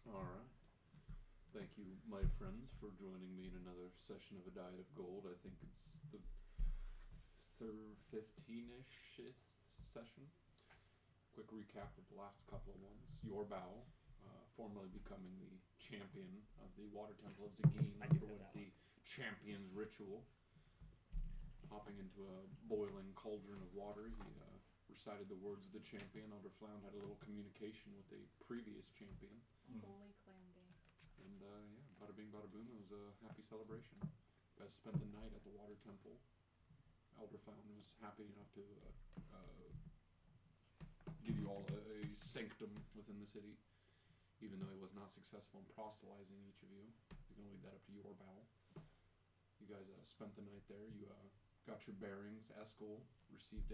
All right. Thank you, my friends, for joining me in another session of A Diet of Gold. I think it's the 15-ish session. Quick recap of the last couple of ones. Yorbow, formerly becoming the champion of the Water Temple of Zagin, underwent the champion's ritual. Hopping into a boiling cauldron of water, he recited the words of the champion. Elderflound had a little communication with the previous champion. Holy clam day. And bada bing, bada boom, it was a happy celebration. You guys spent the night at the Water Temple. Elderflound was happy enough to give you all a sanctum within the city, even though he was not successful in proselytizing each of you. He's going to leave that up to your bowel. You guys spent the night there. You got your bearings. Eskel received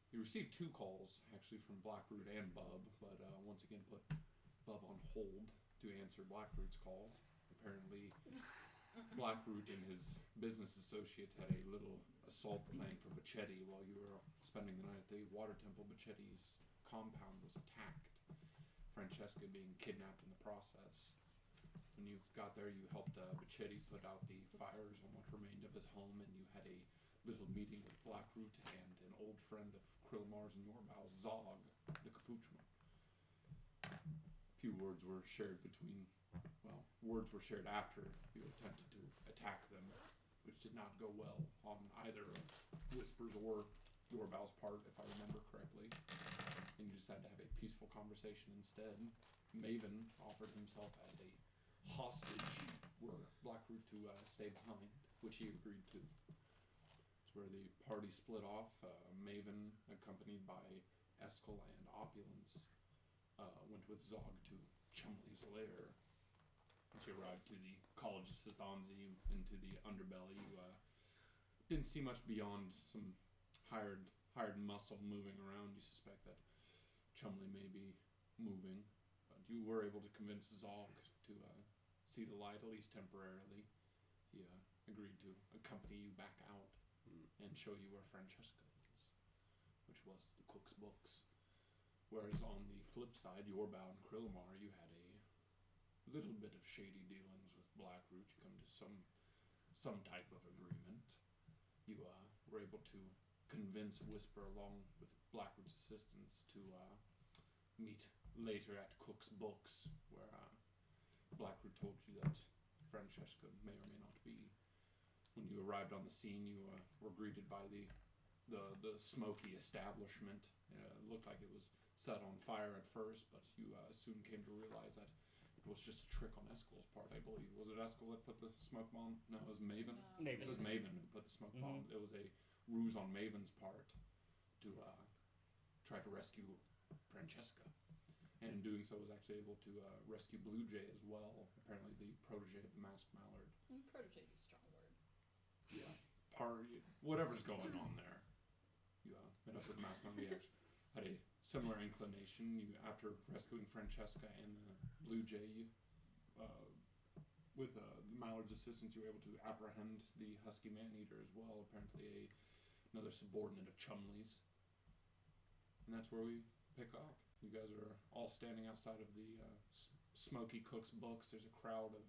he received 2 calls, actually, from Blackroot and Bub, but once again put Bub on hold to answer Blackroot's call. Apparently, Blackroot and his business associates had a little assault plan for Bachetti while you were spending the night at the Water Temple. Bachetti's compound was attacked, Francesca being kidnapped in the process. When you got there, you helped Bachetti put out the fires on what remained of his home, and you had a little meeting with Blackroot and an old friend of Krillmar's and Yorbow, Zog, the Capuchma. A few words were shared words were shared after you attempted to attack them, which did not go well on either Whisper's or Yorbow's part, if I remember correctly. And you decided to have a peaceful conversation instead. Maven offered himself as a hostage were Blackroot to stay behind, which he agreed to. It's where the party split off. Maven, accompanied by Eskel and Opulence, went with Zog to Chumley's lair. Once you arrived to the College of Sithanzi, into the underbelly, you didn't see much beyond some hired muscle moving around. You suspect that Chumley may be moving, but you were able to convince Zog to see the light, at least temporarily. He agreed to accompany you back out and show you where Francesca is, which was the cook's books. Whereas on the flip side, Yorbow and Krillmar, you had a little bit of shady dealings with Blackroot. You come to some type of agreement. You were able to convince Whisper, along with Blackroot's assistance, to meet later at Cook's Books, where Blackroot told you that Francesca may or may not be. When you arrived on the scene, you were greeted by the smoky establishment. It looked like it was set on fire at first, but you soon came to realize that it was just a trick on Eskel's part, I believe. Was it Eskel that put the smoke bomb? No, it was Maven. No. Maven. It was Maven who put the smoke bomb. It was a ruse on Maven's part to try to rescue Francesca. And in doing so was actually able to rescue Blue Jay as well, apparently the protege of the Masked Mallard. Protege is a strong word. Yeah. Whatever's going on there. You met up with Masked Mallard. You actually had a similar inclination. You, after rescuing Francesca and the Blue Jay, with the Mallard's assistance, you were able to apprehend the Husky Maneater as well, apparently another subordinate of Chumley's. And that's where we pick up. You guys are all standing outside of the Smoky Cook's Books. There's a crowd of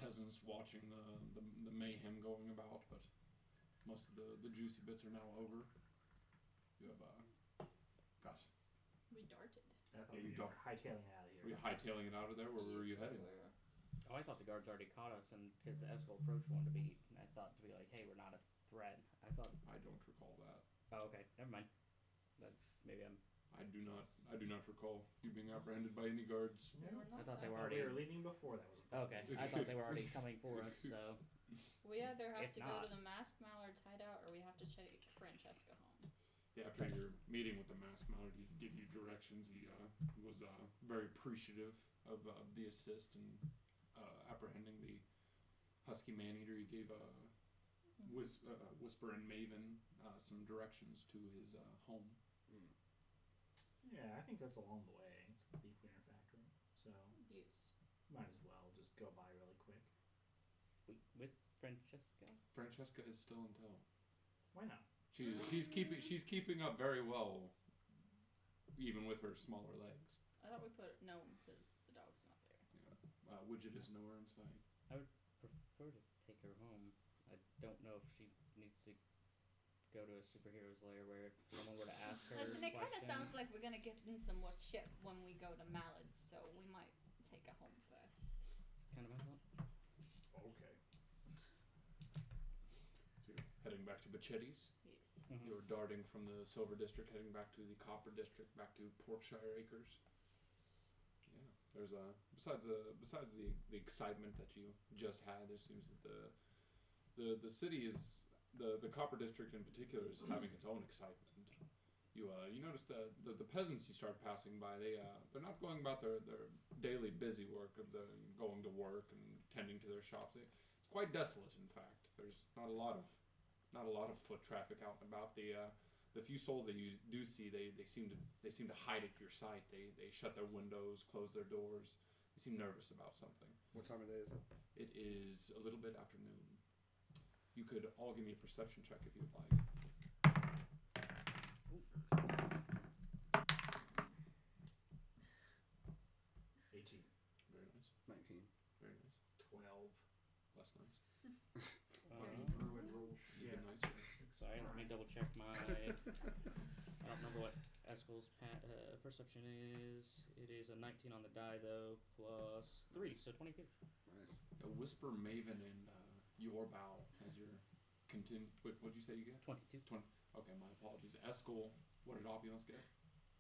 peasants watching the mayhem going about, but most of the juicy bits are now over. You have We darted. I thought Yeah, we you were don't- hightailing it out of here. were you hightailing it out of there? Where were you Yes, heading? we're- Oh, I thought the guards already caught us, and because Eskel approached one to be, I thought to be like, hey, we're not a threat. I thought, I don't recall that. oh, okay, never mind. That maybe I'm. I do not recall you being apprehended by any guards. we were not I thought they that were far. already. We were leaving before that was a problem. Okay, I thought they were already coming for us. So We either have If to not- go to the Masked Mallard's hideout or we have to take Francesca home. Yeah, after your meeting with the Masked Mallard, he gave you directions. He was very appreciative of the assist in apprehending the Husky Maneater. He gave Whisper and Maven some directions to his home. Yeah, I think that's along the way. It's the beef cleaner factory. So Use. might as well just go by really quick. with Francesca. Francesca is still in tow. Why not? She's keeping up very well, even with her smaller legs. I thought we put no because the dog's not there. Widget is nowhere in sight. Prefer to take her home. I don't know if she needs to go to a superhero's lair where if someone were to ask her Listen, it kind of questions- sounds like we're gonna get in some more shit when we go to Mallard's, so we might take her home first. It's kind of my thought. Okay. So you're heading back to Bachetti's. Yes. Mhm. You're darting from the Silver District, heading back to the Copper District, back to Porkshire Acres. Yeah, there's besides the excitement that you just had, there seems that the city is the Copper District in particular is having its own excitement. You notice that the peasants you start passing by, they're not going about their daily busy work of the going to work and tending to their shops. It's quite desolate, in fact. There's not a lot of foot traffic out and about. The few souls that you do see, they seem to hide at your sight. They shut their windows, close their doors. They seem nervous about something. What time of day is it? It is a little bit after noon. You could all give me a perception check if you'd like. 18. Very nice. 19. Very nice. 12. Less nice. Druid roll shit. Even nicer. Sorry, let me double check my. I don't remember what Eskel's perception is. It is a 19 on the die though, plus 3, so 22. Nice. A whisper maven in your bow as you're continue. What'd you say you get? 22. Okay, my apologies. Eskel, what did Opulence get?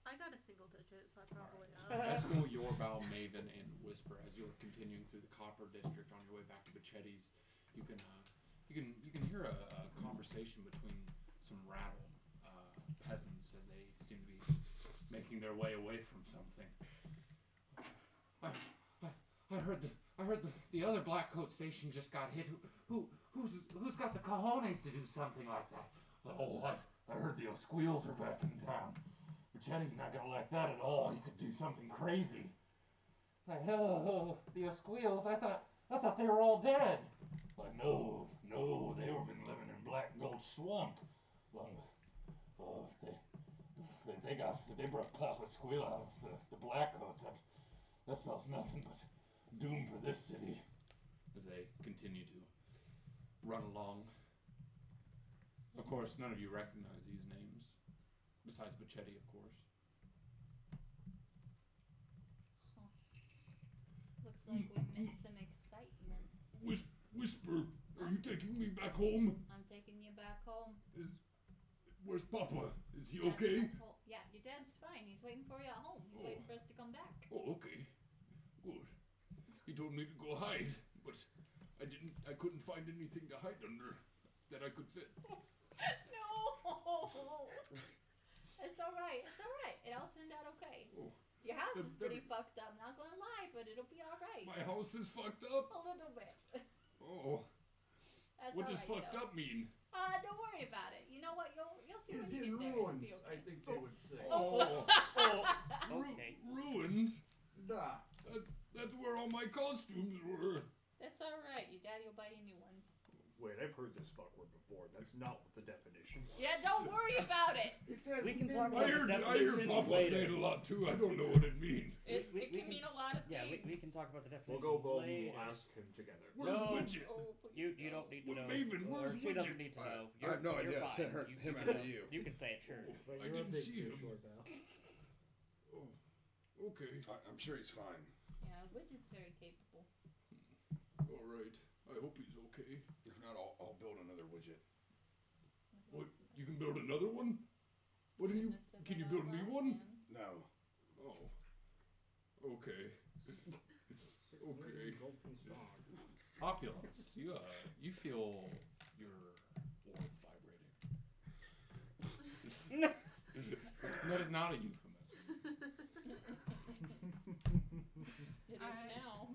I got a single digit, so I probably Eskel, your bow, Maven, and Whisper. As you're continuing through the Copper District on your way back to Bachetti's, you can hear a conversation between some rattled peasants as they seem to be making their way away from something. I heard the other Blackcoat station just got hit. Who's got the cojones to do something like that? Oh, I heard the O'Squeals are back in town. Bachetti's not gonna like that at all. He could do something crazy. The hell, the O'Squeals? I thought they were all dead. But no, they've been living in Black Gulch Swamp. Well, if they brought Papa Squeal out of the Blackcoats, that smells nothing but doom for this city. As they continue to run along. Of course, none of you recognize these names. Besides Bachetti, of course. Huh. Looks like we missed some excitement. Whisper, are you taking me back home? I'm taking you back home. Where's Papa? Is he Yeah, okay? Yeah, your dad's fine. He's waiting for you at home. He's waiting for us to come back. Oh, okay. Good. He told me to go hide, but I couldn't find anything to hide under that I could fit. No! It's alright. It all turned out okay. Oh, Your house is That- pretty fucked up, not gonna lie, but it'll be alright. my house is fucked up? A little bit. Oh, That's what does alright, fucked though. up mean? Don't worry about it. You know what? You'll see Is when you in get there. It'll ruins, be okay. I think they would say. Oh, Okay. ruined? Nah. That's where all my costumes were. That's alright. Your daddy will buy you new ones. Wait, I've heard this fuck word before. That's not the definition. Yeah, don't worry about it. We can talk I about the heard definition Papa later. say it a lot too. I don't know what it means. It we can can- mean a lot of Yeah, things. we can talk about the definition We'll go and later. we'll ask him together. Where's No. Widget? Oh, please You don't need to Well, know. Maven, or where's she doesn't Widget? need to I- know. I have no you're idea. I fine. sent him can after know. you. You can say it, sure. But I you're a didn't big see him. short pal. Oh, okay. I'm sure he's fine. Yeah, Widget's very capable. All right. I hope he's okay. If not, I'll build another widget. What? You can build another one? What can you? Shouldn't have said Can that you out build me loud, one? man. No. Oh. Okay. Okay. Gold piece dog. Opulence. You feel your orb vibrating. That is not a euphemism. It is Alright. now.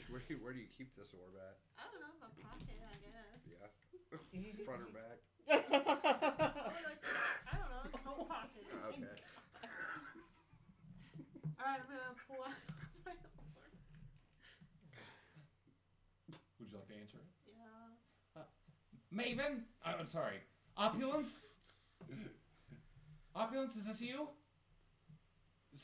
Where do you keep this orb at? I don't know, my pocket, I guess. Yeah. Front or back? Or like, I don't know, coat pocket. Okay. Alright, I'm gonna pull out my orb. Would you like to answer it? Yeah. Maven? I'm sorry. Opulence? Opulence, is this you?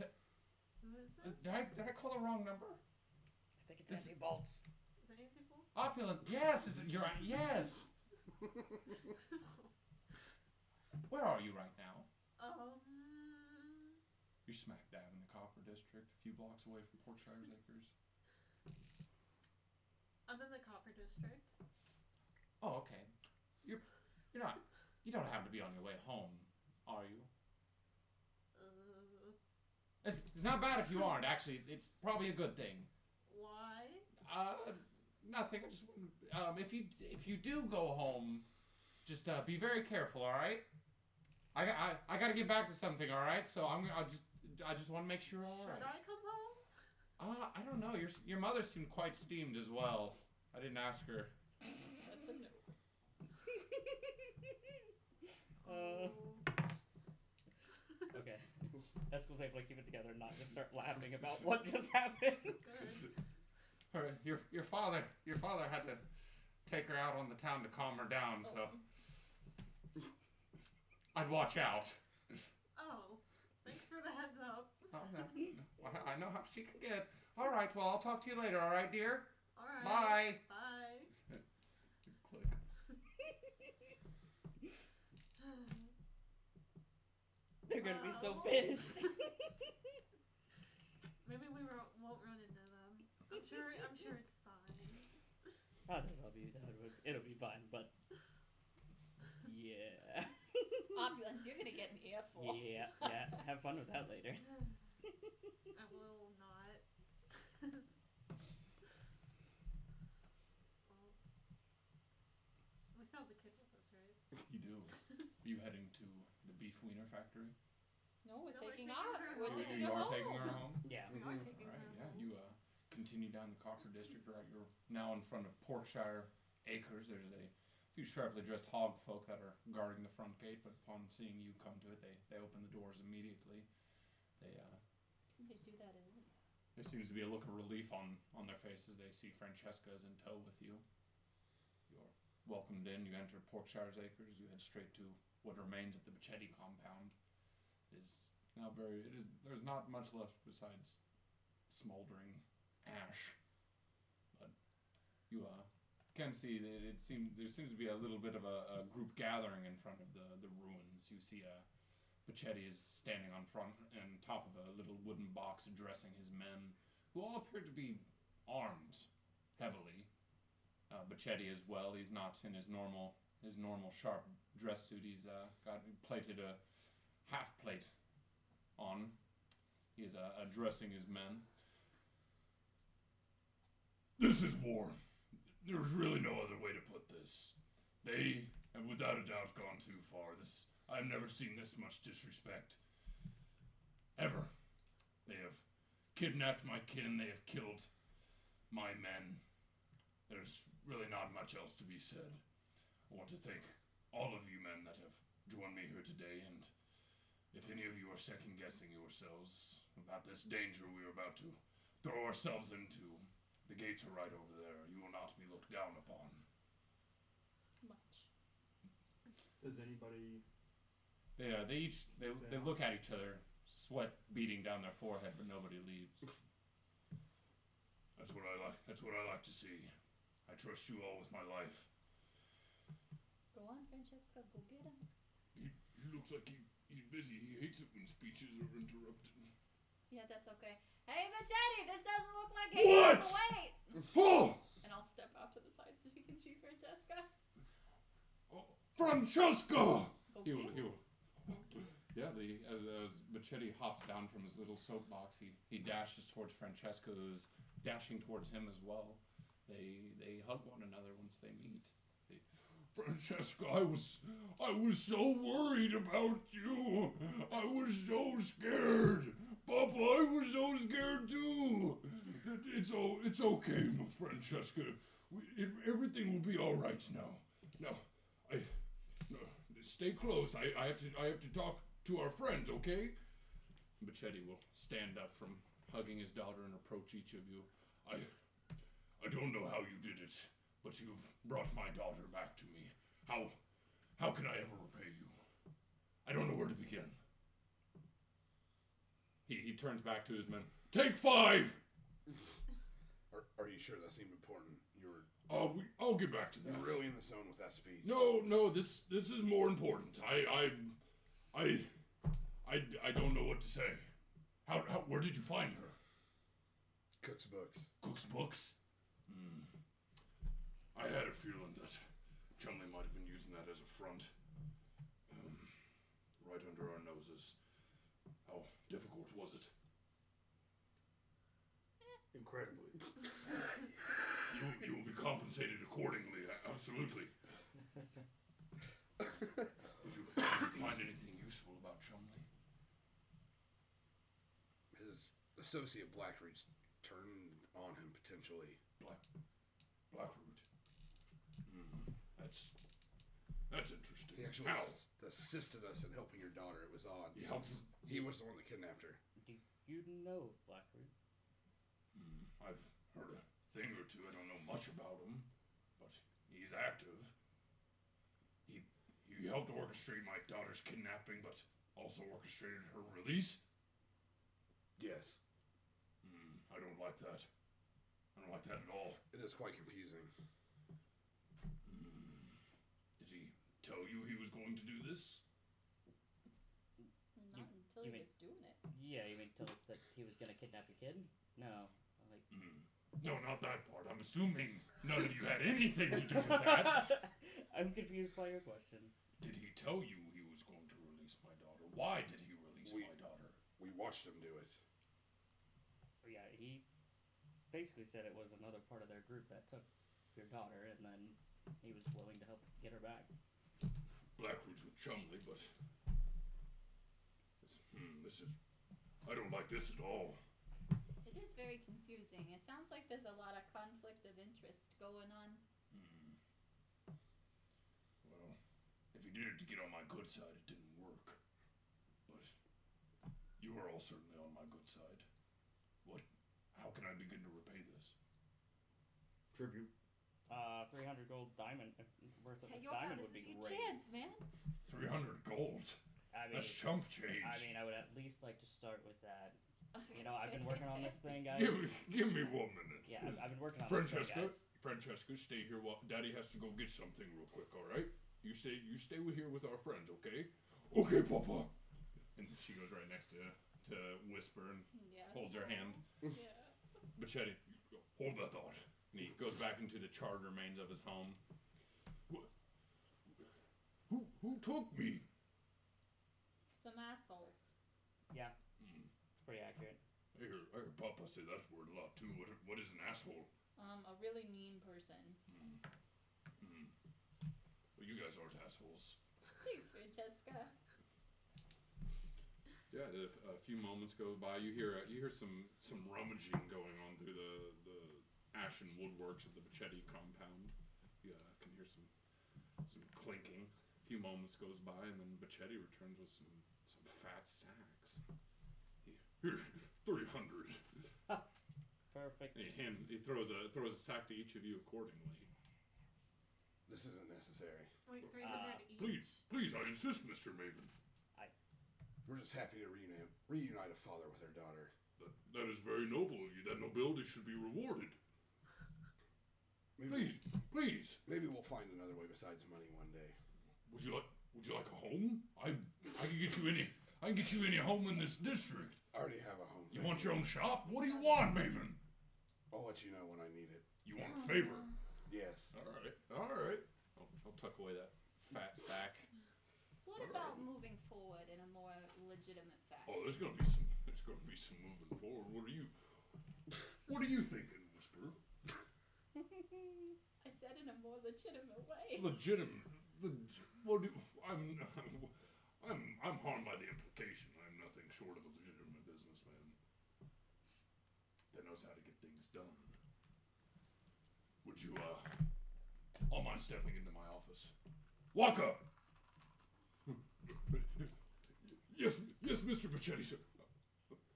Who is this? Did I call the wrong number? I think it's This- empty bolts. Is that empty bolts? Opulent. Yes, you're right. Yes. Where are you right now? You're smack dab in the Copper District, a few blocks away from Porkshire's Acres. I'm in the Copper District. Oh, okay. You're not. You don't happen to be on your way home, are you? It's not bad if you aren't. Actually, it's probably a good thing. Why? Nothing. I just if you do go home, just be very careful. All right. I gotta get back to something. All right. So I just want to make sure you're all right. Should I come home? I don't know. Your mother seemed quite steamed as well. I didn't ask her. That's a no. Uh, okay. Eskel's able to keep it together and not just start laughing about what just happened. Good. Your father had to take her out on the town to calm her down, so I'd watch out. Oh, thanks for the heads up. Oh, no. I know how she can get. All right, well, I'll talk to you later, all right, dear? All right. Bye. Bye. Click. They're gonna be so Wow. pissed. Maybe we won't run into them. I'm sure it's fine. Oh, it'll be fine, but yeah. Opulence, you're gonna get an earful. Yeah. Have fun with that later. I will not. Well, we still have the kid with us, right? You do. Are you heading to the beef wiener factory? No, we're No, we're taking taking her. her We're home. taking You her are home. taking her home? Yeah. We are taking All right, her yeah. home. You continue down the Copper District, right? You're now in front of Porkshire Acres. There's a few sharply dressed hog folk that are guarding the front gate, but upon seeing you come to it, they open the doors immediately. They They do that in. There seems to be a look of relief on their faces. They see Francesca is in tow with you. You're welcomed in. You enter Porkshire's Acres. You head straight to what remains of the Bichetti compound. There's not much left besides smoldering ash. But you can see that there seems to be a little bit of a group gathering in front of the ruins. You see Bichetti is standing on top of a little wooden box addressing his men, who all appear to be armed heavily. Bichetti as well. He's not in his normal sharp dress suit. He's plated a half plate on. He is addressing his men. This is war. There's really no other way to put this. They have without a doubt gone too far. I've never seen this much disrespect. Ever. They have kidnapped my kin. They have killed my men. There's really not much else to be said. I want to thank all of you men that have joined me here today, and if any of you are second-guessing yourselves about this danger we are about to throw ourselves into, the gates are right over there. You will not be looked down upon. Much. Does anybody? They look at each other, sweat beating down their forehead, but nobody leaves. That's what I like. That's what I like to see. I trust you all with my life. Go on, Francesca. Go get him. He looks like he's busy. He hates it when speeches are interrupted. Yeah, that's okay. Hey, Bichetti, this doesn't look like What? Wait. Oh! And I'll step out to the side so he can see Francesca. Francesca! Go He get will. him. Yeah, as Bichetti hops down from his little soapbox, he dashes towards Francesca, who's dashing towards him as well. They hug one another once they meet. Francesca, I was so worried about you. I was so scared. Papa, I was so scared too. It's okay, Francesca. Everything will be all right now. No, stay close. I have to talk to our friends, okay? Bichetti will stand up from hugging his daughter and approach each of you. I don't know how you did it, but you've brought my daughter back to me. How can I ever repay you? I don't know where to begin. He turns back to his men. Take 5! Are you sure that's even important? I'll get back to that. You're really in the zone with that speech. No, this is more important. I don't know what to say. How where did you find her? Cook's books. Cook's books? I had a feeling that Chumley might have been using that as a front. Right under our noses. How difficult was it? Incredibly. You will be compensated accordingly, absolutely. Did you find anything useful about Chumley? His associate Blackroot's turned on him potentially. Blackroot. That's interesting. He actually How? assisted us in helping your daughter. It was odd. He helped. He was the one that kidnapped her. Do you know Blackroot? I've heard a thing or two. I don't know much about him, but he's active. He helped orchestrate my daughter's kidnapping, but also orchestrated her release. Yes. I don't like that. I don't like that at all. It is quite confusing. Did he tell you he was going to do this? Not until he was doing it. Yeah, you mean tell us that he was gonna kidnap your kid? No. Like No, not that part. I'm assuming none of you had anything to do with that. I'm confused by your question. Did he tell you he was going to release my daughter? Why did he release my daughter? We watched him do it. Yeah, he basically said it was another part of their group that took your daughter, and then he was willing to help get her back. Blackroot's with Chumley, but this is. I don't like this at all. It is very confusing. It sounds like there's a lot of conflict of interest going on. Well, if he did it to get on my good side, it didn't work. But you are all certainly on my good side. How can I begin to repay this? Tribute. 300 gold diamond worth of Hey, you're diamond about to would be see great. chance, man. 300 gold. I mean, That's chump change. I would at least like to start with that. You know, I've been working on this thing, guys. Give me 1 minute. Yeah, I've been working on this thing, guys. Francesca, stay here while Daddy has to go get something real quick. All right? You stay here with our friends, okay? Okay, Papa. And she goes right next to Whisper and holds her hand. Yeah. Bachetti, hold that thought. And he goes back into the charred remains of his home. Who took me? Some assholes. Yeah, it's pretty accurate. I heard Papa say that word a lot too. What is an asshole? A really mean person. Well, you guys aren't assholes. Thanks, Francesca. Yeah, a few moments go by. You hear some rummaging going on through the ashen woodworks of the Bachetti compound. You can hear some clinking. A few moments goes by, and then Bachetti returns with some fat sacks. Here, 300. Perfect. He throws a sack to each of you accordingly. This isn't necessary. Wait, 300 each? Please, I insist, Mr. Maven. We're just happy to reunite a father with our daughter. That is very noble of you. That nobility should be rewarded. Please. Maybe we'll find another way besides money one day. Would you like a home? I can get you any home in this district. I already have a home. You want your own shop? What do you want, Maven? I'll let you know when I need it. You want a favor? Yes. All right. I'll tuck away that fat sack. What about moving forward in a more legitimate fashion? Oh, there's gonna be some moving forward. What are you thinking, Whisper? I said in a more legitimate way. Legitimate. I'm harmed by the implication. I'm nothing short of a legitimate businessman that knows how to get things done. Would you all mind stepping into my office? Waka! Yes, Mr. Bachetti, sir.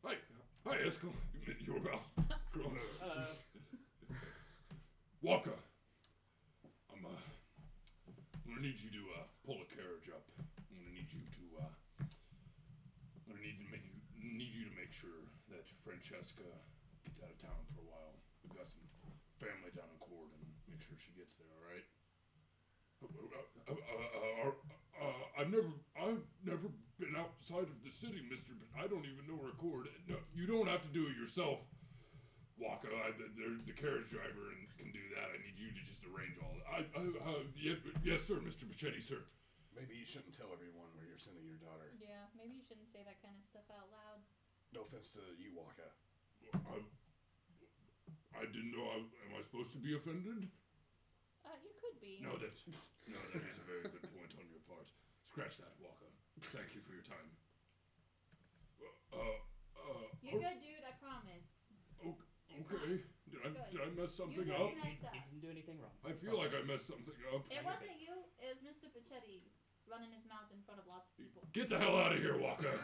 Hi, Eskel. You're well. Hello. Waka. I'm gonna need you to pull a carriage up. I'm gonna need you to make make sure that Francesca gets out of town for a while. We've got some family down in Cord, and make sure she gets there. All right. I've never been outside of the city, Mister. But I don't even know where Cord. No, you don't have to do it yourself, Waka. The carriage driver can do that. I need you to just arrange all that. Yes, sir, Mr. Pachetti, sir. Maybe you shouldn't tell everyone where you're sending your daughter. Yeah, maybe you shouldn't say that kind of stuff out loud. No offense to you, Waka. I didn't know. Am I supposed to be offended? You could be. No, that is a very good point on your part. Scratch that, Waka. Thank you for your time. You're good, dude. I promise. Okay. Did I mess something You up? didn't mess up. You didn't do anything wrong. I feel like I messed something up. It wasn't you. It was Mr. Pachetti running his mouth in front of lots of people. Get the hell out of here, Waka.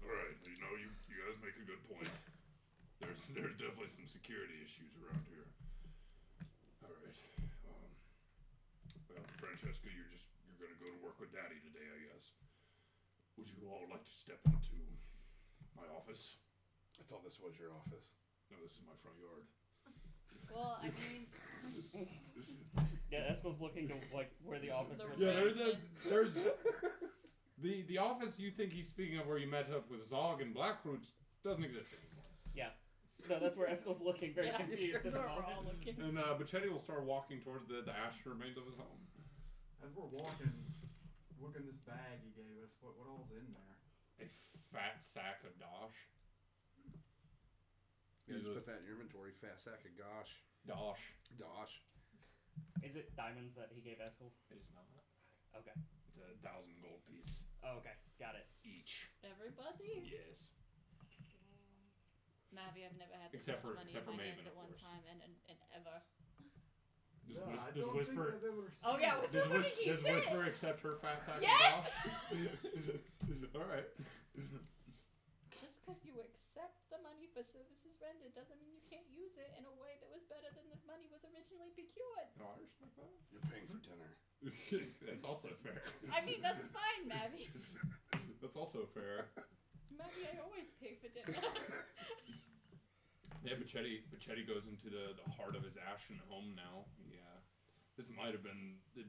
Alright, you guys make a good point. There's definitely some security issues around here. Alright. Well, Francesca, you're gonna go to work with Daddy today, I guess. Would you all like to step into my office? I thought this was your office. No, this is my front yard. Well, I mean, Yeah, Esco's looking to like where the office The was. Yeah, There's the office you think he's speaking of where you met up with Zog and Blackroot doesn't exist anymore. Yeah. No, that's where Esco's looking, very confused at We're the all moment. looking. And Bachetti will start walking towards the ash remains of his home. As we're walking, look in this bag he gave us. What all's in there? A fat sack of dosh. Yeah, just put that in your inventory. Fat sack of gosh. Dosh. Dosh. Is it diamonds that he gave Esco? It is not. Okay. It's 1,000 gold piece Oh, okay. Got it. each. Everybody. Yes. Mavi, I've never had this Except much for- money except in for my Maven, hands at of one course. time and ever. Does, Yeah, I does don't Whisper? think I've ever seen Oh, yeah, that. Whisper fucking Does keeps it. Whisper accept her fat sack Yes! of dosh? All right. Just because you accept the money for services rendered doesn't mean you can't use it in a way that was better than the money was originally procured. No, I respect that. You're paying for dinner. That's also fair. I mean, that's fine, Mavi. That's also fair. Mavi, I always pay for dinner. Yeah, Bachetti goes into the heart of his ashen home now. Yeah, this might have been the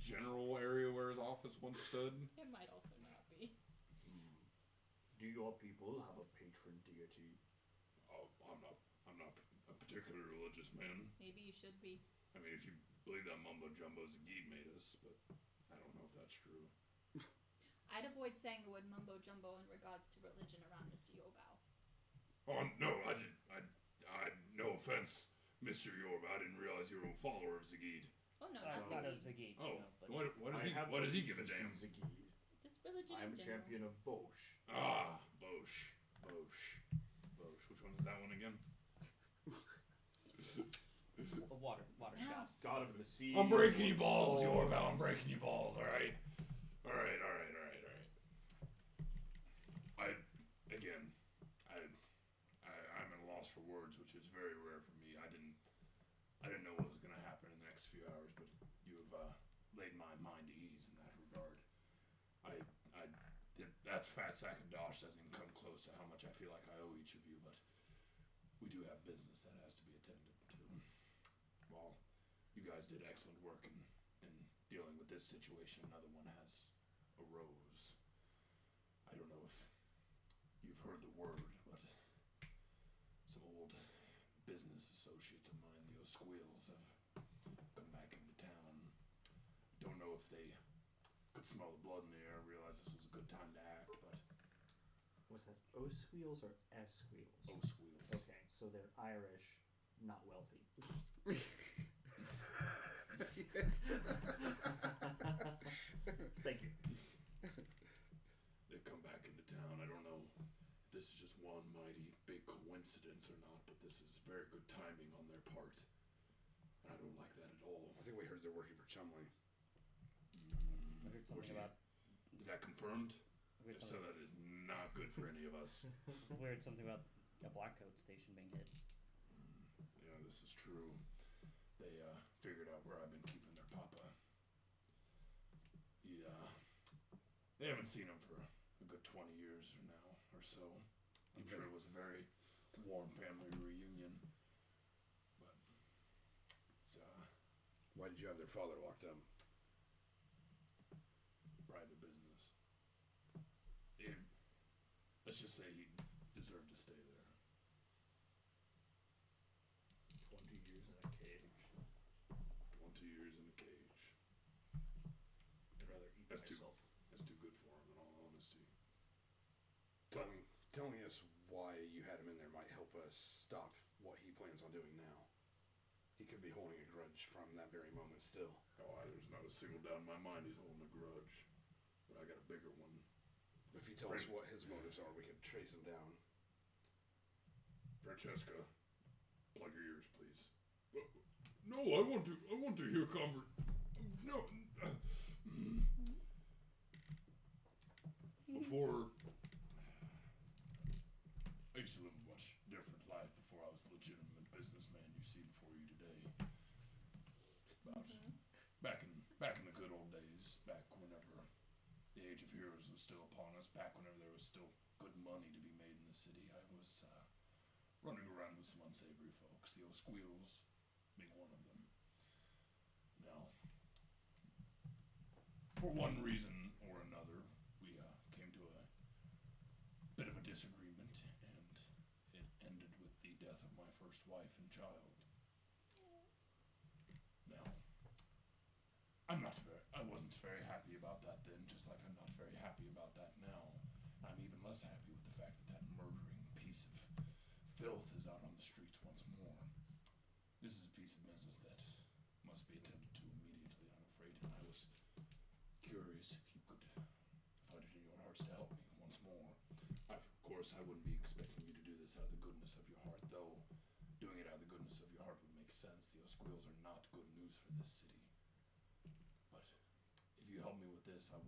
general area where his office once stood. It might also not be. Do your people have a patron deity? Oh, I'm not a particularly religious man. Maybe you should be. I mean, if you believe that mumbo jumbo Zagid made us, but I don't know if that's true. I'd avoid saying the word mumbo jumbo in regards to religion around Mr. Yobao. Oh no, I no offense, Mr. Yorba. I didn't realize you were a follower of Zagid. Oh no, Outside not of Ziggy. Ziggy. Oh, no, but what does he give a damn? Zagid. Just religion I am in general. champion of Vosh. Ah, Bosch. Which one is that one again? water god. God of the sea. I'm breaking your balls, soul. Yorba. I'm breaking your balls. All right. I'm at a loss for words, which is very rare for me. I didn't know what was going to happen in the next few hours, but you have laid my mind to ease in that regard. That fat sack of dosh doesn't even come close to how much I feel like I owe each of you, but we do have business that has to be attended to. Well, you guys did excellent work in dealing with this situation. Another one has arose. I don't know if you've heard the word, but some old business associates of mine, the O'Squeals, have come back into town. Don't know if they could smell the blood in the air, realize this was a good time to act, but Was that O-squeals or S-squeals? O'Squeals. Okay, so they're Irish, not wealthy. Thank you. They've come back into town. I don't know if this is just one mighty big coincidence or not, but this is very good timing on their part. And I don't like that at all. I think we heard they're working for Chumley. I heard something about. Is that confirmed? I heard If so, something, that is not good for any of us. we heard something about a Blackcoat station being hit. Yeah, this is true. They figured out where I've been keeping their papa. He They haven't seen him for a good 20 years or now or so. I'm sure it was a very warm family reunion. But it's Why did you have their father locked up? private business. If, let's just say he deserved to stay there. 20 years in a cage. 20 years in a cage. I'd rather eat That's too- myself. That's too good for him, in all honesty. Telling us why you had him in there might help us stop what he plans on doing now. He could be holding a grudge from that very moment still. Oh, there's not a single doubt in my mind he's holding a grudge. But I got a bigger one. If you tell us what his motives are, we could trace him down. Francesca, plug your ears, please. No, I want to hear No. Before, I used to live a much different life before I was the legitimate businessman you see before you today. About back in the good old days, back whenever the age of heroes was still upon us, back whenever there was still good money to be made in the city, I was running around with some unsavory folks, the O'Squeals being one of them. Now, for one reason or another, we came to a bit of a disagreement, and it ended with the death of my first wife and child. Now, I wasn't very happy about that then, just like I'm not very happy about that now. I'm even less happy with the fact that that murdering piece of filth is out on the streets once more. This is a piece of business that must be attended to immediately, I'm afraid, and I was curious if you could find it in your hearts to help me once more. Of course, I wouldn't be expecting you to do this out of the goodness of your heart, though doing it out of the goodness of your heart would make sense. The O'Squeals are not good news for this city. But if you help me with this, I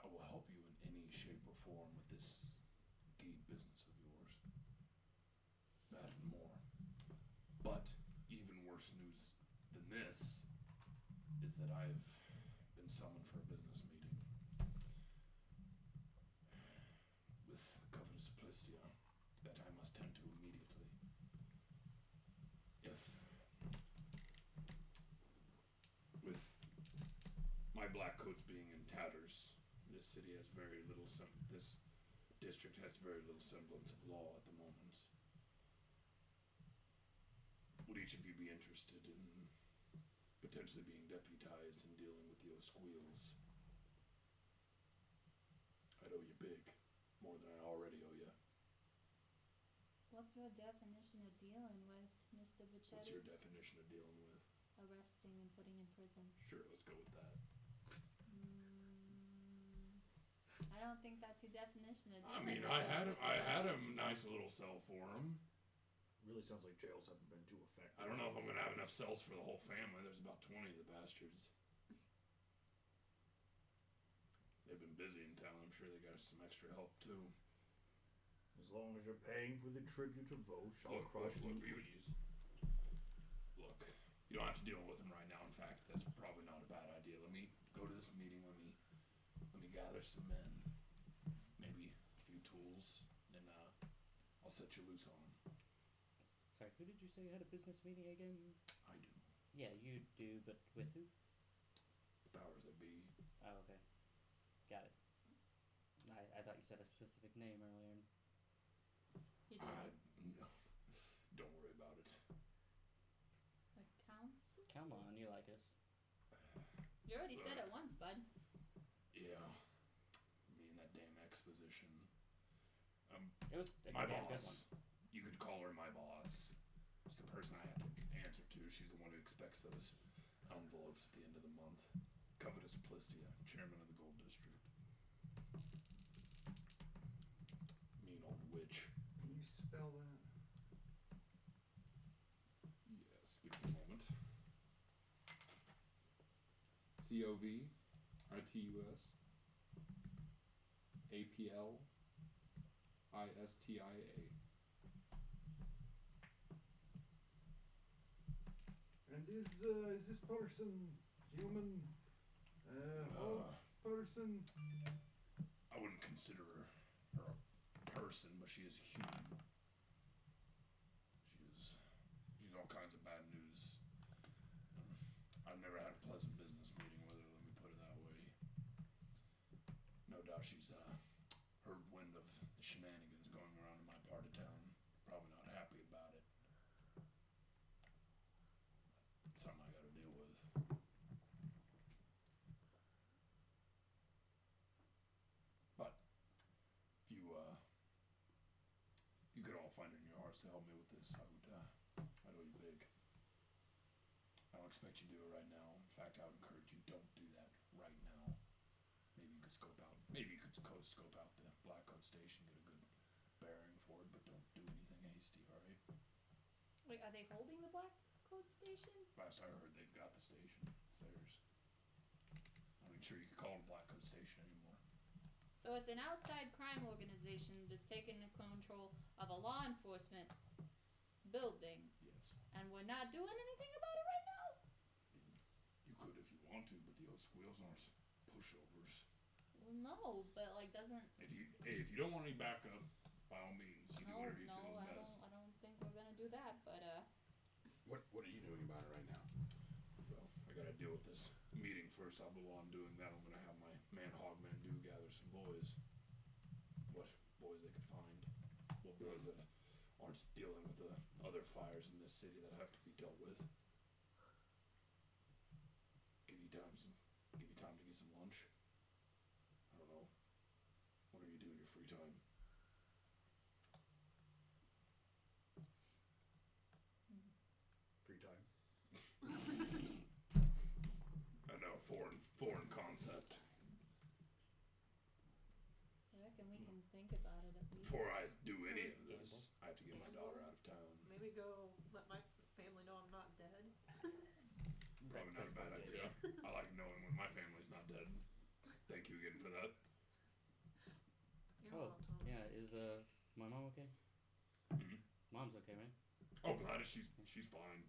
will help you in any shape or form with this gay business of yours. That and more. But even worse news than this is that I've been summoned for a business meeting with Covetous Plistia that I must tend to immediately. If, with my black coats being in tatters, this city has very little this district has very little semblance of law at the moment. Would each of you be interested in potentially being deputized and dealing with the O'Squeals? I'd owe you big, more than I already owe you. What's your definition of dealing with, Mr. Buccetti? What's your definition of dealing with? Arresting and putting in prison. Sure, let's go with that. I don't think that's your definition of I dealing mean, with. I had a nice little cell for him. Really sounds like jails haven't been too effective. I don't know if I'm gonna have enough cells for the whole family. There's about 20 of the bastards. They've been busy in town. I'm sure they got some extra help too. As long as you're paying for the tribute to Vosh, I'll crush you. Look, you don't have to deal with him right now. In fact, that's probably not a bad idea. Let me go to this meeting. Let me gather some men, maybe a few tools, and I'll set you loose on them. Sorry, who did you say had a business meeting again? I do. Yeah, you do, but with who? The powers that be. Oh, okay. Got it. I thought you said a specific name earlier. You did. No, don't worry about it. The council? Come on, you like us. You already said it once, bud. Yeah, me and that damn exposition. It was a My damn good one. boss. You could call her my boss. It's the person I have to answer to. She's the one who expects those envelopes at the end of the month. Covetous Plistia, chairman of the Gold District. Mean old witch. Can you spell that? Yes, give me a moment. COVITUS APLISTIA. And is this person human? Patterson? consider her a person, but she is human. She's all kinds of bad news. I've never had a pleasant business meeting with her, let me put it that way. No doubt she's heard wind of the shenanigans going around in my part of town. Probably not happy about it. It's something I gotta deal with. But if you could all find it in your hearts to help me with this, I'd owe you big. I don't expect you to do it right now. In fact, I would encourage you, don't do that right now. Maybe you could scope out the Blackcoat Station, get a good bearing for it, but don't do anything hasty, alright? Wait, are they holding the Black Coat Station? Last I heard, they've got the station. It's theirs. I'm not sure you could call it a Blackcoat Station anymore. So it's an outside crime organization that's taken control of a law enforcement building, Yes. and we're not doing anything about it right now? You could if you want to, but the O'Squeals aren't pushovers. Well, no, but like doesn't. If you don't want any backup, by all means, you do whatever you feel is I best. don't think we're gonna do that. But What are you doing about it right now? Well, I gotta deal with this meeting first. While I'm doing that, I'm gonna have my man Hogman do gather some boys. What boys they could find. What boys that aren't dealing with the other fires in this city that have to be dealt with. Give you time to get some lunch. I don't know. What are you doing in your free time? Free time. I know, foreign concept. I reckon we can think about it at least. Before I do any of this, I have to get my daughter out of town. Maybe go let my family know I'm not dead. Probably not a bad idea. I like knowing when my family's not dead. Thank you again for that. You're Oh, welcome. yeah, is my mom okay? Mhm. Mom's okay, right? Oh, Gladys, she's fine.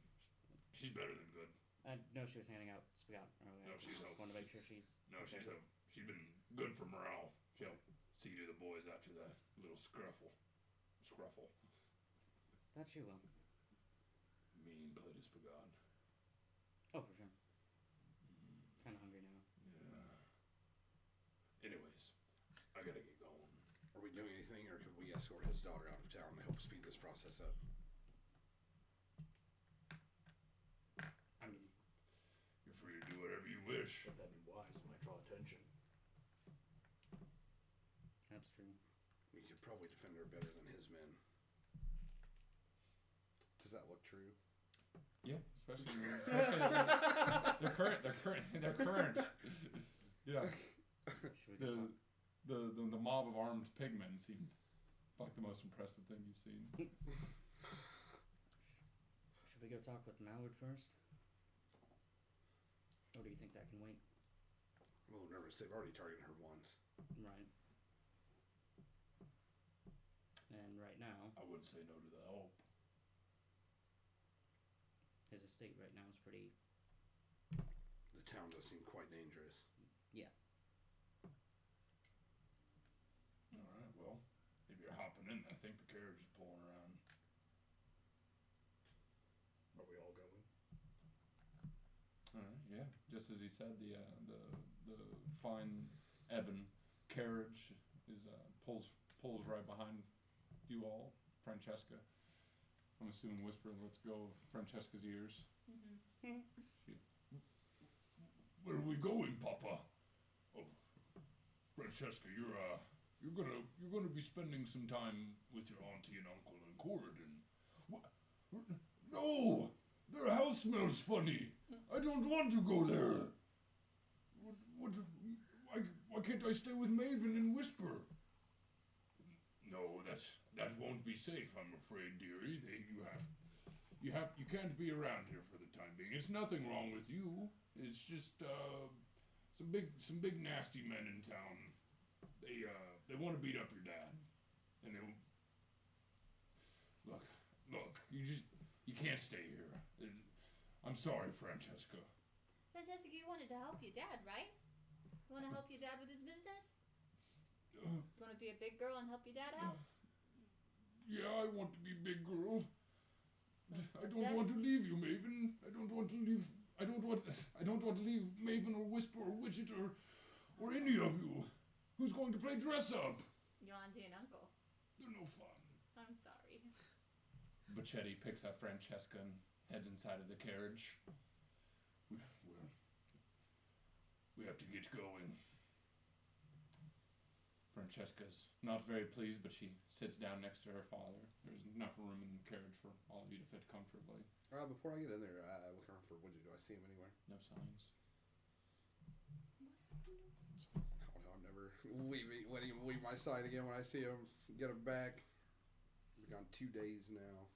She's better than good. I know she was handing out spout earlier. No, she's helped. Want to make sure she's. No, okay. she's been good for morale. She helped see to the boys after the little scruffle. That she will. Mean Pledis Pagod. Oh, for sure. Kind of hungry now. Yeah. Anyways, I gotta get going. Are we doing anything, or could we escort his daughter out of town to help speed this process up? I mean, You're free to do whatever you wish. If that'd be wise, might draw attention. that's true. We could probably defend her better than his men. Does that look true? Yeah, especially their current. Yeah, Should we go talk? the mob of armed pigmen seemed like the most impressive thing you've seen. Should we go talk with Mallard first? Or do you think that can wait? I'm a little nervous. They've already targeted her once. Right. And right now, I wouldn't say no to the help. his estate right now is pretty. The town does seem quite dangerous. Yeah. Alright, well, if you're hopping in, I think the carriage is pulling around. Are we all going? Alright, yeah. Just as he said, the fine ebon carriage is pulls right behind you all. Francesca, I'm assuming Whisper lets go of Francesca's ears. Mm-hmm. Where are we going, Papa? Oh, Francesca, you're gonna be spending some time with your auntie and uncle in Corridon. What? No! Their house smells funny. I don't want to go there. Why can't I stay with Maven and Whisper? No, that won't be safe, I'm afraid, dearie. You can't be around here for the time being. It's nothing wrong with you. It's just some big nasty men in town. They want to beat up your dad, and look. You can't stay here. I'm sorry, Francesca. Francesca, you wanted to help your dad, right? You want to help your dad with his business? You be a big girl and help your dad out? Yeah, I want to be big girl. I don't That's- want to leave you, Maven. I don't want to leave. I don't want to leave Maven or Whisper or Widget or any of you. Who's going to play dress up? Your auntie and uncle. They're no fun. I'm sorry. Bacchetti picks up Francesca and heads inside of the carriage. We have to get going. Francesca's not very pleased, but she sits down next to her father. There's enough room in the carriage for all of you to fit comfortably. Before I get in there, look around for Widget. Do I see him anywhere? No signs. Oh no, I'm never letting him leave my side again when I see him. Get him back. We've gone 2 days now.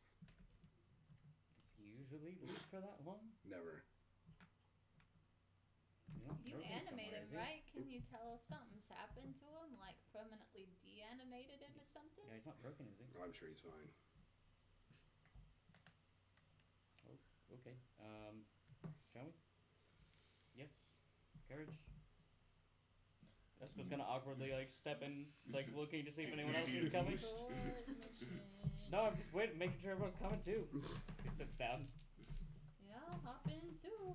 Does he usually leave for that long? Never. He's not You broken animate somewhere, him, is he? right? Can you tell if something's happened to him? Like permanently de-animated him or something? Yeah, he's not broken, is he? I'm sure he's fine. Okay. Shall we? Yes. Carriage. Esco's gonna awkwardly like step in, like looking to see if anyone else is coming. No, I'm just waiting, making sure everyone's coming too. He sits down. Yeah, I'll hop in too.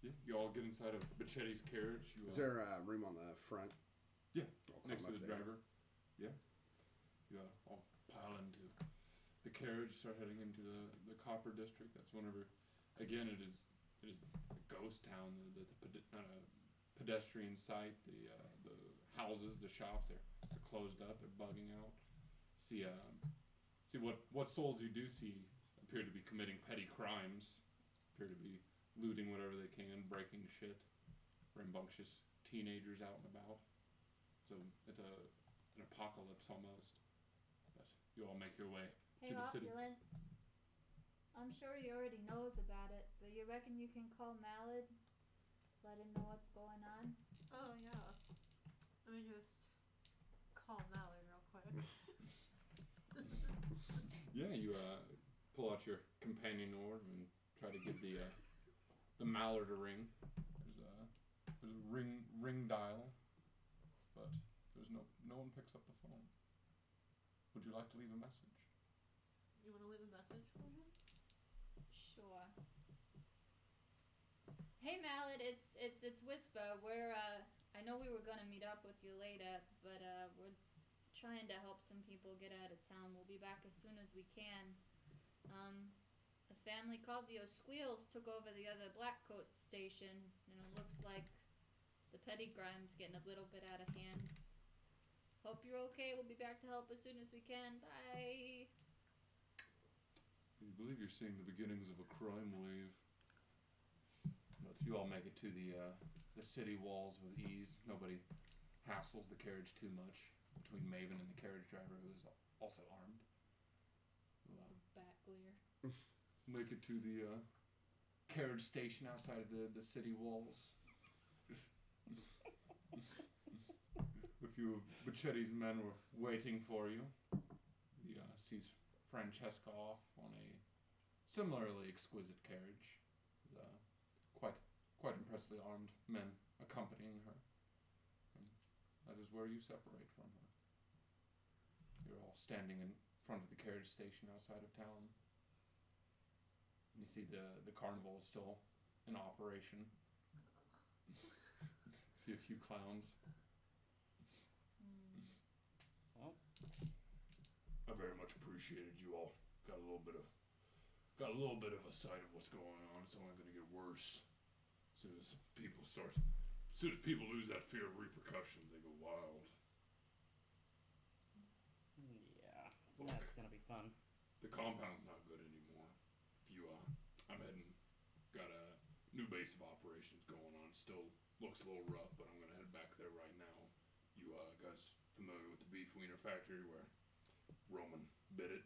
Yeah, you all get inside of Bacchetti's carriage. You, Is there room on the front? Yeah, I'll climb next to up the there. driver. Yeah. You all pile into the carriage, start heading into the Copper District. That's whenever, again, it is a ghost town. Not a pedestrian site. The houses, the shops, they're closed up. They're bugging out. See what souls you do see appear to be committing petty crimes. Appear to be looting whatever they can, breaking shit. Rambunctious teenagers out and about. It's an apocalypse almost. But you all make your way Hey, to the city. Opulence. I'm sure he already knows about it, but you reckon you can call Malad? Let him know what's going on? Oh, yeah. Let me just call Mallory real quick. Yeah, you pull out your companion orb and try to give the mallard a ring. There's a ring dial, but there's no one picks up the phone. Would you like to leave a message? You want to leave a message for him? Sure. Hey Malad, it's Whisper. We're I know we were gonna meet up with you later, but we're trying to help some people get out of town. We'll be back as soon as we can. A family called the O'Squeals took over the other Blackcoat station, and it looks like the petty grime's getting a little bit out of hand. Hope you're okay. We'll be back to help as soon as we can. Bye. You believe you're seeing the beginnings of a crime wave. But you all make it to the city walls with ease. Nobody hassles the carriage too much between Maven and the carriage driver, who is also armed. You, Backleer. make it to the carriage station outside of the city walls. A few of Bacchetti's men were waiting for you. He sees Francesca off on a similarly exquisite carriage, with quite impressively armed men accompanying her. And that is where you separate from her. You're all standing in front of the carriage station outside of town. You see the carnival is still in operation. See a few clowns. Well, I very much appreciated you all. Got a little bit of a sight of what's going on. It's only going to get worse. As soon as people lose that fear of repercussions, they go wild. yeah, Look. that's gonna be fun. The compound's not good anymore. If you, got a new base of operations going on. Still looks a little rough, but I'm gonna head back there right now. You guys familiar with the beef wiener factory where Roman bit it?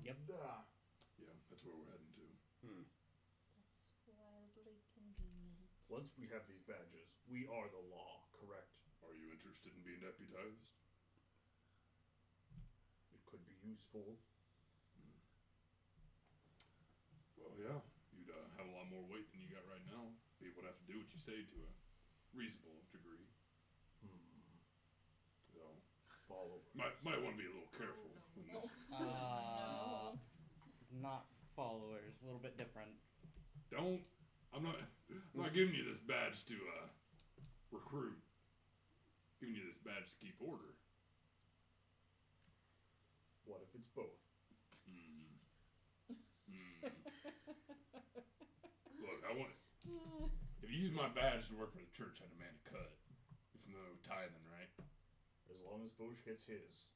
Yep. Yeah, that's where we're heading to. That's wildly convenient. Once we have these badges, we are the law, correct? Are you interested in being deputized? It could be useful. Well, yeah. You'd have a lot more weight than you got right now. People would have to do what you say to a reasonable degree. So, followers. Might want to be a little careful in this. Not followers. A little bit different. I'm not giving you this badge to recruit. I'm giving you this badge to keep order. What if it's both? Look, if you use my badge to work for the church, I demand a cut. You're familiar with tithing, right? As long as Vosh gets his.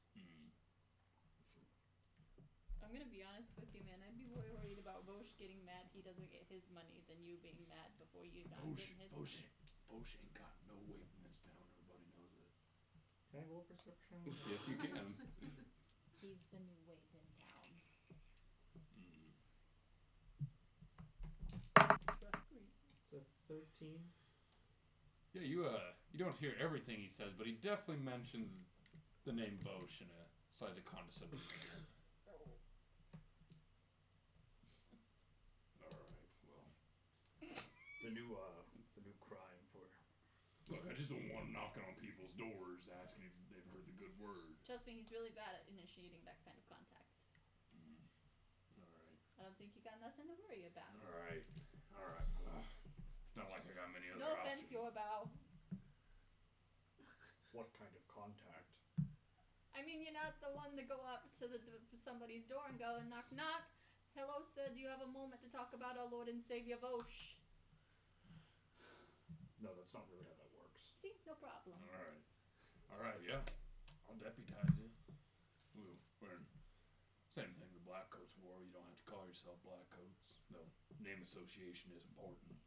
I'm gonna be honest with you, man. I'd be more worried about Vosh getting mad he doesn't get his money than you being mad before you not getting his money. Bosch ain't got no weight in this town. Everybody knows it. Can I roll perception? Yes, you can. He's the new weight in town. It's a 13. Yeah, you don't hear everything he says, but he definitely mentions the name Bosch in a slightly condescending manner. All right. Well, The new crime for. look, I just don't want him knocking on people's doors asking if they've heard the good word. Trust me, he's really bad at initiating that kind of contact. All right. I don't think you got nothing to worry about. All right. Not like I got many other No offense, options. your bow. What kind of contact? I mean, you're not the one to go up to somebody's door and go and knock, knock. Hello, sir. Do you have a moment to talk about our Lord and Savior Vosh? No, that's not really how that works. See, no problem. All right. Yeah. I'll deputize you. We're in same thing the Blackcoats wore. You don't have to call yourself Blackcoats. No, name association is important.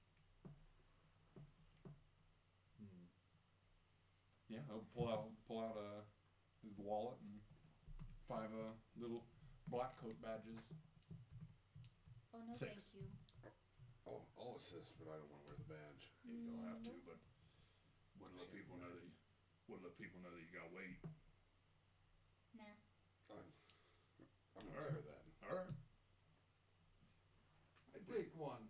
Yeah, I'll pull out his wallet and 5 little black coat badges. Oh, no, 6. thank you. I'll assist, but I don't want to wear the badge. You don't have to, but would let people know that you got weight. Nah. I'm aware of that. All right. I take one.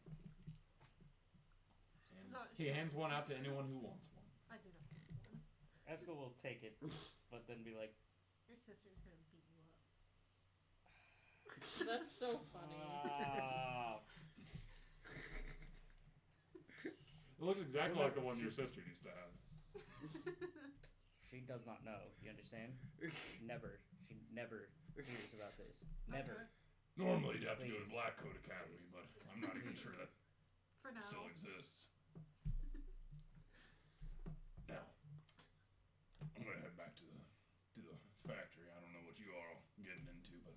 He hands one out to anyone who wants one. I do not want one. Esco will take it, but then be like, Your sister's gonna beat you up. That's so funny. It looks exactly like the one your sister used to have. She does not know. You understand? Never. She never hears about this. Never. Normally you'd have to go to Please. Blackcoat Academy, but I'm not even sure that For now. still exists. Now, I'm gonna head back to the factory. I don't know what you are all getting into, but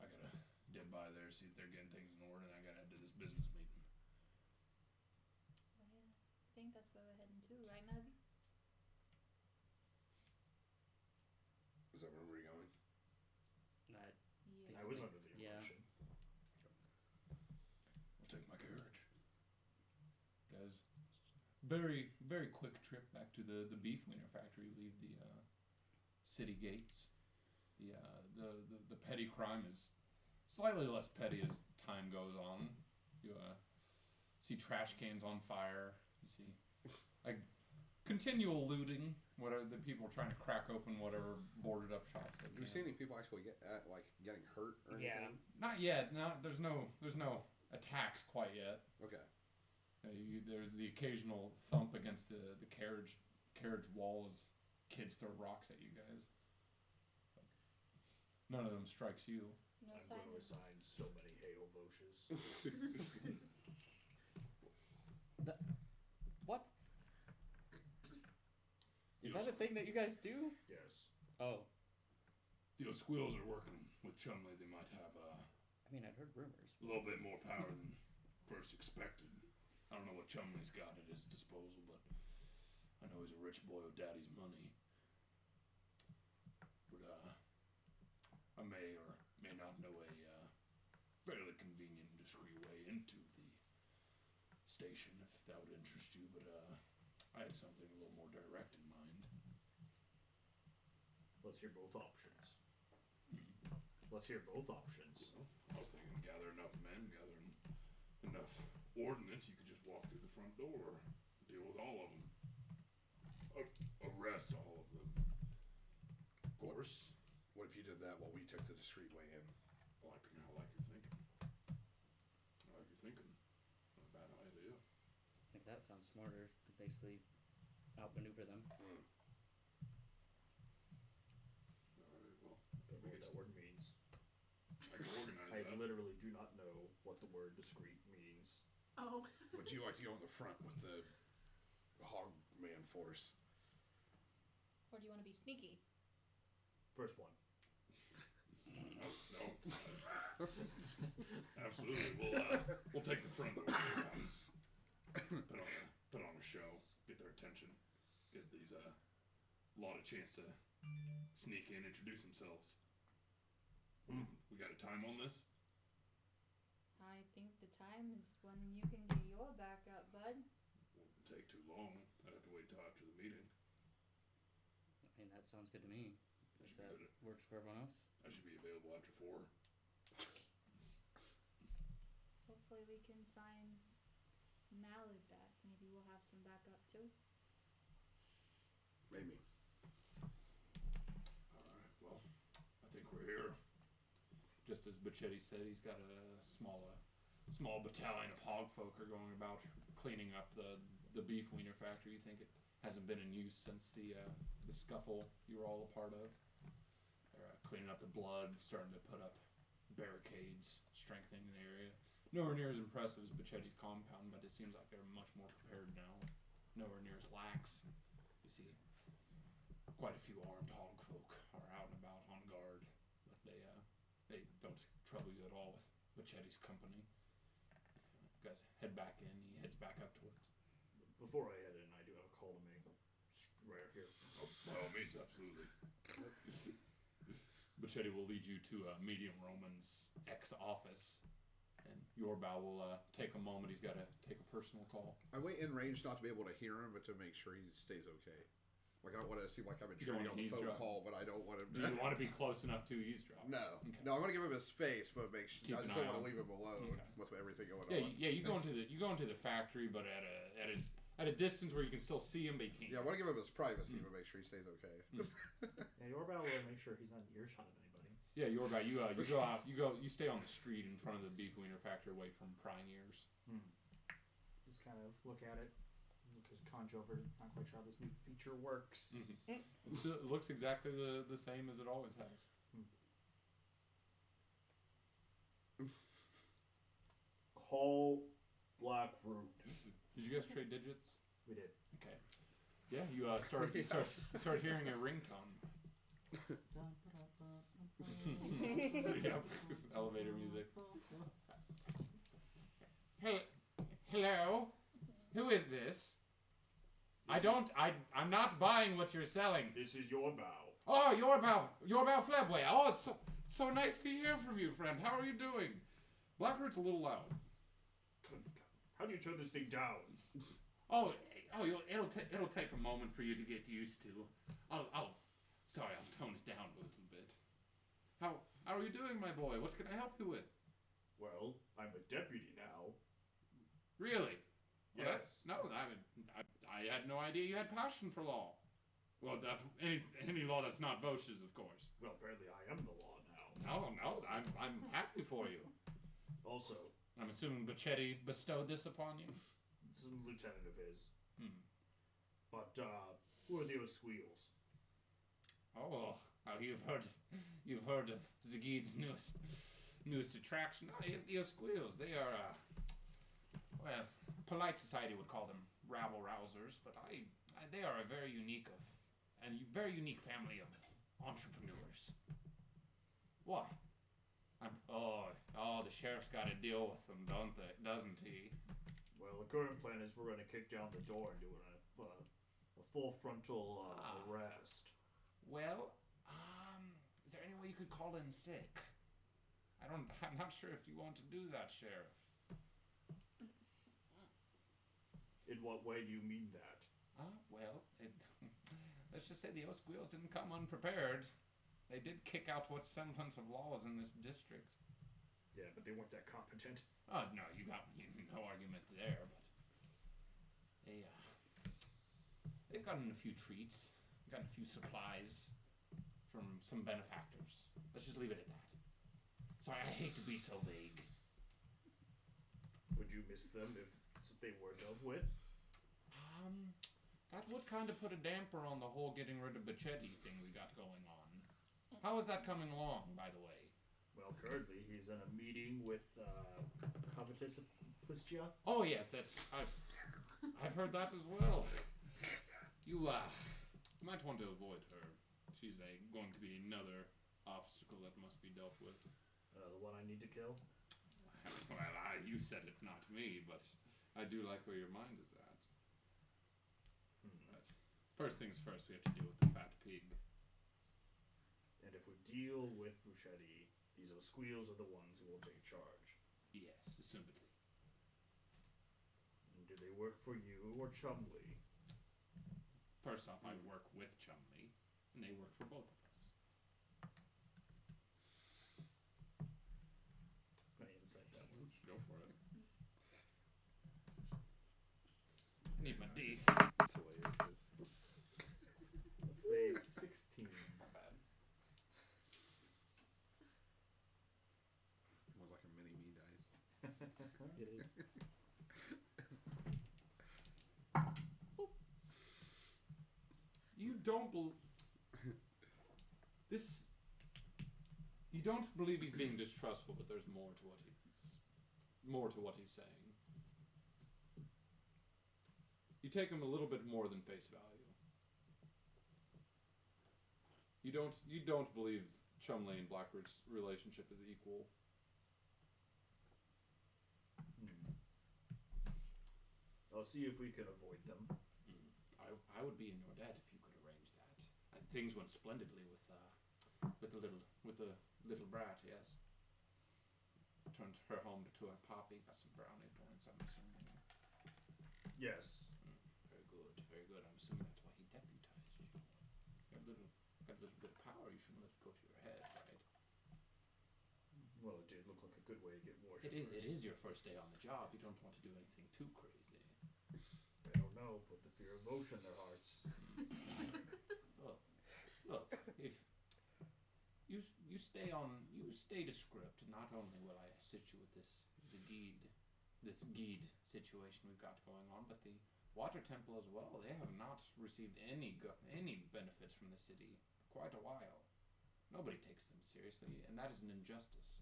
I gotta dip by there, see if they're getting things in order, and I gotta head to this business meeting. Oh, yeah. I think that's where we're heading to, right, Navi? Is that where we're going? Not Yeah. I was under the Yeah. impression. I'll take my carriage. Guys, very, very quick trip back to the beef wiener factory. Leave the city gates. The petty crime is slightly less petty as time goes on. You see trash cans on fire. You see like continual looting. What are the people trying to crack open whatever boarded up shops they Do you can. see any people actually getting hurt or anything? Yeah. Not yet. No, there's no attacks quite yet. Okay. There's the occasional thump against the carriage wall as kids throw rocks at you guys. But none of them strikes you. No I'm sign going to of assign so many hail Voshes. What? Is that a thing that you guys do? Yes. Oh, The O'Squills are working with Chumley. They might have I mean, I'd heard rumors. a little bit more power than first expected. I don't know what Chumley's got at his disposal, but I know he's a rich boy with daddy's money. But I may or may not know a fairly convenient and discreet way into the station, if that would interest you. But I had something a little more direct in mind. Let's hear both options. Let's hear both options. Well, I was thinking gather enough men, gather enough ordnance, you could just walk through the front door, deal with all of them, arrest all of them did that while we took the discreet way in. I like your thinking. I like your thinking. Not a bad idea. I think that sounds smarter. Basically, outmaneuver them. Mm. Alright, well, Don't know what that word means. I can organize I that. literally do not know what the word discreet means. Oh. Would you like to go in the front with the hog man force? Or do you want to be sneaky? First one. No. Absolutely. We'll take the front door. Put on a show. Get their attention. Give these lot a chance to sneak in, introduce themselves. We got a time on this? I think the time is when you can get your back up, bud. Won't take too long. I'd have to wait till after the meeting. I mean, that sounds good to me. That If should be that good. works for everyone else. I should be available after 4. Hopefully we can find Malad back. Maybe we'll have some backup too. Maybe. Alright, well, I think we're here. Just as Bachetti said, he's got a small battalion of hog folk are going about cleaning up the beef wiener factory. You think it hasn't been in use since the scuffle you were all a part of? They're cleaning up the blood, starting to put up barricades, strengthening the area. Nowhere near as impressive as Bachetti's compound, but it seems like they're much more prepared now. Nowhere near as lax. You see, quite a few armed hog folk are out and about on guard, but they don't trouble you at all with Bachetti's company. You guys head back in. He heads back up towards. Before I head in, I do have a call to make. Right here. Oh, by all means, absolutely. Bachetti will lead you to Medium Roman's ex-office, and Yorbow will take a moment. He's got to take a personal call. I wait in range not to be able to hear him, but to make sure he stays okay. Like, I don't want to seem like I'm You don't intruding on want the phone eavesdrop. call, but I don't want him Do to. you want to be close enough to eavesdrop? No. Okay. No, I want to give him his space, but make sure Keep I an just don't eye want to on- leave him alone Okay. with everything going Yeah, on. you go into the factory, but at a distance where you can still see him, but you can't. Yeah, I want to give him his privacy, but make sure he stays okay. Yeah, Yorbow will make sure he's not in earshot of anybody. Yeah, Yorbow, you go out. You stay on the street in front of the beef wiener factory, away from prying ears. Just kind of look at it. Because conjure over, not quite sure how this new feature works. It looks exactly the same as it always has. Call Blackroot. Did you guys trade digits? We did. Okay. Yeah, you start hearing a ringtone. So, yeah, elevator music. Hello? Who is this? I'm not buying what you're selling. This is Yorbow. Oh, Yorbow Flebway. Oh, it's so nice to hear from you, friend. How are you doing? Blackroot's a little loud. How do you turn this thing down? It'll take a moment for you to get used to. I'll tone it down a little bit. How are you doing, my boy? What can I help you with? Well, I'm a deputy now. Really? Well, Yes. I had no idea you had passion for law. Well, that any law that's not Vosh's, of course. Well, apparently I am the law now. No, I'm happy for you. Also, I'm assuming Bachetti bestowed this upon you. some lieutenant of his. Hmm. But, who are the Osqueals? Oh, you've heard of Zagid's newest attraction. Oh, the Osqueals. They are, polite society would call them rabble rousers, but they are a very unique family of entrepreneurs. Why? The sheriff's got to deal with them, doesn't he? Well, the current plan is we're going to kick down the door and do a full frontal arrest. Well, is there any way you could call in sick? I'm not sure if you want to do that, Sheriff. In what way do you mean that? Let's just say the Osqueals didn't come unprepared. They did kick out what semblance of laws in this district. Yeah, but they weren't that competent. Oh, no, you got no argument there, but they've gotten a few treats, gotten a few supplies from some benefactors. Let's just leave it at that. Sorry, I hate to be so vague. Would you miss them if they were dealt with? That would kind of put a damper on the whole getting rid of Bichetti thing we got going on. How is that coming along, by the way? Well, currently he's in a meeting with Plistia. Oh yes, I've heard that as well. You might want to avoid her. She's going to be another obstacle that must be dealt with. The one I need to kill? Well, you said it, not me, but I do like where your mind is at. But first things first, we have to deal with the fat pig. And if we deal with Bruschetti, these squeals are the ones who will take charge. Yes, assumedly. And do they work for you or Chumley? First off, I work with Chumley, and they work for both of us. Any insight that one? Go for it. I need my D's. That's the way it is. Let's say 16. Not bad. More like a mini me dice. It is. You don't You don't believe he's being distrustful, but there's more to what he's saying. You take him a little bit more than face value. You don't believe Chumley and Blackroot's relationship is equal. I'll see if we can avoid them. I would be in your debt if you could arrange that. And things went splendidly with the little brat. Yes. Turned her home to a poppy. Got some brownie points. I'm assuming. Yes. Very good. Very good. I'm assuming that's why he deputized you. Got a little bit of power. You shouldn't let it go to your head, right? Well, it did look like a good way to get worshippers. It is your first day on the job. You don't want to do anything too crazy. I don't know. Put the fear of motion in their hearts. Look, if you stay to script, not only will I assist you with this Geed situation we've got going on, but the Water Temple as well. They have not received any benefits from the city for quite a while. Nobody takes them seriously, and that is an injustice.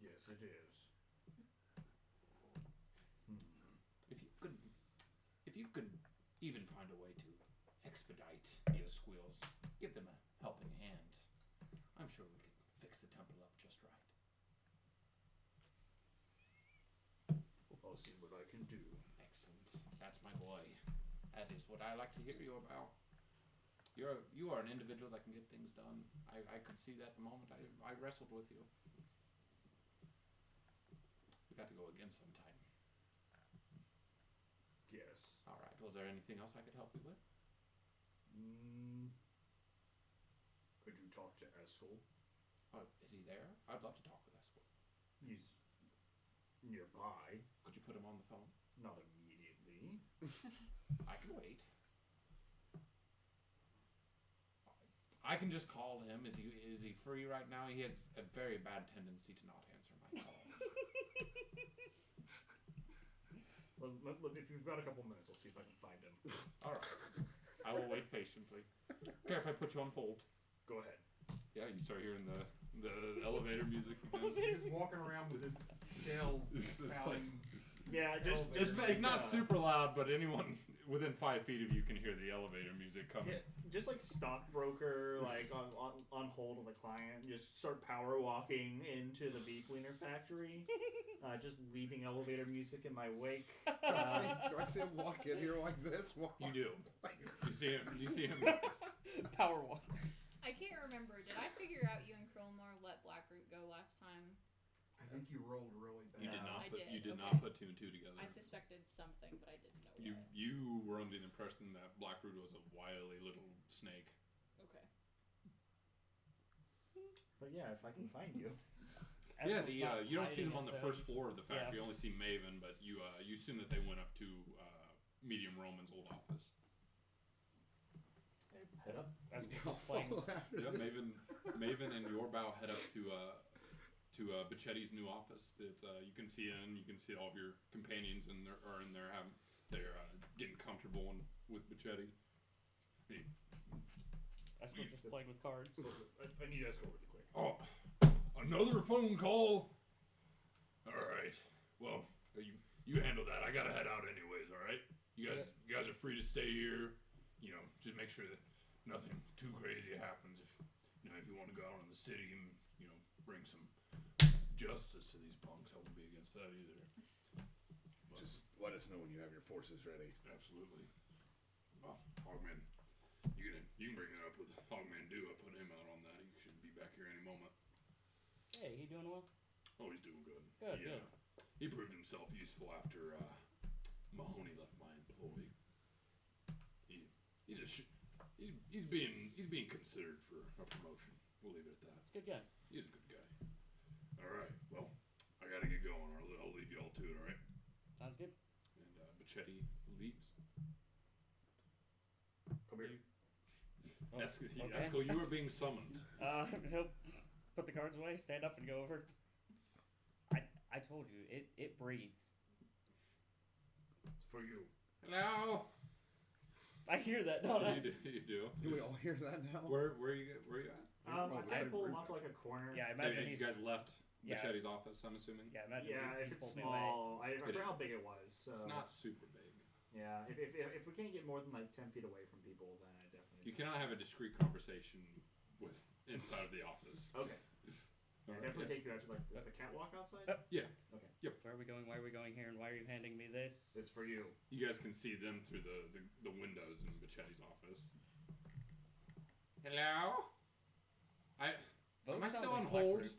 Yes, it is. If you could even find a way to expedite the squeals, give them a helping hand, I'm sure we could fix the temple up just right. I'll see what I can do. Excellent. That's my boy. That is what I like to hear you about. You are an individual that can get things done. I could see that the moment I wrestled with you. We got to go again sometime. Yes. All right. Was there anything else I could help you with? Could you talk to Eskel? Oh, is he there? I'd love to talk with Eskel. He's nearby. Could you put him on the phone? Not immediately. I can wait. I can just call him. Is he free right now? He has a very bad tendency to not answer my calls. Well, if you've got a couple minutes, I'll see if I can find him. All right. I will wait patiently. Okay, if I put you on hold. Go ahead. Yeah, you start hearing the elevator music again. He's walking around with his shell It's pounding. Yeah, It's not super loud, but anyone within 5 feet of you can hear the elevator music coming. Yeah, just like stockbroker, like on hold with a client, just start power walking into the bee cleaner factory, just leaving elevator music in my wake. Do I see him walk in here like this? You do. You see him. Power walk. I can't remember. Did I figure out you and Krillmore let Blackroot go last time? I think you rolled really bad. You did not I put. did, You did okay. not put two and two together. I suspected something, but I didn't know You what. you were under the impression that Blackroot was a wily little snake. Okay. But yeah, if I can find you. Yeah, Eskel's not you don't see them on hiding the first themselves. floor of the factory. Yeah. You only see Maven, but you assume that they went up to Medium Roman's old office. Head up. Eskel's playing. Yeah, Maven and Yorbow head up to Bachetti's new office that you can see in. You can see all of your companions in there are in there. They're getting comfortable with Bachetti. Hey, Esco's just playing with cards. I need Esco really quick. Oh, another phone call. All right. Well, you handle that. I gotta head out anyways. All right. You guys are free to stay here. You know, just make sure that nothing too crazy happens. If you want to go out in the city and bring some justice to these punks, I won't be against that either. But Just let us know when you have your forces ready. absolutely. Well, Hogman, you can bring it up with Hogman Do. I put him out on that. He should be back here any moment. Hey, he doing well? Oh, he's doing good. Good, Yeah. good. He proved himself useful after Mahoney left my employ. He's being considered for a promotion. We'll leave it at that. It's a good guy. He's a good guy. All right. Well, I gotta get going. I'll leave you all to it. All right. Sounds good. And Bachetti leaves. Come here. Oh, okay. Esco, you are being summoned. He'll put the cards away, stand up, and go over. I told you, it breathes. It's for you. Hello. I hear that, don't I? You do. Do we all hear that now? Where you at? I pull him off like a corner. Yeah, I imagine You he's. guys left Yeah. Bachetti's office, I'm assuming. Yeah, imagine Yeah, he's if it's pulled me away. small, I It forgot is. how big it was. So. It's not super big. Yeah, if we can't get more than like 10 feet away from people, then I definitely. You cannot have a discreet conversation with inside of the office. Okay. All right, Definitely yeah. take you out to like the catwalk outside. Yeah. Okay. Where are we going? Why are we going here? And why are you handing me this? It's for you. You guys can see them through the windows in Bachetti's office. Hello? Am I Vote still sounds on like hold?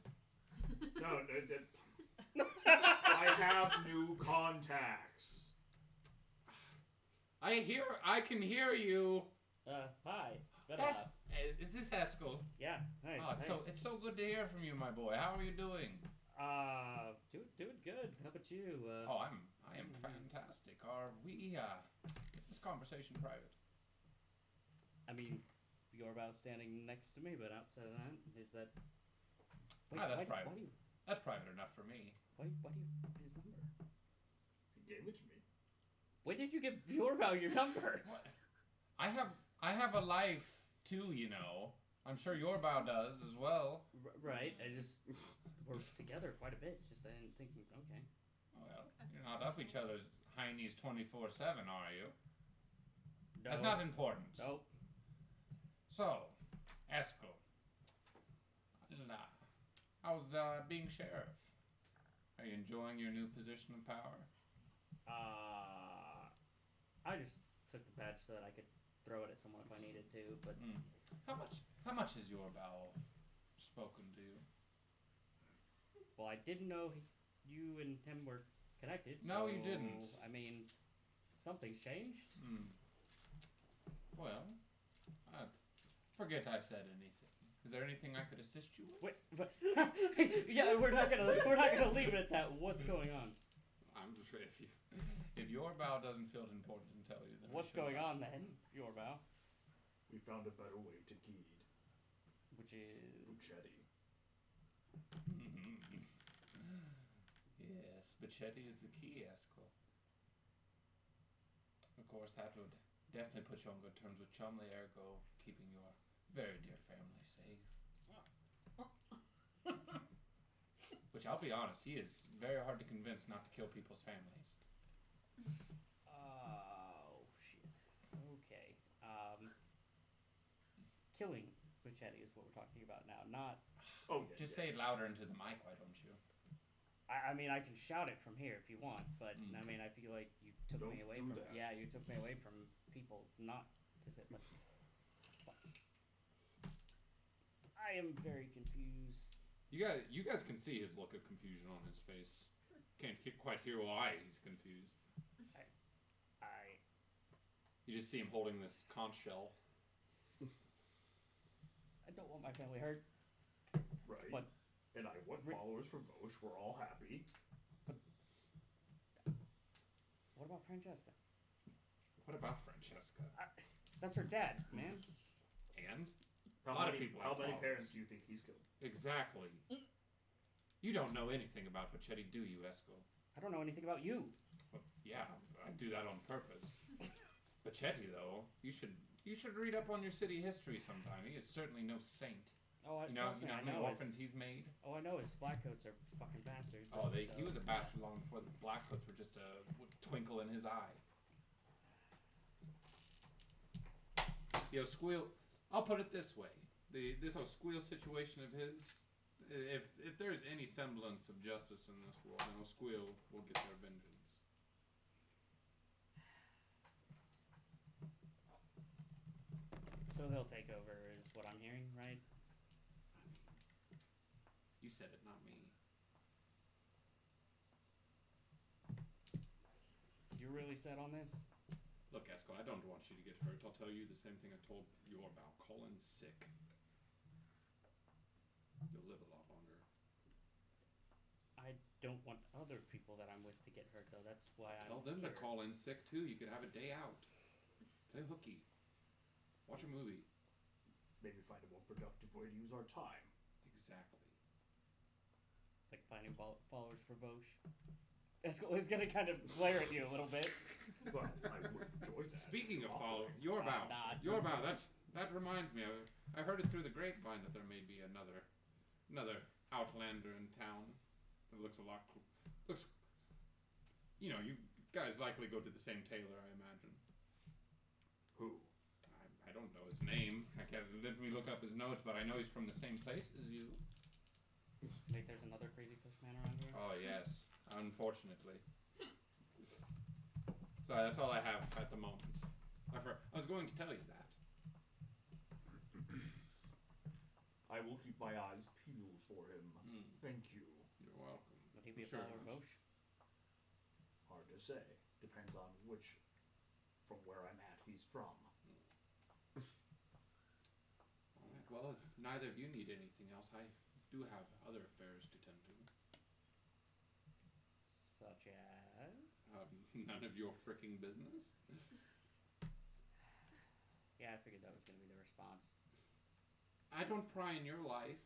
No, I have new contacts. I can hear you. Hi. Is this Eskel? Yeah. Hey. Oh, hey. it's so good to hear from you, my boy. How are you doing? Doing good. How about you? I am fantastic. Is this conversation private? I mean, Yorbow's standing next to me, but outside of that, is that? That's private. Why do you? That's private enough for me. Why do you have his number? He gave it to me. When did you give Yorbow your number? What? I have a life too, you know. I'm sure Yorbow does as well. Right. We're together quite a bit. Just I didn't think. Okay. Well, you're not up each other's heinies 24/7, are you? No. That's not important. Nope. So, Esco. How's being sheriff? Are you enjoying your new position of power? I just took the badge so that I could throw it at someone if I needed to, but How much has Yorbow spoken to you? well, I didn't know you and him were connected. No, so, you didn't. I mean, something's changed. Well, forget I said anything. Is there anything I could assist you with? Wait, but yeah, we're not gonna leave it at that. What's going on? I'm just if Yorbow doesn't feel it important to tell you, then I What's shall going not. on then, Yorbow? We found a better way to Geed. Which is Buchetti. Yes, Bachetti is the key, Eskel. Of course, that would definitely put you on good terms with Chumley, ergo keeping your very dear family safe. Which, I'll be honest, he is very hard to convince not to kill people's families. oh shit. Okay. Killing Buchetti is what we're talking about now, not. Okay. Just say it louder into the mic, why don't you? I mean, I can shout it from here if you want, but Mm. I mean, I feel like you took Don't me away do from. that. Yeah, you took me away from people not to say. But I am very confused. You guys can see his look of confusion on his face. Can't quite hear why he's confused. You just see him holding this conch shell. I don't want my family hurt. Right. But and I want followers for Vosh. We're all happy. what about Francesca? What about Francesca? That's her dad, man. And? How A lot of many, people How have many followers. parents do you think he's killed? Exactly. You don't know anything about Pachetti, do you, Esco? I don't know anything about you. Well, yeah, I do that on purpose. Pachetti, though, you should read up on your city history sometime. He is certainly no saint. Oh, Trust me, I how many know. orphans he's made? Oh, I know his blackcoats are fucking bastards. Oh, he so, was a bastard long before the Blackcoats were just a twinkle in his eye. Yo, Squeal, I'll put it this way. This whole Squeal situation of his, if there's any semblance of justice in this world, then Squeal will get their vengeance. So they'll take over, is what I'm hearing, right? You said it, not me. You're really set on this? Look, Esco, I don't want you to get hurt. I'll tell you the same thing I told you about. Call in sick. You'll live a lot longer. I don't want other people that I'm with to get hurt, though. That's why I'm Tell them here. to call in sick, too. You could have a day out. Play hooky. Watch a movie. Maybe find a more productive way to use our time. Exactly. Like finding followers for Vosh. It's gonna kind of glare at you a little bit. Well, I would enjoy that. Speaking of Awfully. follow, your bow. Your That reminds me. I heard it through the grapevine that there may be another outlander in town. It looks a lot cool. Looks. You know, you guys likely go to the same tailor, I imagine. Who? I don't know his name. I can't. Let me look up his notes, but I know he's from the same place as you. Wait, there's another crazy fish man around here? Oh yes, unfortunately. Sorry, that's all I have at the moment. I was going to tell you that. I will keep my eyes peeled for him. Thank you. You're welcome. Would he be a Sure. follower of Vosh? Hard to say. Depends on from where I'm at, he's from. All right. Well, if neither of you need anything else, I do have other affairs to tend to. Such as? None of your freaking business. Yeah, I figured that was gonna be the response. I don't pry in your life.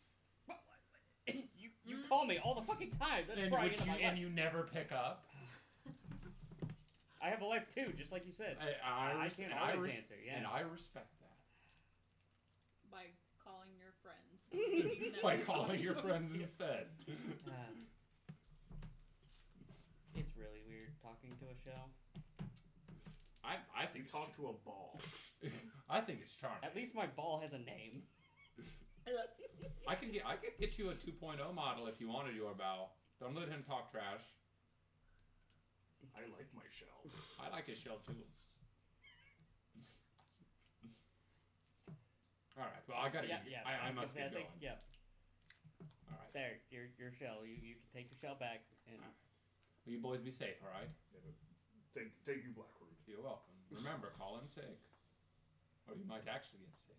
You call me all the fucking time. That's And prying which into you my and life. you never pick up. I have a life too, just like you said. I can't always answer. Yeah. And I respect that. By calling your friends. By calling your friends instead. It's really weird talking to a shell. I think You talk to a ball. I think it's charming. At least my ball has a name. I could get you a 2.0 model if you wanted your bow. Don't let him talk trash. I like my shell. I like his shell too. All right. Well, I gotta. Yeah. I was must gonna say, get going. Yeah. All right. There, your shell. You can take your shell back. And Will you boys be safe? All right. Thank you, Blackroot. You're welcome. Remember, call in sick, or you might actually get sick.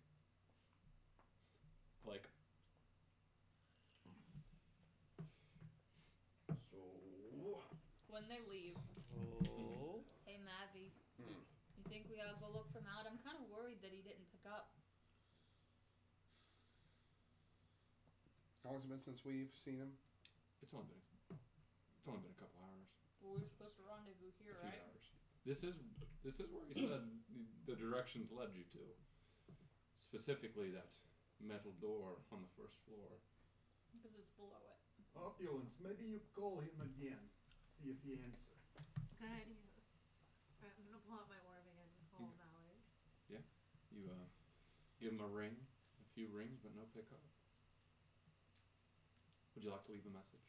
Click. So, When they leave, oh, hey Mavi, you think we ought to go look for Matt? I'm kind of worried that he didn't pick up. How long's it been since we've seen him? It's only been a couple hours. Well, we were supposed to rendezvous here, A few right? hours. This is where he said the directions led you to. Specifically, that metal door on the first floor. Because it's below it. Opulence, maybe you call him again. See if he answers. Good idea. Alright, I'm gonna pull out my orb again and call Mallard. You give him a ring, a few rings, but no pickup. Would you like to leave a message?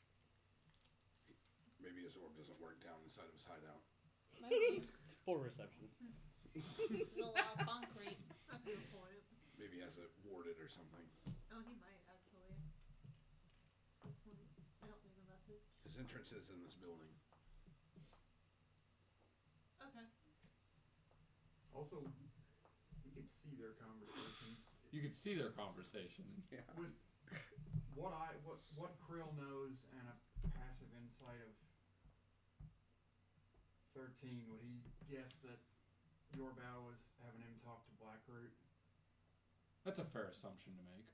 Maybe his orb doesn't work down inside of his hideout. Maybe. poor reception. There's a lot of concrete. That's a good point. Maybe he has it warded or something. Oh, he might actually. That's a good point. I don't leave a message. His entrance is in this building. Okay. Also, we could see their conversation. You could see their conversation. Yeah. With what Krill knows and a passive insight of 13, would he guess that Yorbow was having him talk to Blackroot? That's a fair assumption to make.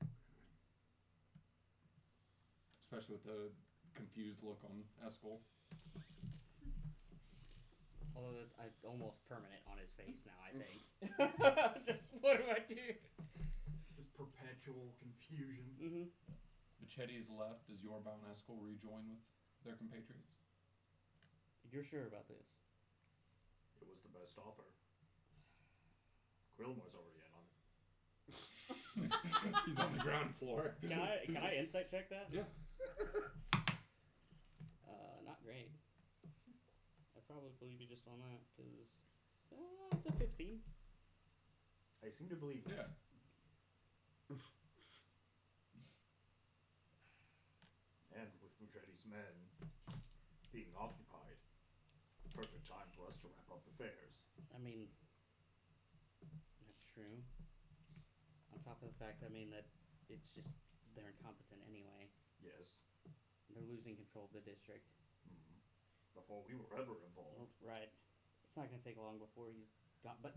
Especially with confused look on Eskel. Although that's almost permanent on his face now, I think. Just what do I do? Just perpetual confusion. Mm-hmm. Bichetti is left. Does Yorbow and Eskel rejoin with their compatriots? You're sure about this? It was the best offer. Grillmore's already in on it. He's on the ground floor. Can I insight check that? Yeah. Not great. I probably believe you just on that because it's a 15. I seem to believe Yeah. And with Buchetti's men being occupied, perfect time for us to wrap up affairs. I mean, that's true. On top of the fact, I mean, that it's just, they're incompetent anyway. Yes. They're losing control of the district. Mm-hmm. Before we were ever involved. Right. It's not going to take long before he's gone, but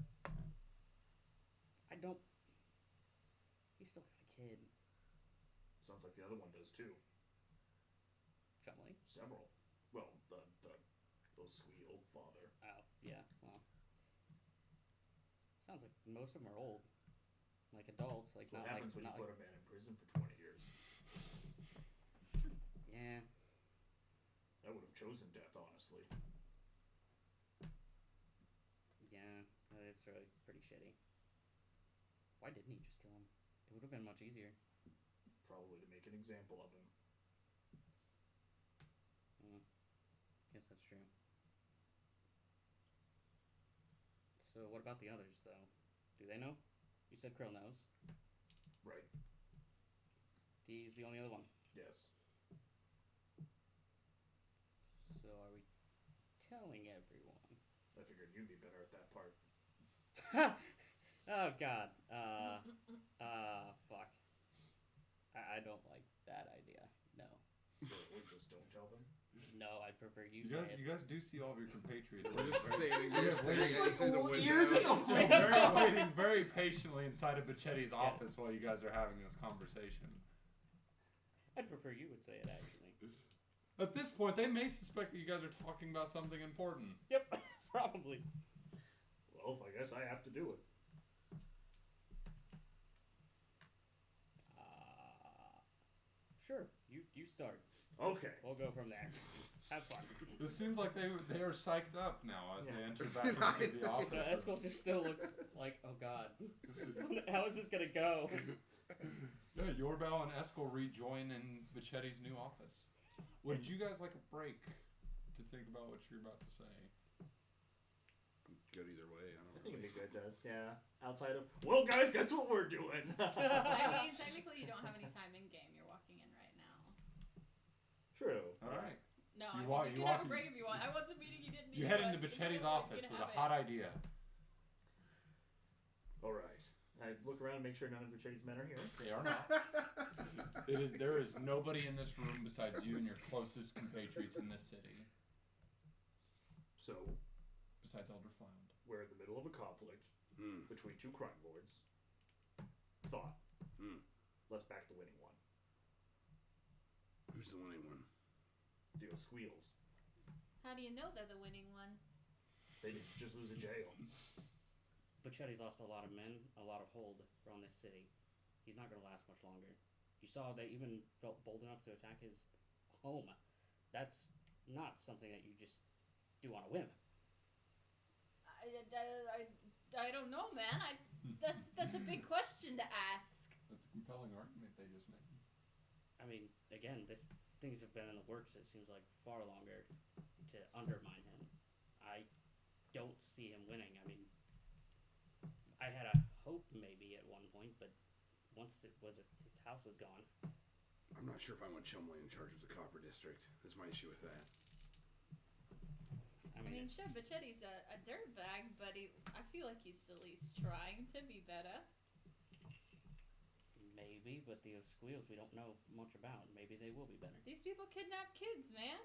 I don't, he's still got a kid. Sounds like the other one does too. Chumley? Several. Well, the Squeal father. Oh, yeah, well. Sounds like most of them are old. Like adults, like What not like, happens when you not put like, a man in prison for 20 years? yeah. I would have chosen death, honestly. Yeah, it's really pretty shitty. Why didn't he just kill him? It would have been much easier. Probably to make an example of him. Guess that's true. So what about the others, though? Do they know? You said Krill knows. Right. D's the only other one. Yes. So are we telling everyone? I figured you'd be better at that part. Oh God. Fuck. I don't like that idea. No. Or just don't tell them. No, I prefer you You say guys, it. you guys do see all of your compatriots. We're just standing Yeah, there we're staring just at you through the window. years ago. waiting very patiently inside of Bichetti's office while you guys are having this conversation. I'd prefer you would say it, actually. At this point, they may suspect that you guys are talking about something important. Yep, probably. Well, I guess I have to do it. Sure. You start. Okay. We'll go from there. Have fun. It seems like they are psyched up now as they Yeah. enter back into the office. Eskel just still looks like, oh God. How is this gonna go? Yeah, Yorbow and Eskel rejoin in Bichetti's new office. Would you guys like a break to think about what you're about to say? Good either way. I I don't think really. it'd be good to, yeah. Outside of, well, guys, that's what we're doing. I mean, technically, you don't have any time in game. You're walking in right now. True. All right. No, You I mean, walk- you you can have a walk- break if you want. I wasn't meaning you didn't. You need head one. into Bichetti's You know, office you with can a have hot it. idea. All right. I look around and make sure none of Buchetti's men are here. They are not. There is nobody in this room besides you and your closest compatriots in this city, So, besides Elder Flound. we're in the middle of a conflict between two crime lords. Thought. Let's back the winning one. Who's the winning one? The Squeals. How do you know they're the winning one? They didn't just lose a jail. Bichetti's lost a lot of men, a lot of hold around this city. He's not going to last much longer. You saw they even felt bold enough to attack his home. That's not something that you just do on a whim. I don't know, man. That's a big question to ask. That's a compelling argument they just made. I mean, again, things have been in the works, it seems like, far longer to undermine him. I don't see him winning. I mean, I had a hope maybe at one point, but once his house was gone. I'm not sure if I want Chumley in charge of the Copper District. That's my issue with that. I mean, sure, Bichetti's a dirtbag, but I feel like he's at least trying to be better. Maybe, but the Squeals we don't know much about. Maybe they will be better. These people kidnap kids, man.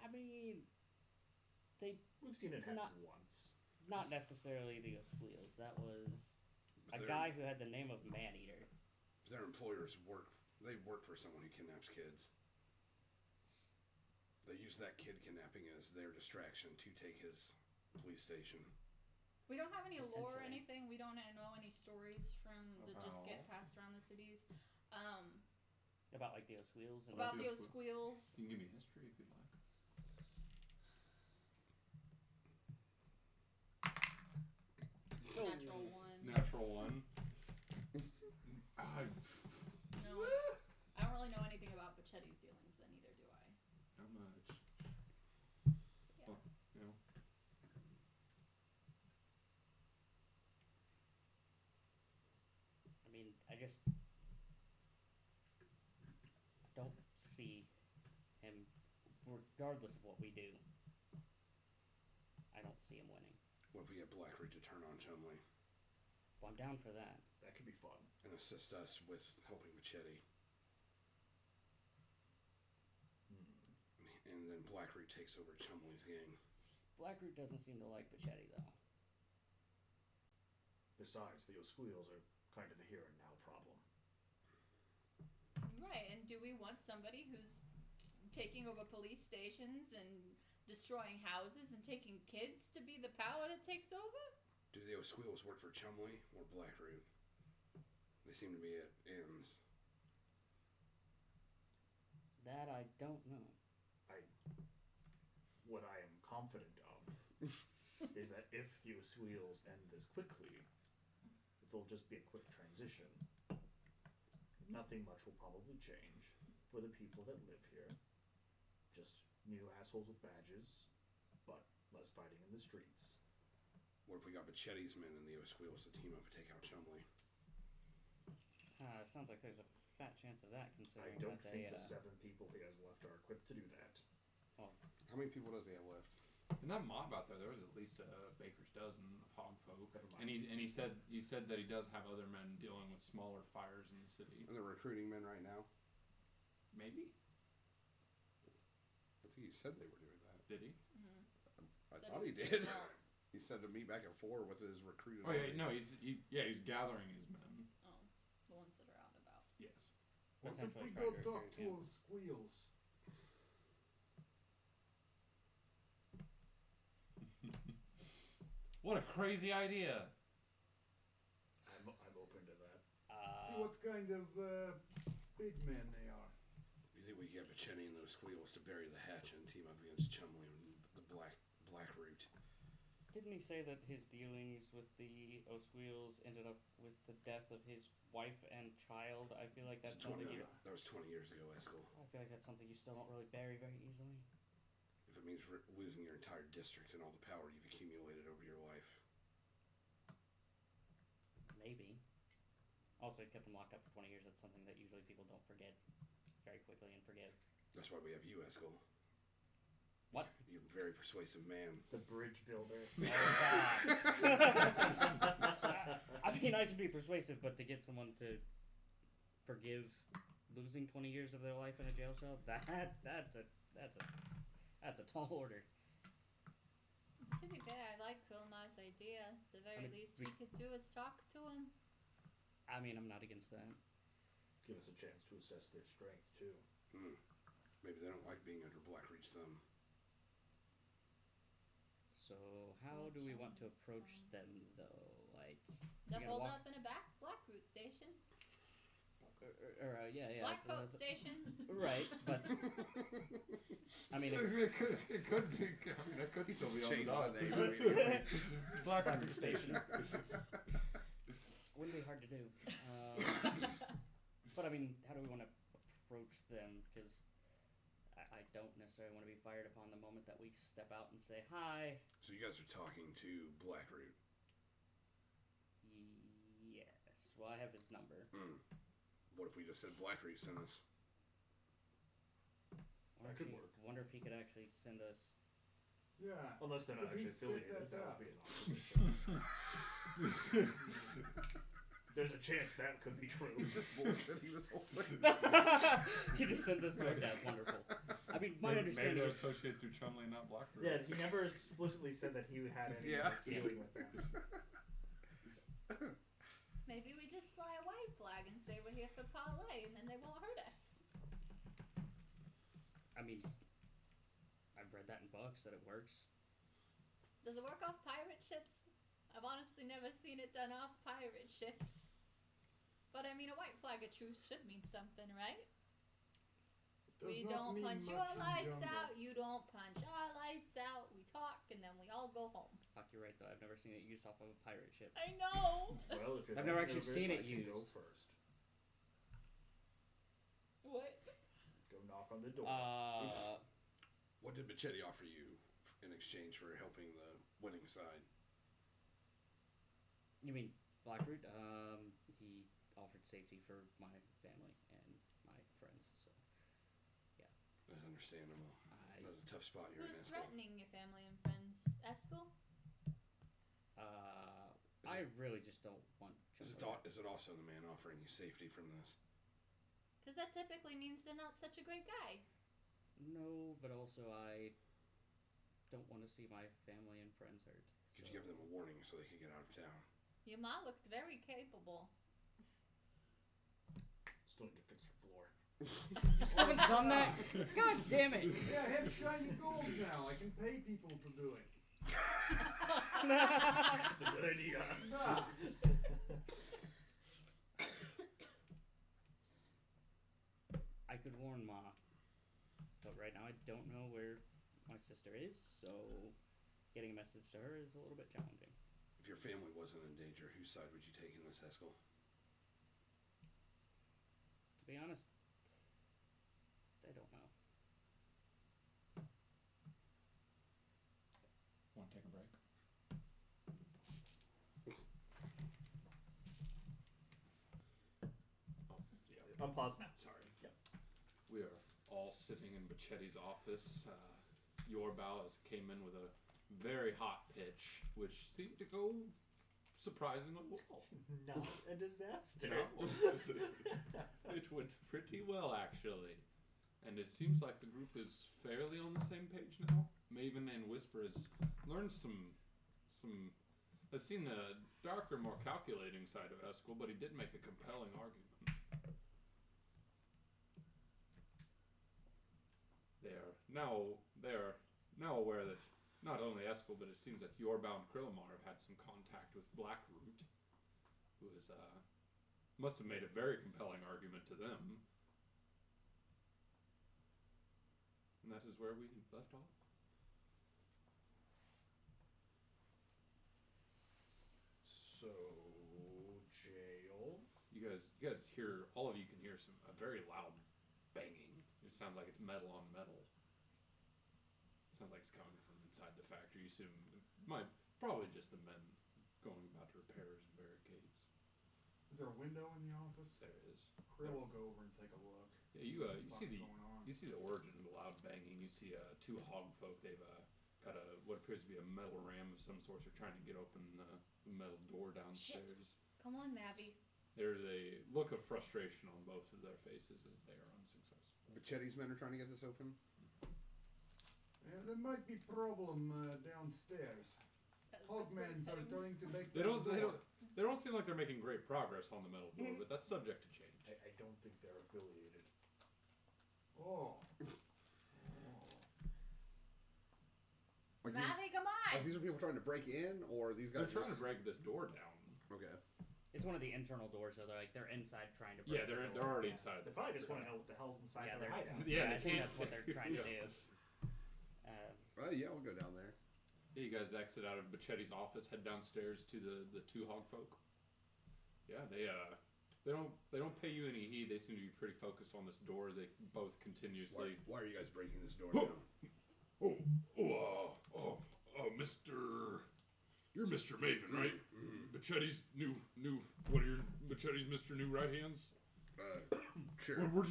I mean, We've seen it happen once. not necessarily the Squeals. That was But a guy who had the name of Maneater. Their employers work They work for someone who kidnaps kids. They use that kid kidnapping as their distraction to take his police station. We don't have any lore or Potentially. anything. We don't know any stories from that just get About- passed around the cities. About like the Oswheels and About the the Oswheels. Osqueals. You can give me history if you'd like. It's a natural one. Natural one. I, No, I don't really know anything about Bachetti's dealings. Then either do I. not much. Yeah. Well, you know. I mean, I just don't see him, regardless of what we do. I don't see him winning. What if we get Blackroot to turn on Chumley Well, I'm down for that. That could be fun. and assist us with helping Machete? And then Blackroot takes over Chumley's gang. Blackroot doesn't seem to like Pachetti, though. Besides, the Osqueals are kind of a here and now problem. Right, and do we want somebody who's taking over police stations and destroying houses and taking kids to be the power that takes over? Do the Osqueals work for Chumley or Blackroot? They seem to be at ends. That I don't know. What I am confident of is that if the Osqueals end this quickly, it'll just be a quick transition. Nothing much will probably change for the people that live here. Just new assholes with badges, but less fighting in the streets. What if we got Machetti's men and the Osqueals to team up and take out Chumley? It sounds like there's a fat chance of that, I considering don't that think they, the 7 people he has left are equipped to do that. How many people does he have left? In that mob out there, there was at least a baker's dozen of hog folk. Never mind. And he said that he does have other men dealing with smaller fires in the city. And they're recruiting men right now? Maybe? I think he said they were doing that. Did he? Mm-hmm. I thought he did. He said to meet back at 4 with his recruited Oh yeah, army. no, he's gathering his men. Oh, the ones that are out and about. Yes. What if Potentially we try go to talk recruit to him. Squeals? What a crazy idea! I'm open to that. See what kind of big men they are. You think we get Machetti and those Squeals to bury the hatch and team up against Chumley and the Blackroot? Didn't he say that his dealings with the Oswheels ended up with the death of his wife and child? I feel like that's something you. That was 20 years ago, Eskel. I feel like that's something you still don't really bury very easily. If it means losing your entire district and all the power you've accumulated over your life. Maybe. Also, he's kept him locked up for 20 years. That's something that usually people don't forget very quickly and forgive. That's why we have you, Eskel. What? You're a very persuasive man. The bridge builder. I mean, I can be persuasive, but to get someone to forgive losing 20 years of their life in a jail cell, that's a tall order. To be fair, I like Kulmar's idea. The very mean, least we could do is talk to him. I mean, I'm not against that. Give us a chance to assess their strength, too. Maybe they don't like being under Blackroot's thumb. So, how do we want to approach them, though? Like, They're gonna holed walk- up in a Blackroot station. yeah. Blackcoat station. Right, but I mean, It could be. I mean, it could still be on the Change dot. the name immediately. Blackroot Station. Wouldn't be hard to do. But I mean, how do we want to approach them? Because I don't necessarily want to be fired upon the moment that we step out and say hi. So you guys are talking to Blackroot. Yes. Well, I have his number. What if we just said Blackroot sent us? Wonder That if could he- work. Wonder if he could actually send us. Yeah. Unless they're not Could he actually set affiliated, that that up? would be an opposition. There's a chance that could be true. Just bullshit he was holding. He just sends us to a death. Wonderful. I mean, my Maybe understanding they're is associated through Chumley, not Blackroot. Yeah, he never explicitly said that he had any Yeah. dealing with them. Maybe we just fly a white flag and say we're here for parlay, and then they won't hurt us. I mean, I've read that in books that it works. Does it work off pirate ships? I've honestly never seen it done off pirate ships. But I mean, a white flag of truce should mean something, right? Does We not don't mean punch much your in lights jungle. out, you don't punch our lights out. We talk, and then we all go home. Fuck, you're right though. I've never seen it used off of a pirate ship. I know! Well, if you're I've never that actually nervous, seen I it can go used. first. What? Go knock on the door. What did Machete offer you in exchange for helping the winning side? You mean Blackroot? He offered safety for my family and my friends, so That's understandable. That was a tough spot here in Who's Eskel. threatening your family and friends? Eskel? I really just don't want. Is it also the man offering you safety from this? Because that typically means they're not such a great guy. No, but also I don't want to see my family and friends hurt. Could you give them a warning so they could get out of town? Your ma looked very capable. Still need to fix your floor. You still haven't done that? God damn it! Yeah, I have shiny gold now. I can pay people to do it. That's a good idea. Ah. I could warn Ma, but right now I don't know where my sister is, so getting a message to her is a little bit challenging. If your family wasn't in danger, whose side would you take in this, Eskel? To be honest, I don't know. Want to take a break? Yeah, unpause now. Sorry. Yep. We are all sitting in Bachetti's office. Yorbal has came in with a very hot pitch, which seemed to go surprisingly well. Not a disaster. No. It went pretty well, actually. And it seems like the group is fairly on the same page now. Maven and Whisper has learned has seen a darker, more calculating side of Eskel, but he did make a compelling argument. They are now aware that not only Eskel, but it seems that Yorbal and Krillamar have had some contact with Blackroot, who is must have made a very compelling argument to them. And that is where we left off. So, jail. You guys hear, all of you can hear a very loud banging. It sounds like it's metal on metal. Sounds like it's coming from inside the factory. You assume probably just the men going about repairs and barricades. Is there a window in the office? There is. Krill will go over and take a look. Yeah, you What's see going on? you see the origin of the loud banging. You see two hog folk. They've got what appears to be a metal ram of some sort. They're trying to get open the metal door downstairs. Come on, Mavi. There's a look of frustration on both of their faces as they are unsuccessful. Bachetti's men are trying to get this open? Yeah, there might be problem downstairs. Hogmans are starting to make. They don't seem like they're making great progress on the metal door, but that's subject to change. I don't think they're affiliated. Oh. Like Mavi, come on! these are people trying to break in, or these guys? They're trying to break this door down. Okay. It's one of the internal doors, so they're inside trying to. Yeah, break the they're door. already Yeah. inside. If I just want to know what the hell's inside Yeah, their they're- hideout. Yeah, I they think can't- that's what they're trying to Yeah. do. Well, yeah, we'll go down there. Yeah, you guys exit out of Bachetti's office, head downstairs to the two hog folk. Yeah, they don't pay you any heed. They seem to be pretty focused on this door. They both continuously. Why are you guys breaking this door down? Mr. You're Mr. Maven, right? Mm-hmm. Bachetti's new. What are your Bachetti's Mr. New Right Hands? Sure. We're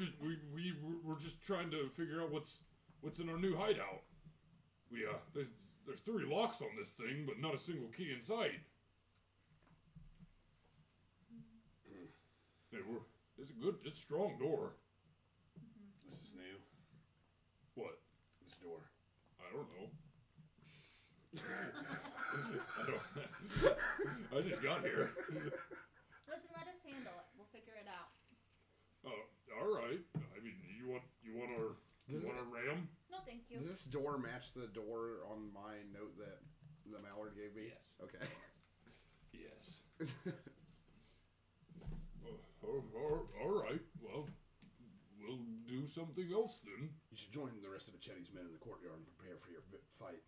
just trying to figure out what's in our new hideout. We there's 3 locks on this thing, but not a single key inside. Yeah, it's a strong door. This is new. What? This door. I don't know. I just got here. Listen, thank you. Does this door match the door on my note that the Mallard gave me? Yes. Okay. Yes. All right. Well, we'll do something else then. You should join the rest of Chetty's men in the courtyard and prepare for your fight.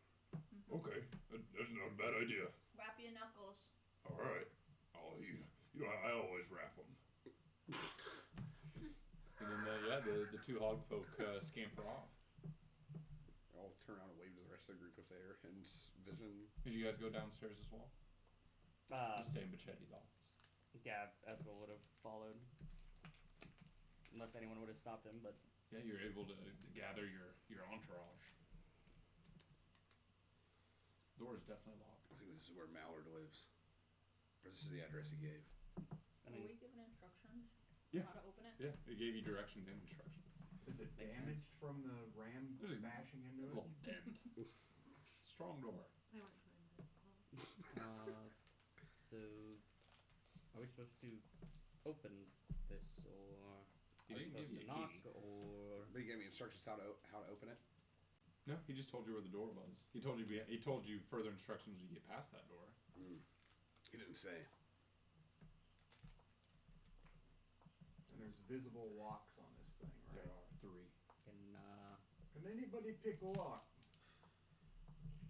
Okay, that's not a bad idea. Wrap your knuckles. All right. I always wrap them. And then, the two hog folk scamper off. I'll turn around and wave to the rest of the group if they're in vision. Did you guys go downstairs as well? Just stay in Bachetti's office. Yeah, Eskel would have followed. Unless anyone would have stopped him, but Yeah, you're able to gather your entourage. Door is definitely locked. I think this is where Mallard lives. Or this is the address he gave. I Were mean, we given instructions? Yeah. How to open it? Yeah, it gave you directions and instructions. Is it Makes damaged from the ram There's a smashing A into it? little dent. Strong door. They weren't trying to. so are we supposed to open this, or He are we didn't give supposed you to a knock, key. or But he gave me instructions how to open it. No, he just told you where the door was. He told you further instructions when you get past that door. He didn't say. And there's visible locks on this thing, There right? are 3. Can anybody pick a lock?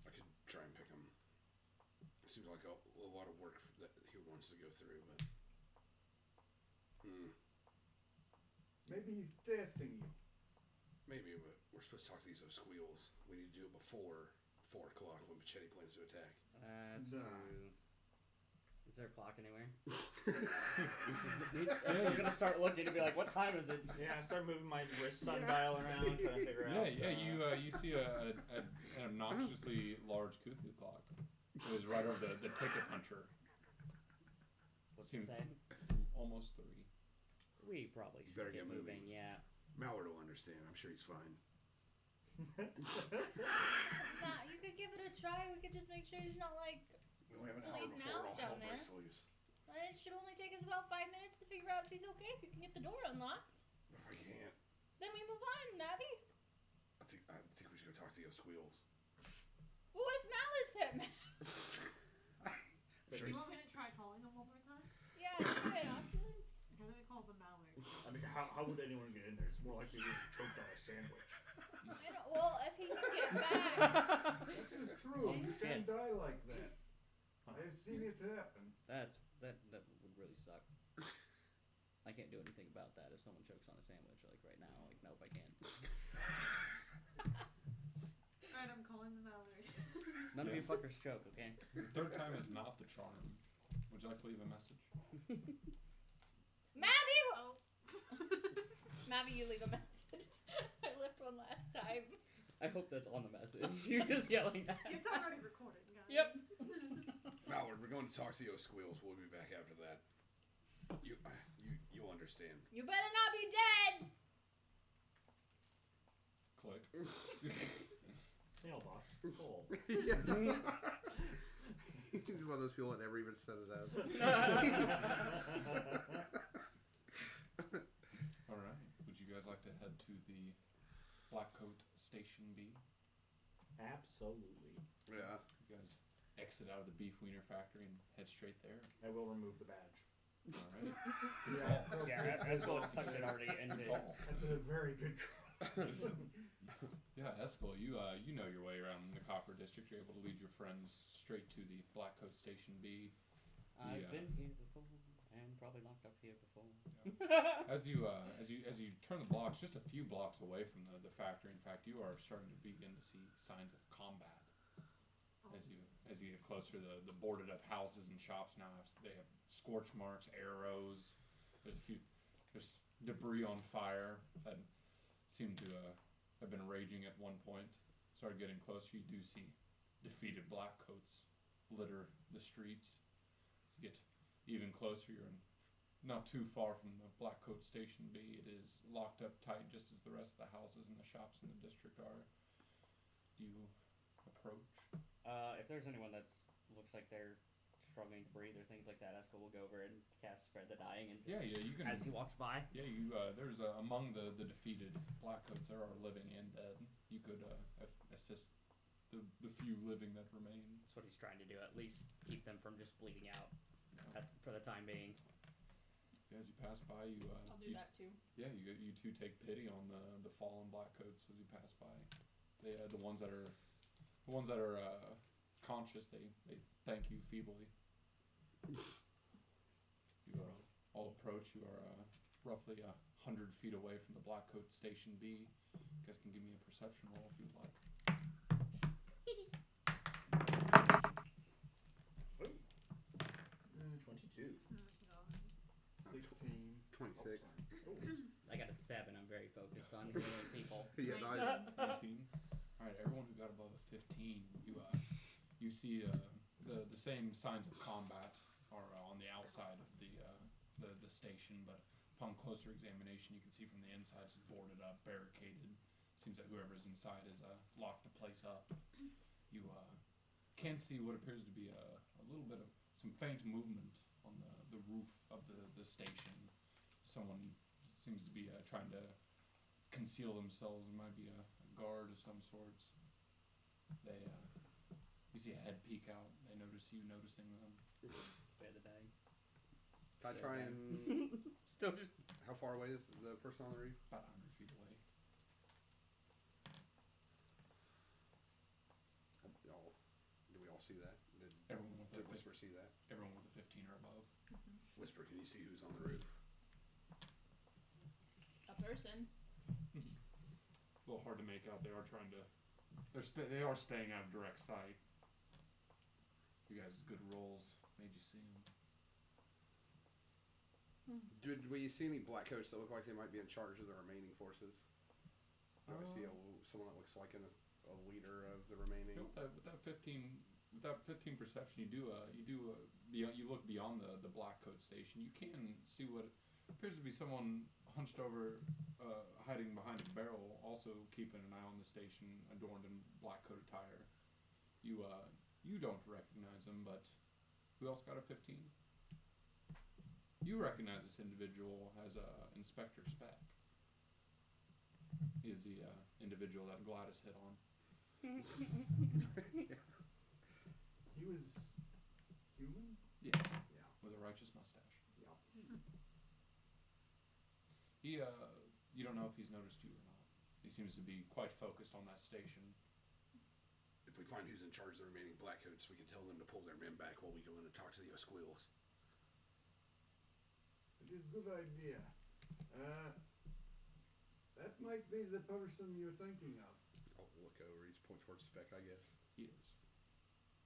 I could try and pick him. Seems like a lot of work that he wants to go through, but. Maybe he's testing you. Maybe, but we're supposed to talk to these squeals. We need to do it before 4 o'clock when Machetti plans to attack. that's Nah. true. Is there a clock anywhere? He's gonna start looking to be like, what time is it? Yeah, I start moving my wrist sundial around, trying to figure out. You see an obnoxiously large cuckoo clock. It was right over the ticket puncher. What's Seems it say? almost 3. We probably should Better get get moving. moving. Yeah. Mallard will understand. I'm sure he's fine. Nah, you could give it a try. We could just make sure he's not like. We only have an hour Bleeding before out all down hell there. breaks loose. It should only take us about 5 minutes to figure out if he's okay. If you can get the door unlocked, But if I can't, then we move on, Navi. I think we should go talk to those squeals. But what if Mallard's hit me? I'm sure Do you he's, want me to try calling him one more time? Yeah, binoculars. Okay, let me call the Mallard. I mean, how would anyone get in there? It's more likely you're choked on a sandwich. I don't, well, if he can get back. That is true. You can die like that. I've seen it happen. That would really suck. I can't do anything about that if someone chokes on a sandwich like right now. Like, nope, I can't. Alright, I'm calling the Mallard. None of you fuckers choke, okay? The third time is not the charm. Would you like to leave a message? Mavi! Oh. Mavi, you leave a message. I left one last time. I hope that's on the message. You're just yelling that. It's already recorded, guys. Yep. Mallard, we're going to talk to those squeals. We'll be back after that. You'll understand. You better not be dead! Click. Mailbox full. He's one of those people that never even set it up. Alright. Would you guys like to head to the Blackcoat Station B? Absolutely. Yeah. You guys exit out of the beef wiener factory and head straight there. I will remove the badge. Alright. Yeah, Eskel tucked it already into his. That's a very good call. Yeah, Eskel, you know your way around the Copper District. You're able to lead your friends straight to the Blackcoat Station B. I've Yeah. been here before and probably locked up here before. As you turn the blocks, just a few blocks away from the factory, in fact, you are starting to begin to see signs of combat. As you get closer, the boarded up houses and shops now they have scorch marks, arrows. There's debris on fire that seem to have been raging at one point. Start getting closer, you do see defeated blackcoats litter the streets. As you get even closer, you're not too far from the Blackcoat Station B. It is locked up tight, just as the rest of the houses and the shops in the district are. Do you approach? If there's anyone that's looks like they're struggling to breathe or things like that, Esco will go over and cast Spread the Dying, and just, Yeah, you can. as he walks by. Yeah, there's among the defeated Blackcoats, there are living and dead. You could assist the few living that remain. That's what he's trying to do. At least keep them from just bleeding out for the time being. As you pass by, I'll do that too. Yeah, you two take pity on the fallen Blackcoats as you pass by. They the ones that are conscious. They thank you feebly. You all approach. You are roughly 100 feet away from the Blackcoat Station B. You guys can give me a perception roll if you'd like. 22. 16. 26. I got a 7. I'm very focused on healing people. Yeah, nice. 15. All right, everyone who got above a 15, you see the same signs of combat are on the outside of the station, but upon closer examination, you can see from the inside it's boarded up, barricaded. Seems that whoever's inside has locked the place up. You can see what appears to be a little bit of some faint movement on the roof of the station. Someone seems to be trying to conceal themselves. It might be a guard of some sorts. They you see a head peek out. They notice you noticing them. Spread the Dying. Can I try and... Still just... How far away is the person on the roof? About 100 feet away. Do we all see that? Everyone with Did a Whisper see that? everyone with a 15 or above. Whisper, can you see who's on the roof? A person. A little hard to make out. They are trying to. They are staying out of direct sight. You guys' good rolls made you see them. Did we see any Blackcoats that look like they might be in charge of the remaining forces? Do I see someone that looks like a leader of the remaining? You know, with that 15 perception, you look beyond the Blackcoat station. You can see what appears to be someone hunched over, hiding behind a barrel, also keeping an eye on the station, adorned in Blackcoat attire. You don't recognize him, but who else got a 15? You recognize this individual as Inspector Speck. He is the individual that Gladys hit on. He was human? Yes. Yeah. With a righteous mustache. Yeah. He, you don't know if he's noticed you or not. He seems to be quite focused on that station. If we find who's in charge of the remaining Blackcoats, we can tell them to pull their men back while we go in and talk to the Osqueals. It is a good idea. That might be the person you're thinking of. I'll look over. He's pointing towards Speck, I guess. He is.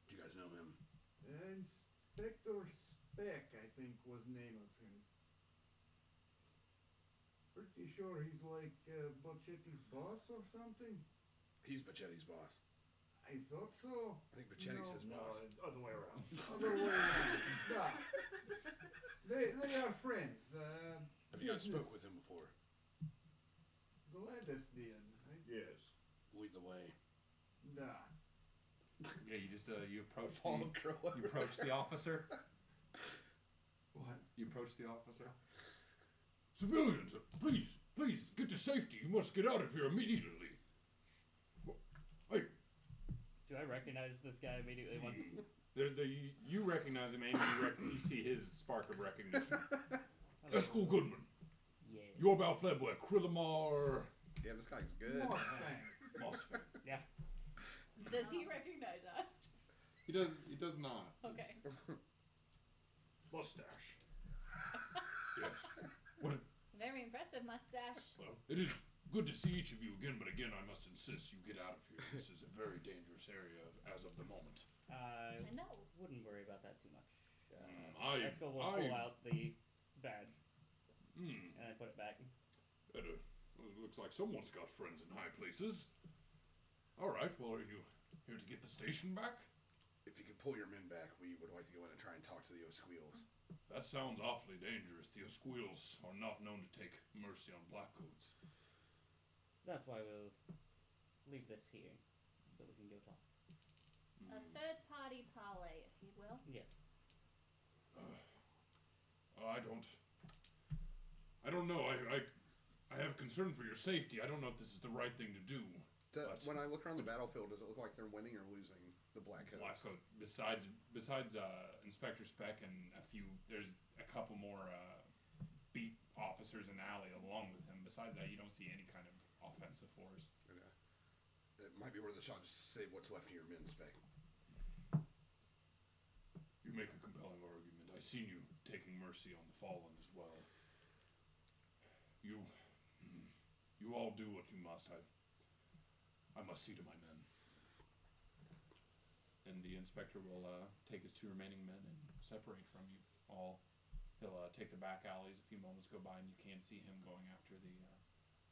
Do you guys know him? Inspector Speck, I think, was name of him. Pretty sure he's like Bocchetti's boss or something. He's Bocchetti's boss. I thought so. I think Bocchetti's his No, boss. other way around. Other way around. Yeah. They are friends. Have you guys spoke with him before? Gladys did. Yes. Lead the way. Nah. Yeah, you just you approach Follow Crow. you approach the officer. What? You approach the officer. Civilians, please, get to safety. You must get out of here immediately. Hey, Do I recognize this guy immediately once? You recognize him, and you see his spark of recognition. Eskel Goodman. Yeah. Yorbal Flebwe, Krillamar. Yeah, this guy's good. Mustang. Mosfet. Yeah. Does he recognize us? He does not. Okay. Mustache. Yes. Well, Very impressive mustache. it is good to see each of you again, but again, I must insist you get out of here. This is a very dangerous area as of the moment. I know. Wouldn't worry about that too much. I- Esco will pull I- out the badge Hmm. and then put it back. Looks like someone's got friends in high places. All right. Well, are you here to get the station back? If you could pull your men back, we would like to go in and try and talk to the Osqueals. That sounds awfully dangerous. The Osqueals are not known to take mercy on Blackcoats. That's why we'll leave this here, so we can go talk. A third party parley, if you will. Yes. I don't know. I have concern for your safety. I don't know if this is the right thing to do. When I look around the battlefield, does it look like they're winning or losing the Blackcoats? Blackcoat. Besides Inspector Speck and there's a couple more beat officers in alley along with him. Besides that, you don't see any kind of offensive force. Okay. It might be worth a shot just to save what's left of your men, Speck. You make a compelling argument. I've seen you taking mercy on the fallen as well. You all do what you must. I must see to my men. And the inspector will take his 2 remaining men and separate from you all. He'll take the back alleys. A few moments go by and you can't see him going after the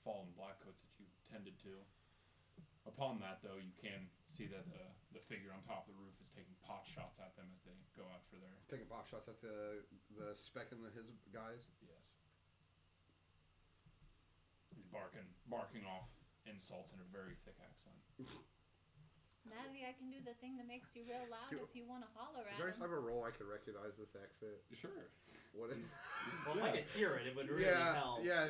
fallen Blackcoats that you tended to. Upon that, though, you can see that the figure on top of the roof is taking pot shots at them as they go out for their... Taking pot shots at the Speck and his guys? Yes. He's barking off insults in a very thick accent. Navi, I can do the thing that makes you real loud if you want to holler Is at there any him. type of role I could recognize this accent? Sure. What? Well, if I could hear it, it would really help. Yeah.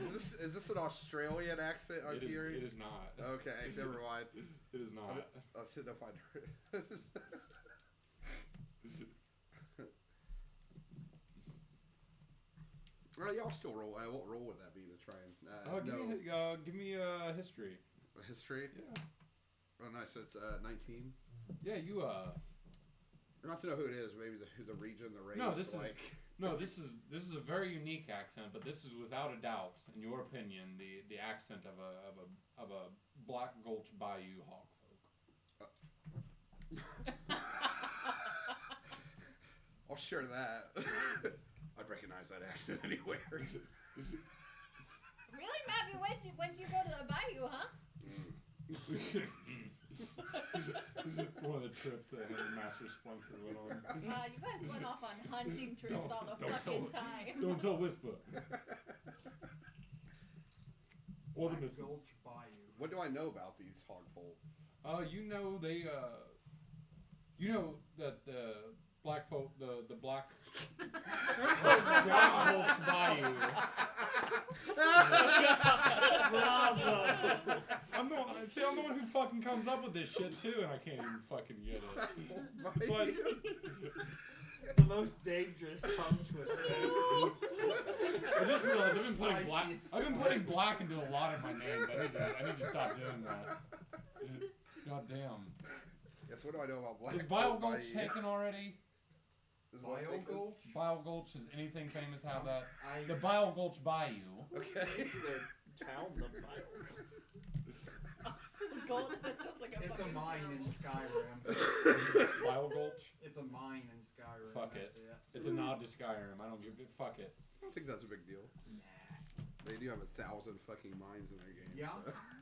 Is this an Australian accent I'm hearing? It is not. Okay, never mind. It is not. I'll sit if I. Well, y'all still roll. What role would that be to try and? Give me a history. A history? Yeah. Oh, nice. It's 19. Yeah, you Not to know who it is. Maybe the region, the race. This is a very unique accent, but this is without a doubt, in your opinion, the accent of a Black Gulch Bayou hog folk. I'll share that. I'd recognize that accent anywhere. Really, Navi? When did you go to the bayou, huh? One of the trips that Master Splunker went on. You guys went off on hunting trips all the fucking time. Don't tell Whisper. Or the Black missus. Gulch Bayou. What do I know about these hog folk? You know they you know that the black folk the black Black Gulch Bayou. Bravo! I'm the one who fucking comes up with this shit too, and I can't even fucking get it. But The most dangerous tongue twister. I just realized I've been putting black into a lot of my names. I need to stop doing that. God damn. Yes, what do I know about Black Is Bile folk Gulch Bayou? taken already? Is what Bio taken? Gulch? Bile Gulch, does anything famous have that? I The Bile Gulch Bayou. Okay. The town, the Bible. Gulch, that sounds like a It's a fucking mine in terrible. Skyrim. Bile Gulch? It's a mine in Skyrim. Fuck that's it. It's a nod to Skyrim. I don't give it. Fuck it. I don't think that's a big deal. They do have 1,000 fucking mines in their game. Yeah.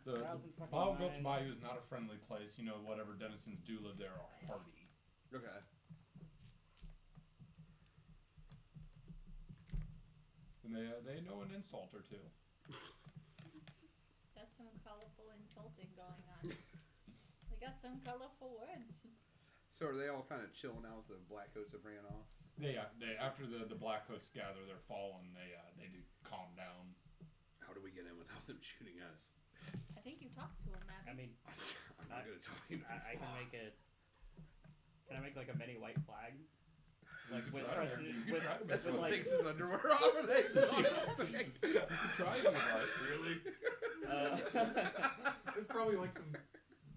So. The 1,000 fucking Bile Gulch mines. Bayou is not a friendly place. You know, whatever denizens do live there are hardy. Okay. And they know an insult or two. That's some colorful insulting going on. They got some colorful words. So are they all kind of chilling out with the Blackcoats that ran off? They after the Blackcoats gather their fallen, they do calm down. How do we get in without them shooting us? I think you talked to him, Navi. I mean, I'm not good at talking. I can make a. Can I make like a mini white flag? Like You with could try it. precedent, You could with, try it. That's with what like, takes his underwear off and they just You could try it if you'd like. Really? There's probably like some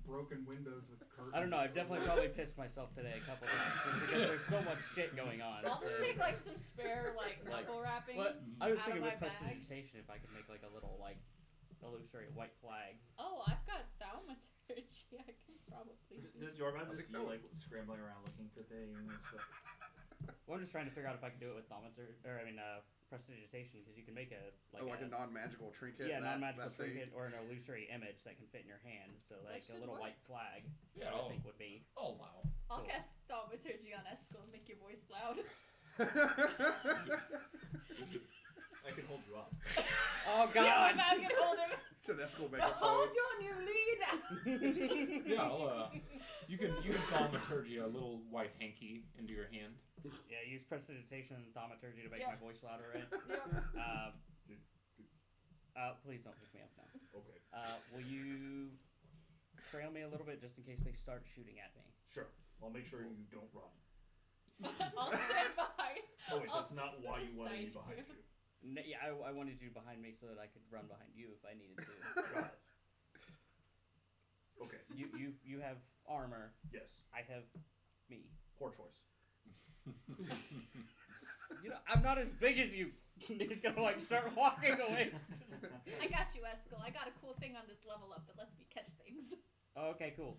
broken windows with curtains. I don't know. I've definitely probably pissed myself today a couple times just because there's so much shit going on. I'll just so- take like some spare like knuckle wrappings But I was out of thinking my with bag. prestidigitation if I could make like a little like illusory white flag. Oh, I've got thaumaturgy. I can probably do. Does your man I just see think you so. like scrambling around looking for things? But Well, I'm just trying to figure out if I can do it with prestidigitation because you can make a like a non-magical trinket. yeah, that, non-magical that thing? trinket or an illusory image that can fit in your hand. So like a should little work. white flag. Yeah, I think would be. I'll allow. I'll So- cast thaumaturgy on Eskel and make your voice loud. I can hold you up. Oh Yeah, God! if I can hold him. It's an Escal Hold megaphone. on, you leader. Yeah, you can thaumaturgy a little white hanky into your hand. Yeah, use prestidigitation and thaumaturgy to make Yeah. my voice louder, right? Yep. Please don't pick me up now. Okay. Will you trail me a little bit just in case they start shooting at me? Sure. I'll make sure you don't run. I'll stand behind. Oh wait, I'll that's not why you wanted me beside behind you. you. Yeah, I wanted you behind me so that I could run behind you if I needed to. Got it. Okay. You have armor. Yes. I have me. Poor choice. You know, I'm not as big as you. He's gonna like start walking away. I got you, Eskel. I got a cool thing on this level up that lets me catch things. Okay, cool.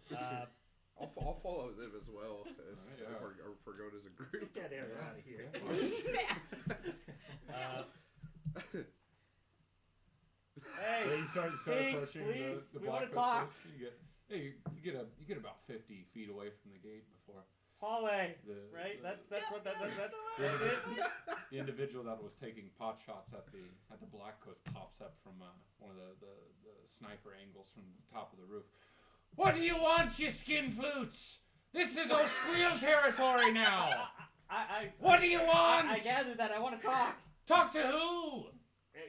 I'll follow them as well as Yeah. if we're going as a group. Get that air out of here. Hey, Yeah, you start please, approaching please, the we wanna Blackfoot talk. station. You get about 50 feet away from the gate before Hallway, the right? the, That's Yep, what that's the, it. the individual that was taking pot shots at the Blackcoat pops up from one of the sniper angles from the top of the roof. What do you want, you skin flutes? This is O'Squeal territory now. What do you want? I gathered that. I want to talk. Talk to who?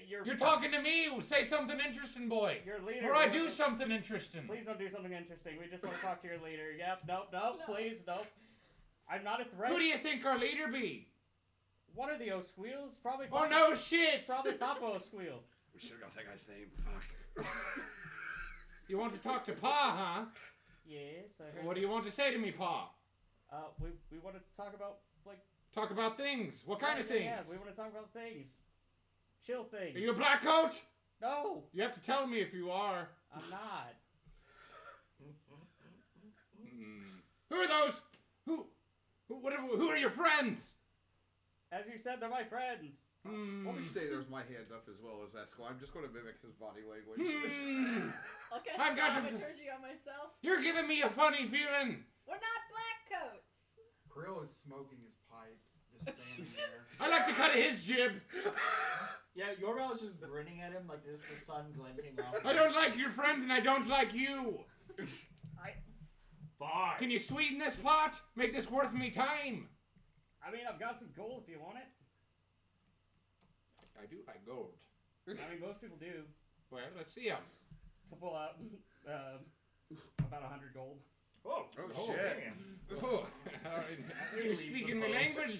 You're You're talking to me. Say something interesting, boy. your leader. Before I do something interesting. Please don't do something interesting. We just want to talk to your leader. Yep. Nope. Nope. No. Please. Nope. I'm not a threat. Who do you think our leader be? One of the O'Squeals, probably. Oh no shit! Probably Papa O'Squeal. We should have got that guy's name. Fuck. You want to talk to Pa, huh? Yes, I heard. What do you want to say to me, Pa? We want to talk about like. Talk about things. What kind of things? Yeah, we want to talk about things. Chill things. Are you a black coat? No, You have to tell me if you are. I'm not. Who are those? Who are your friends? As you said, they're my friends. Let me stay there with my hands up as well as Eskel. I'm just going to mimic his body language. I'll cast I've got to- thaumaturgy on myself. You're giving me a funny feeling. We're not black coats. Krill is smoking his pipe, just standing there. I like the cut of his jib. Yeah, Yorbal is just grinning at him like just the sun glinting off. I don't like your friends and I don't like you. Fine. Can you sweeten this pot? Make this worth me time. I mean, I've got some gold if you want it. I do like gold. I mean, most people do. Well, let's see them. Pull out about 100 gold. Oh, Oh, shit. damn. Oh, you're leave speaking the my post. language.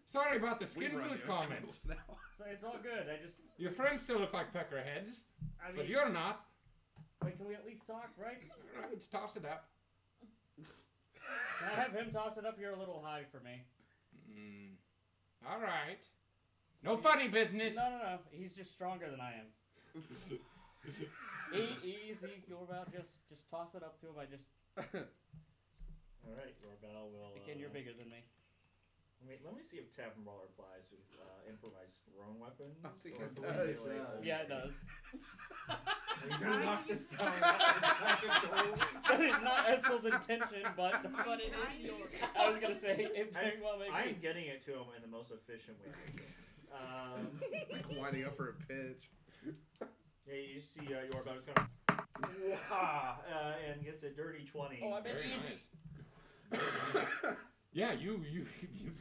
Sorry about the We skin run flute the comment. O'Squeals now. So it's all good. Your friends still look like peckerheads, I mean, but you're not. wait, can we at least talk, right? Let's toss it up. Can I have him toss it up? You're a little high for me. All right. No funny business. No. He's just stronger than I am. Easy, Yorbal. Just toss it up to him. I just Alright, Yorbal will. again, you're bigger than me. Let me see if Tavern Brawler applies with improvised thrown weapons. I think or it if we does. do, like, Yeah, it does. You knocked this guy out with a sack of gold. That is not Eskel's intention, but But it is yours. I was gonna say it very well may I'm be. getting it to him in the most efficient way I can. Like winding up for a pitch. Yeah, you see Yorbal is gonna and gets a dirty 20. Oh, I bet Very easy. nice. Very nice. Yeah, you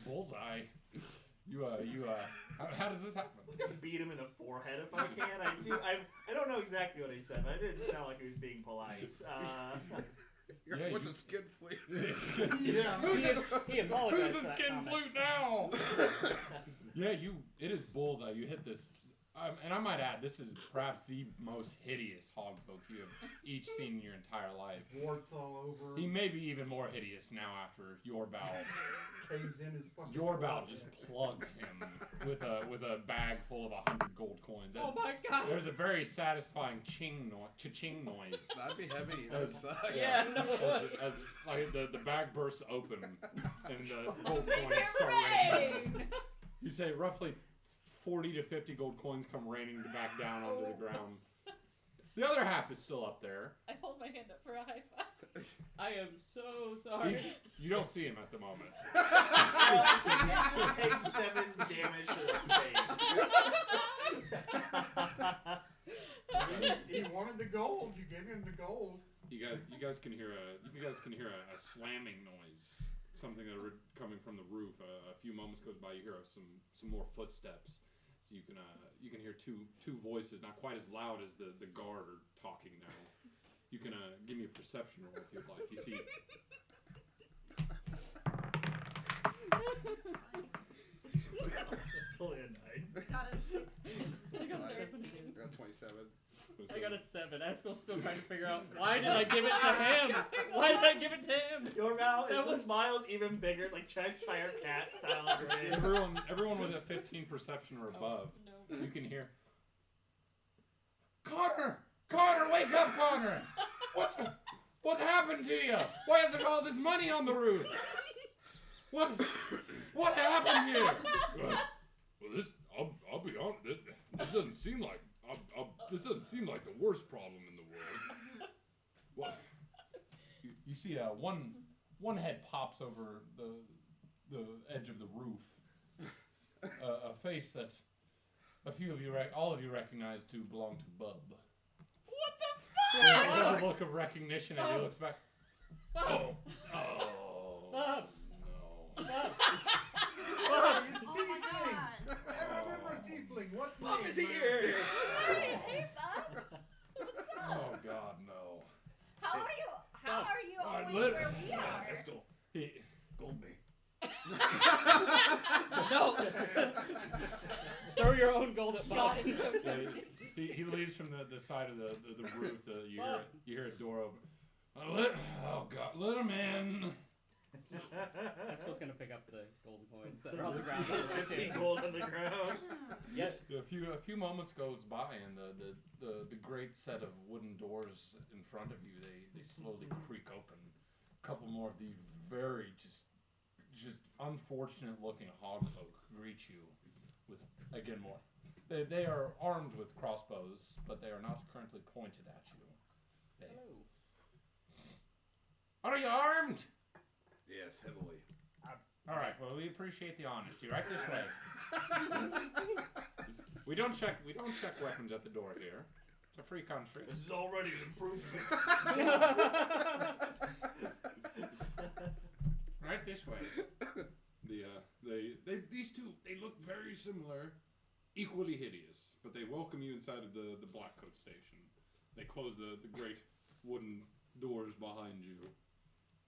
bullseye. How does this happen? Beat him in the forehead if I can. I don't know exactly what he said, but it didn't sound like he was being polite. Yeah, What's you- a skin flute? Yeah. He apologized Who's for a that skin comment. flute now? Yeah, it is bullseye. You hit this, and I might add, this is perhaps the most hideous hogfolk you have each seen in your entire life. Warts all over. He may be even more hideous now after Yorbal. Caves in his fucking Yorbal throat. just plugs him with a bag full of 100 gold coins. Oh my god. There's a very satisfying cha-ching noise. That'd be heavy. That'd suck. Yeah, no, it would. As like the bag bursts open and the gold Make coins it start raining. rain! You'd say roughly 40 to 50 gold coins come raining back down onto the ground. The other half is still up there. I hold my hand up for a high five. I am so sorry. You don't see him at the moment. Just take 7 damage to the face. He wanted the gold. You gave him the gold. You guys can hear a slamming noise something that are coming from the roof. A few moments goes by, you hear some more footsteps. So you can hear two voices, not quite as loud as the guard are talking now. You can give me a perception roll if you'd like. You see. It's only a 9. Got a 16. I got a 13. 17. Got 27. I got a 7. Eskel's still trying to figure out why did I give it to him? Why did I give it to him? Your mouth, That the was- smile's even bigger, like Cheshire Cat style. Grin. Everyone with a 15 perception or above, No. you can hear. Connor, wake up, Connor! What happened to you? Why is there all this money on the roof? What happened here? Well, this I'll be honest. This doesn't seem like this doesn't seem like the worst problem in the world. What? You see, one head pops over the edge of the roof. A face that all of you recognize to belong to Bub. What the fuck? There's a look of recognition as he looks back. Oh, Bob. no. Bob. He's Oh my tiefling. god. I remember a tiefling. What Bob name, is man? here. Hey, Bob. What's up? Oh God, no. How are you always lit- where we are? Eskel, He, gold me. No. Throw your own gold at Bob. God, it's so tempting. he leaves from the side of the roof. You Bob. hear a door open. Oh God, let him in. Eskel's gonna pick up the golden coins that are on the ground. 15 gold on the ground. Yeah. A few moments goes by, and the great set of wooden doors in front of you they slowly creak open. A couple more of the very just unfortunate looking hogfolk greet you with again more. They are armed with crossbows, but they are not currently pointed at you. Hello. Are you armed? Yes, heavily. All right. Well, we appreciate the honesty. Right this way. We don't check weapons at the door here. It's a free country. This is already an improvement. Right this way. These two they look very similar, equally hideous, but they welcome you inside of the Blackcoat station. They close the great wooden doors behind you.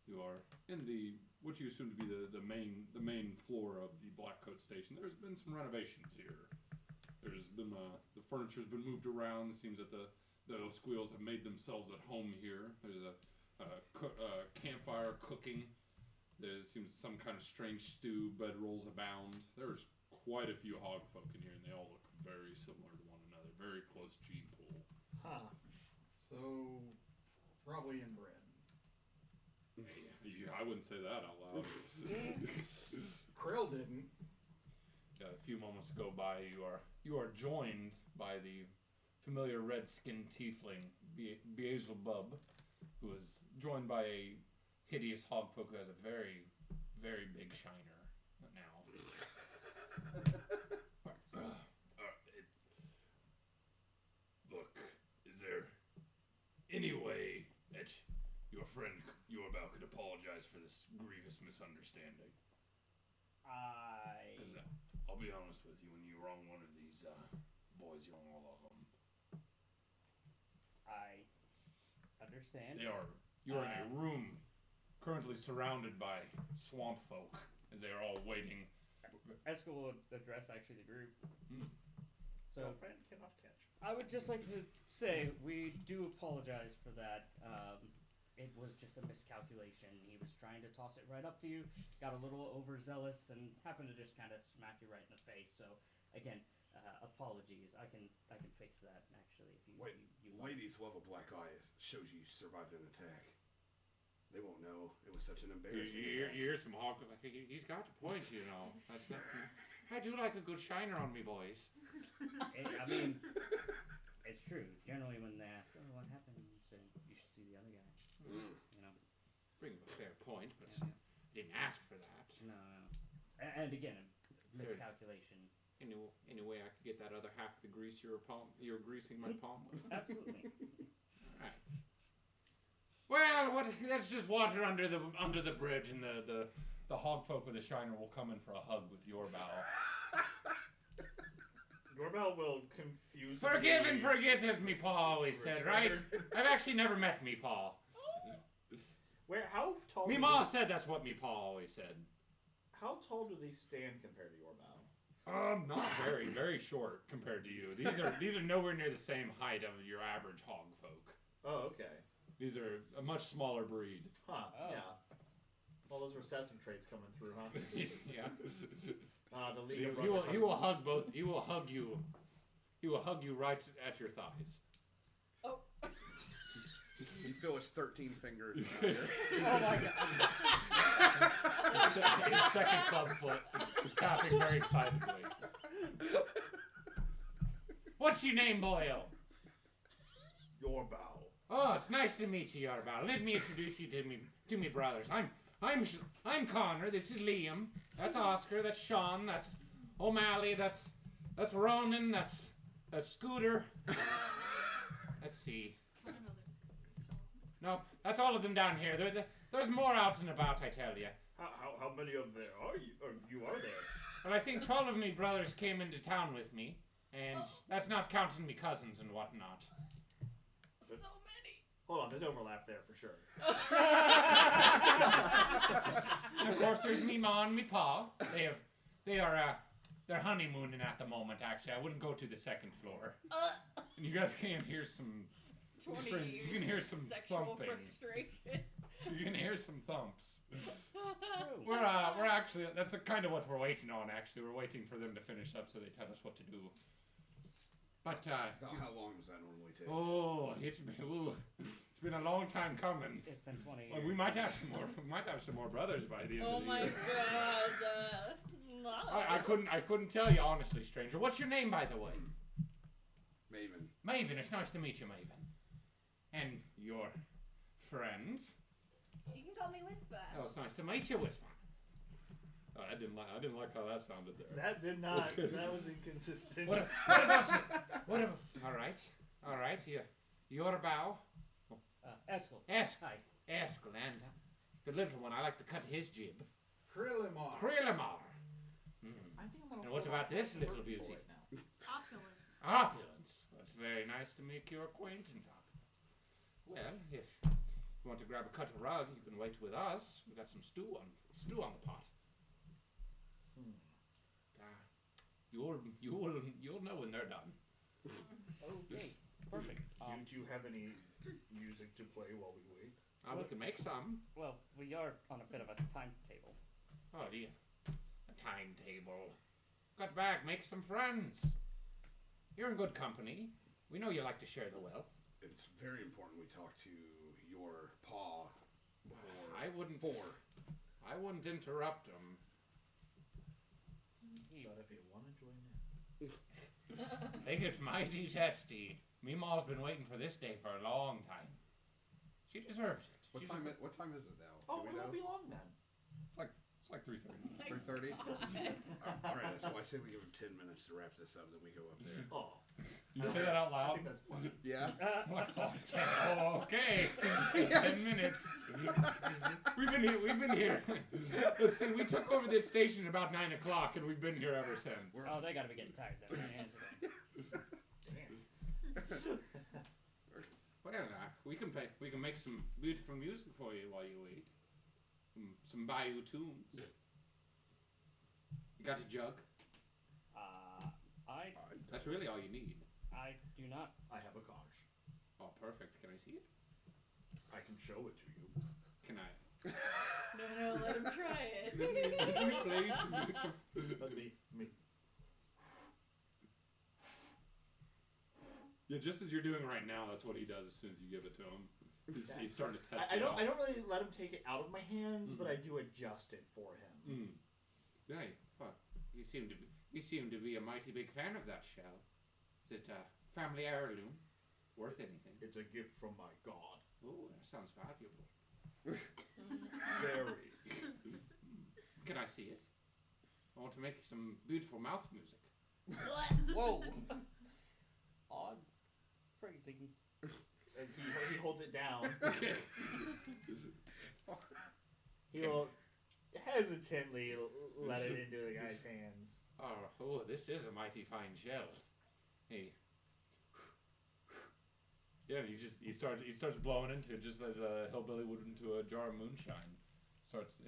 You are in what you assume to be the main floor of the Blackcoat station. There's been some renovations here. There's been the furniture's been moved around. It seems that the squeals have made themselves at home here. There's a campfire cooking. There seems some kind of strange stew. Bedrolls abound. There's quite a few hogfolk in here, and they all look very similar to one another. Very close gene pool. Huh. So, probably inbred. I wouldn't say that out loud. Krill didn't. A few moments go by. You are joined by the familiar red-skinned tiefling Beelzebub, who is joined by a hideous hogfolk who has a very, very big shiner now. Look, is there any way that your friend Yorbal could apologize for this grievous misunderstanding? Because I'll be honest with you, when you wrong one of these boys, you wrong all of them. I understand. You are in a room currently surrounded by swamp folk as they are all waiting. Eskel will address actually the group. So Your friend cannot catch. I would just like to say we do apologize for that. It was just a miscalculation. He was trying to toss it right up to you, got a little overzealous, and happened to just kind of smack you right in the face. So again, apologies. I can fix that actually if you Wait, you want. ladies love a black eye. Shows you survived an attack. They won't know. It was such an You embarrassing attack. hear some hog. He's got the point, you know. That's not, I do like a good shiner on me, boys. I mean, it's true. Generally, when they ask, "Oh, what happened?" you say, "You should see the other guy." Mm. You know. Bring up a fair point, but Yeah. didn't ask for that. No. And again, miscalculation. Any way I could get that other half of the grease you're greasing my palm with? Absolutely. Right. Well, let's just water under the bridge, and the the hog folk with the shiner will come in for a hug with your bow. Doorbell will confuse. Forgive and forget, as me pa always said, right? I've actually never met me pa. Where? How tall? Me do ma they- said that's what me pa always said. How tall do they stand compared to your bow? Not very, very short compared to you. These are nowhere near the same height of your average hog folk. Oh, okay. These are a much smaller breed. Huh. Oh. Yeah. All those recessive traits coming through, huh? Yeah. The League He of will Brother hug both. He will hug you. He will hug you right at your thighs. Oh. You feel his 13 fingers around here. Oh my god. His second club foot is tapping very excitedly. What's your name, boyo? Your bow. Oh, it's nice to meet you, Yarbal. Let me introduce you to me brothers. I'm Connor. This is Liam. That's Oscar. That's Sean. That's O'Malley. That's Ronan. That's Scooter. Let's see. I don't know there's No, that's all of them down here. There's more out and about, I tell you. How many of there are you? Or you are there? Well, I think 12 of me brothers came into town with me, and that's not counting me cousins and whatnot. So many. Hold on, there's overlap there for sure. And of course, there's me ma and me pa. They're honeymooning at the moment. Actually, I wouldn't go to the second floor. And you guys can hear some. 20 Friend, years you can hear some sexual thumping. frustration. You can hear some thumps. We're actually that's kind of what we're waiting on. Actually, we're waiting for them to finish up so they tell us what to do. But About how long does that normally take? it's been a long time coming. It's been 20 years. Well, we might have some more. We might have some more brothers by the end Oh of the my year. god. No. I couldn't tell you honestly, stranger. What's your name, by the way? Maven. Maven. It's nice to meet you, Maven. And your friend. You can call me Whisper. Oh, it's nice to meet you, Whisper. Oh, I didn't like how that sounded there. That did not. That was inconsistent. What about you? What about? All right. Your bow. Eskel. Eskel. Hi. Eskel and the little one. I like to cut his jib. Krillimar. Krilamar. I think I'm gonna And what hold about off this on little work beauty? for it now. opulence. Opulence. Well, it's very nice to make your acquaintance, Opulence. Well, if you want to grab a cut of rug, you can wait with us. We got some stew on the pot. You'll know when they're done. Okay. Perfect. Do you have any music to play while we wait? We can make some. Well, we are on a bit of a timetable. Oh dear. A timetable. Got back, make some friends. You're in good company. We know you like to share the wealth. It's very important we talk to your paw before. I wouldn't interrupt him. But if you want to join in. They get mighty testy. Meemaw's been waiting for this day for a long time. She deserves it. What She's time is it now? Oh, Do it we won't know? be long then. It's like 3:30. 3:30. All right, so I say we give him 10 minutes to wrap this up, then we go up there. Oh, You say that out I loud? think that's fine. Yeah. Oh, okay. 10 minutes. We've been here. Let's see. We took over this station at about 9 o'clock, and we've been here ever since. Oh, they gotta be getting tired then. Answer them. Well, we can make some beautiful music for you while you wait. Some Bayou tunes. You got a jug? That's really all you need. I do not. I have a conch. Oh, perfect. Can I see it? I can show it to you. Can I? No, let him try it. Let me play some beautiful. Let me. Yeah, just as you're doing right now, that's what he does as soon as you give it to him. He's starting to test I it don't. out. I don't really let him take it out of my hands, but I do adjust it for him. Hey, well, you seem to be a mighty big fan of that shell. Is it a family heirloom? Worth anything? It's a gift from my god. Oh, that sounds valuable. Very. Can I see it? I want to make some beautiful mouth music. Whoa. Odd phrasing. And he holds it down. He will hesitantly let it into the guy's hands. Oh, this is a mighty fine shell. Hey. Yeah, he starts blowing into it just as a hillbilly would into a jar of moonshine. Starts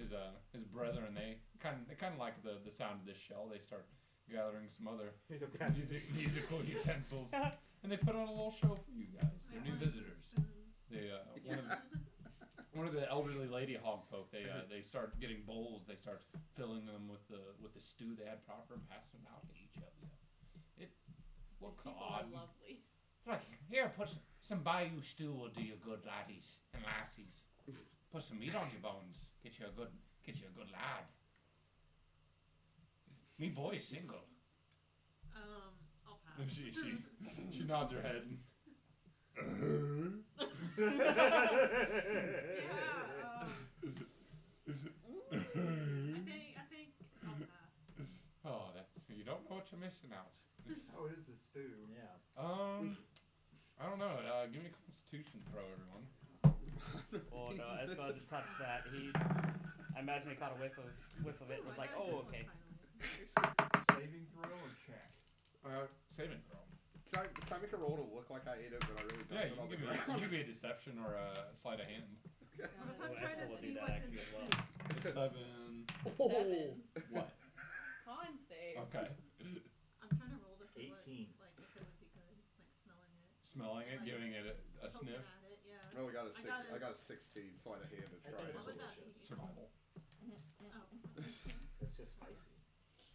his brethren, they kind of like the sound of this shell. They start gathering some other musical utensils, and they put on a little show for you guys. They're new visitors. They one of the elderly lady hog folk. They start getting bowls. They start filling them with the stew they had proper and passing it out to each of you. It looks These people odd. are lovely. Like, here, put some bayou stew will do you good, laddies and lassies. Put some meat on your bones. Get you a good lad. Me boy's single. I'll pass. She nods her head. I think I'll pass. Oh, you don't know what you're missing out. How is the stew? Yeah. I don't know. Give me a Constitution throw, everyone. Oh no, Esco just touched that. I imagine he caught a whiff of it and was like, oh, okay. Saving throw or check? Saving throw. Can I make a roll to look like I ate it, but I really don't? Yeah, put you on can the give me a deception or a sleight of hand. What if Oh, I'm trying to Esco will see do that what's in actually as well. A 7. A 7. What? Con save. Okay. I'm trying to roll to see 18. what, like, if it would be good, like smelling it, Smelling it, giving it a poking sniff. at it, yeah. I only got a I 6. got it. I got a 16 sleight of hand to I try think it. What would that be? Survival. Oh. It's just spicy.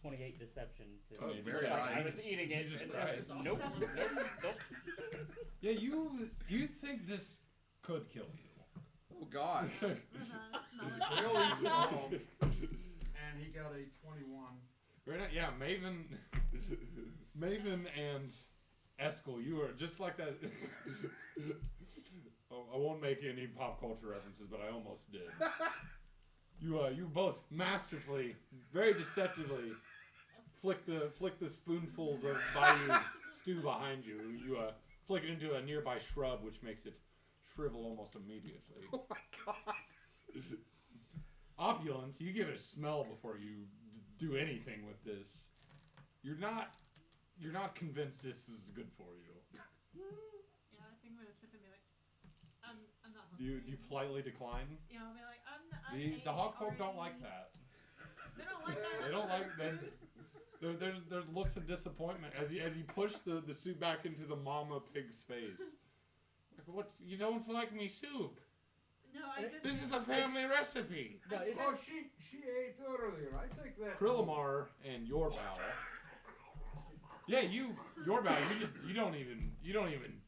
28 deception to Oh, see. very I nice. was eating it. Jesus and Christ. Nope. 17. Nope. Yeah, you think this could kill you? Oh God. Smell it. Will eats it all. And he got a 21. Right now, yeah, Maven and Eskel, you are just like that. Oh, I won't make any pop culture references, but I almost did. You both masterfully, very deceptively, flick the spoonfuls of bayou stew behind you. You flick it into a nearby shrub, which makes it shrivel almost immediately. Oh my God. Opulence, you give it a smell before you do anything with this. You're not convinced this is good for you. Yeah, I think I'm gonna sip and be like, I'm not Do hungry. you politely decline? Yeah, I'll be like, I'm The hog folk don't like that. They don't like that. They don't like them. There's looks of disappointment as you push the soup back into the mama pig's face. Like, what? You don't like me soup? No, I just. This is a family recipe. No, it's Oh, she ate earlier. I take that. Krillamar and Yorbow. Yeah, Yorbow, you don't even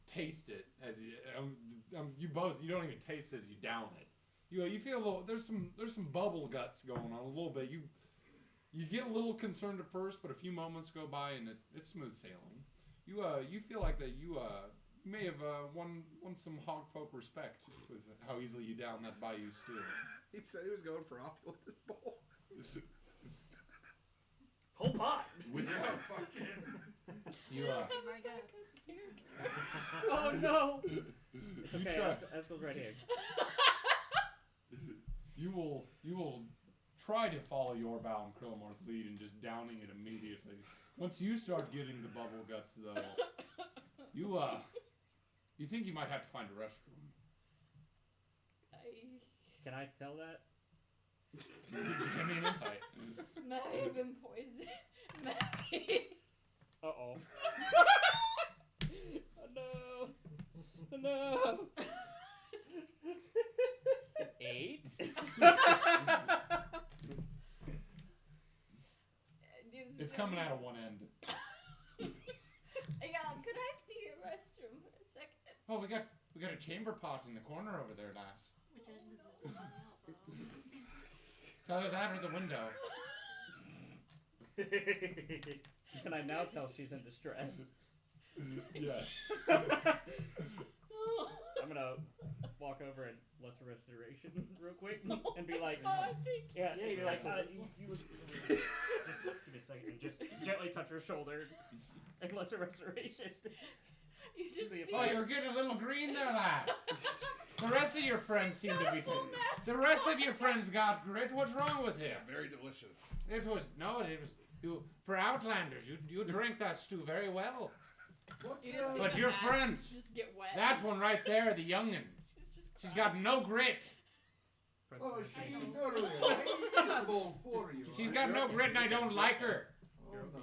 taste it as you both don't even taste it as you down it. You feel a little there's some bubble guts going on a little bit. You get a little concerned at first, but a few moments go by and it's smooth sailing. You feel like that you may have won some hog folk respect with how easily you down that bayou stew. He said he was going for opulence bowl. Whole pot! You My guess. Oh no! It's You okay. try. Esco's right here. You will try to follow Yorbow and Krillamar's lead and just downing it immediately. Once you start getting the bubble guts, though, you think you might have to find a restroom. Can I tell that? Give me an insight. Might have been poisoned. Might. Uh-oh. Oh no. Oh no. 8? It's coming out of one end. Yeah, could I see your restroom for a second? Oh, we got a chamber pot in the corner over there, lass. Which end is it coming out, bro? It's either that or the window. Can I now tell she's in distress? Yes. I'm gonna walk over and let's restoration real quick and be like, Gosh, yeah, and be like, you would just give me a second and just gently touch her shoulder and let's restoration. you just See see if Oh, you're getting a little green there, lass. The rest of your friends seem to be. The rest of your friends got grit. What's wrong with him? Very delicious. It was you for Outlanders. You drank that stew very well. What? You just see But the your masks friends, just get wet. that one right there, the youngin, she's got no grit. Oh, she totally. I ate this bowl for you. She's got no grit, and I don't like her. Oh no.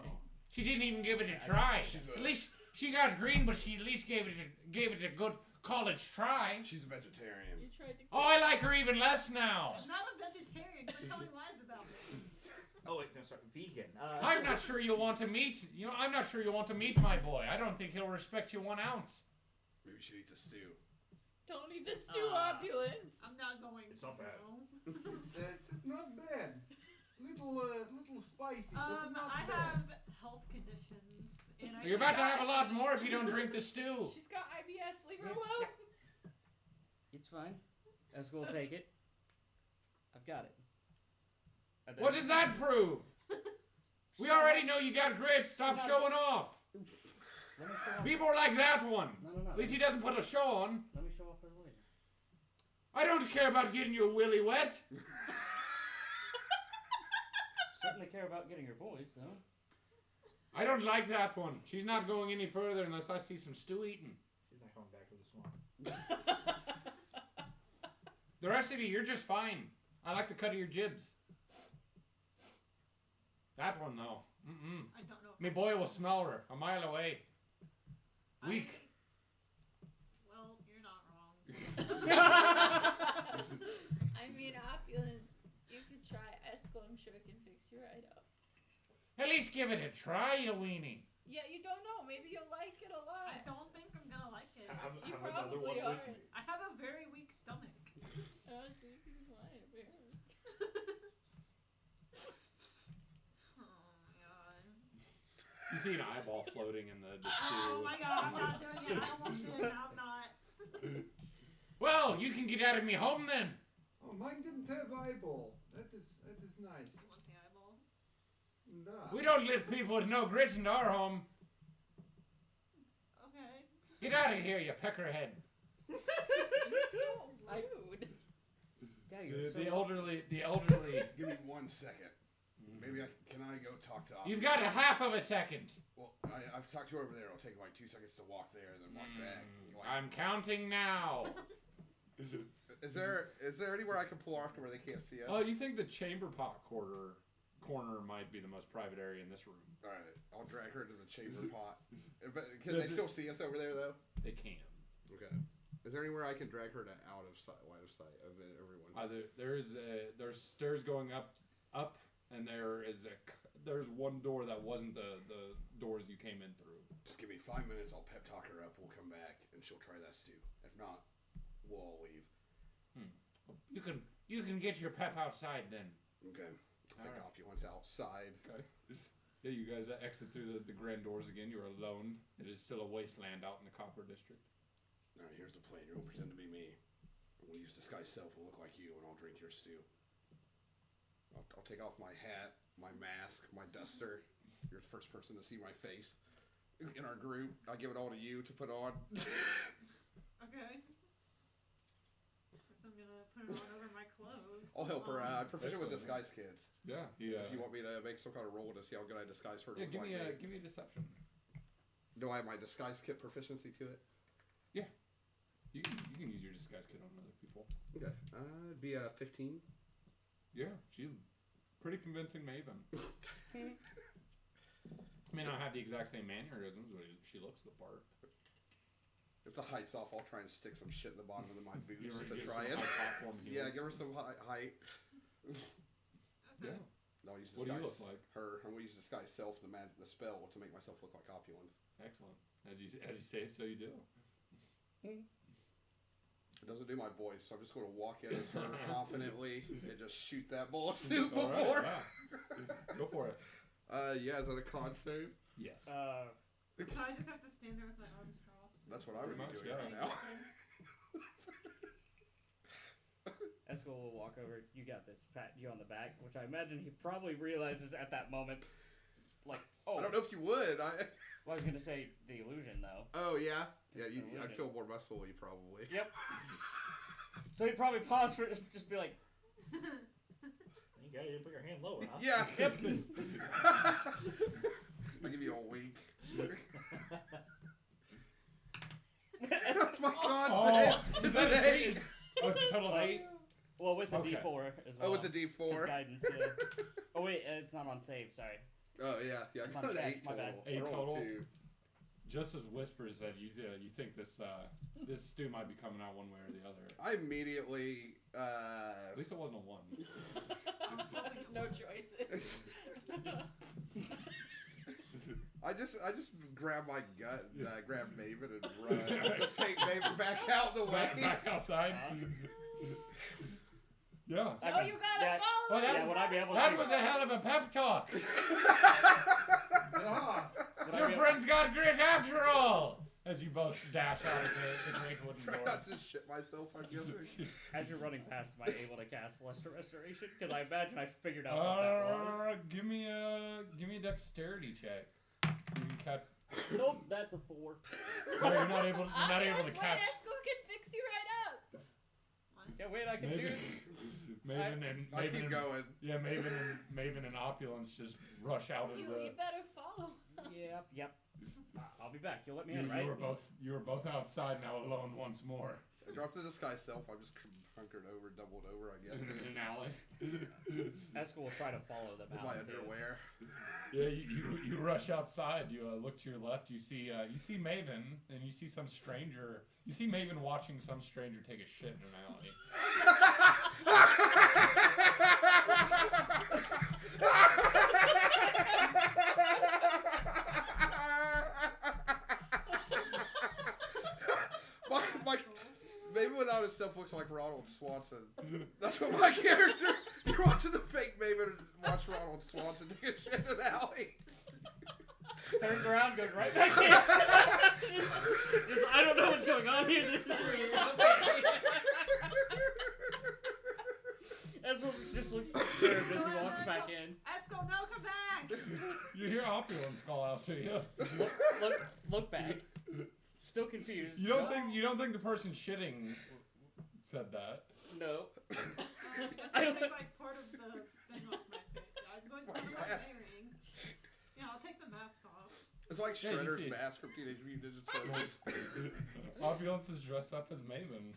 She didn't even give it a try. At least she got green, but she at least gave it a good college try. She's a vegetarian. You tried to. Oh, I like her even less now. I'm not a vegetarian. Quit telling lies about me. Oh wait, no, sorry, vegan. I'm not sure you'll want to meet. I'm not sure you'll want to meet my boy. I don't think he'll respect you 1 ounce. Maybe we should eat the stew. Don't eat the stew opulence. I'm not going. It's not bad. No. It's not bad. Little spicy, but not I bad. have health conditions, and I. You're about to have a lot more if you don't drink the stew. She's got IBS. Leave her alone. It's fine. Esco will take it. I've got it. And then- What does that prove? We already know you got grit. Stop showing off. Let me show off. Be more like that one. No. At least he doesn't put a show on. Let me show off for the later. I don't care about getting your willy wet. Certainly care about getting your boys, though. I don't like that one. She's not going any further unless I see some stew eating. She's not coming back to the swamp. The rest of you, you're just fine. I like the cut of your jibs. That one, though. I don't know. If Me boy will smell her a mile away. Weak. Well, you're not wrong. I mean, opulence. You could try Esco. I'm sure it can fix you right up. At least give it a try, you weenie. Yeah, you don't know. Maybe you'll like it a lot. I don't think I'm gonna like it. Have You another probably one are. with me. I have a very weak stomach. Oh, so you can try it, apparently. Oh my god. You see an eyeball floating in the stew. Oh my god, I'm not doing it. I almost did. I'm not. Well, you can get out of me home then. Oh, mine didn't have eyeball. That is nice. You want the eyeball? Nah. We don't let people with no grit into our home. Okay. Get out of here, you peckerhead. You're so rude. Yeah, you're The so elderly. Give me 1 second. Maybe can I go talk to? You've got a half of a second. Well, I've talked to her over there. It'll take like 2 seconds to walk there and then walk back. Like, I'm counting now. is there anywhere I can pull off to where they can't see us? Oh, you think the chamber pot corner might be the most private area in this room? All right, I'll drag her to the chamber pot. But can they still see us over there though? They can. Okay. Is there anywhere I can drag her to line of sight of everyone? There's stairs going up, and there's one door that wasn't the doors you came in through. Just give me 5 minutes. I'll pep talk her up. We'll come back and she'll try that stew. If not, we'll all leave. You can get your pep outside then. Okay. Take Alright. opulence outside. Okay. Yeah, you guys exit through the grand doors again. You're alone. It is still a wasteland out in the Copper District. All right, here's the plan. You're gonna pretend to be me. We'll use disguise self. We'll look like you, and I'll drink your stew. I'll take off my hat, my mask, my duster. You're the first person to see my face in our group. I'll give it all to you to put on. Okay. Guess I'm gonna put it on over my clothes. I'll help her out. I'm proficient with Excellent. disguise kids. Yeah. If you want me to make some kind of roll to see how good I disguise her to Yeah, look like me. give me a deception. Do I have my disguise kit proficiency to it? You can use your disguise kit on other people. Okay. It'd be a 15. Yeah, she's pretty convincing maven. May not have the exact same mannerisms, but she looks the part. If the height's off, I'll try and stick some shit in the bottom of my boots Give her- to give try some it. high platform Yeah, heels. give her some height. Okay. Yeah. No, I'll use What do you disguise look like? her. I'm gonna use disguise self, the spell, to make myself look like opulence. Excellent. As you say it, so you do. It doesn't do my voice, so I'm just gonna walk in as her confidently and just shoot that bowl of soup All right, before. yeah. Go for it. Yeah, is that a con save? Yes. So I just have to stand there with my arms crossed. That's what I would be Pretty doing much, right yeah. now. Esco will walk over. You got this. Pat you on the back, which I imagine he probably realizes at that moment. Like, oh, I don't know if you would. well, I was gonna say the illusion though. Oh yeah, yeah. It's I'd illusion. feel more muscly probably. Yep. So he'd probably pause for just be like, You guys didn't put your hand lower, huh? Yeah. Yep. I'll give you a wink. That's my con save. It's Is that an a- 8. is- Oh, it's a total of 8? well, with the Okay. D4 as well. Oh, it's a His D4. guidance, yeah. Oh, wait, it's not on save, sorry. Oh, yeah. I It's on got an chance, 8 my bad. total. 8 I rolled total? 2. Just as Whisper said, you think this stew might be coming out one way or the other. I immediately. At least it wasn't a 1. No choices. I just grab my gut, grab Maven and run. Fake Maven back out the way. Back outside. Yeah. No, I mean, you gotta that- follow. Well, me. Yeah, would I be able to? That was a hell of a pep talk. Ah, would I Your be- friend's got grit after all. As you both dash out of the great wooden Try door. not to shit myself, I'm guilty. As you're running past, am I able to cast Lesser Restoration? Because I imagine I figured out what that was. Give me a dexterity check. So you can catch. Nope, that's a 4. No, you're not able. You're not able to That's catch. why Esco can fix you right up. Yeah, wait, I can do. Maven and I keep going. Yeah, Maven and Opulence just rush out of You the. better follow. Yep. I'll be back. You'll let me You, in, right? you were both outside now, alone once more I dropped the disguise self. I'm just hunkered over, doubled over, I in guess. an alley. Esco will try to follow them In out. my too. underwear. Yeah, you rush outside. You look to your left. You see Maven, and you see some stranger. You see Maven watching some stranger take a shit in an alley. my, maybe without his stuff looks like Ronald Swanson. That's what my character. You're watching the fake Maven watch Ronald Swanson take a shit in an alley. Turns around, goes right back in. Just, I don't know what's going on here. This is weird. Esco just looks disturbed as he walks back in. Esco, no, come back! You hear Opulence call out to you. Look back. Still confused. You don't think the person shitting said that? No. Esco, I don't- take like part of the thing off my face. I'm going to put my wearing. Yeah, I'll take the mask off. It's like Yeah, you Shredder's see it. mask from Teenage Mutant Ninja Turtles. Opulence is dressed up as Maven.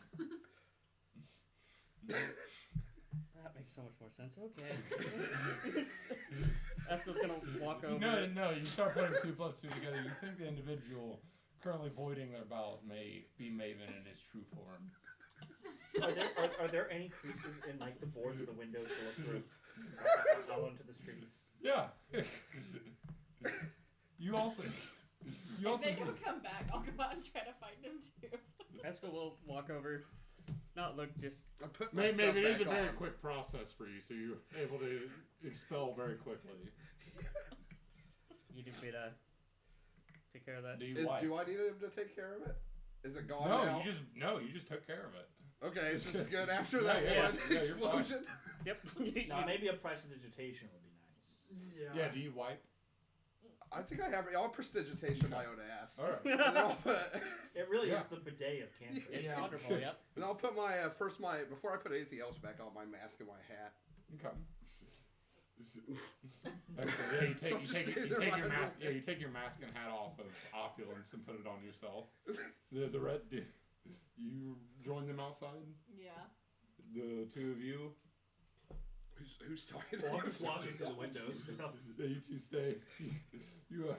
That makes so much more sense. Okay. Esco's gonna walk over. No, you start putting 2 plus 2 together. You think the individual currently voiding their bowels may be Maven in his true form. Are there any creases in like the boards of the windows to look through out onto the streets? Yeah. You also. If they don't come back, I'll go out and try to find them too. Esco will walk over. Not look, just I put my Maybe stuff it is a back very on. quick process for you, so you're able to expel very quickly. you need me to take care of that. Do you Is- wipe? do I need him to take care of it? Is it gone No, now? you just took care of it. Okay, it's just good after Yeah, that yeah, one yeah, you're fine. explosion. Yep. Now maybe a prestidigitation would be nice. Yeah, do you wipe? I think I have. I'll prestidigitation my own ass. All right. And then I'll put, It really Yeah. is the bidet of cantrips. It's wonderful. Yep. and I'll put my before I put anything else back on, my mask and my hat. Okay. Excellent. Yeah, So just stay there take right your mask. away. Yeah, you take your mask and hat off of Opulence and put it on yourself. The red. You join them outside. Yeah. The 2 of you. Who's talking? Walking through the windows. Yeah, you two stay. You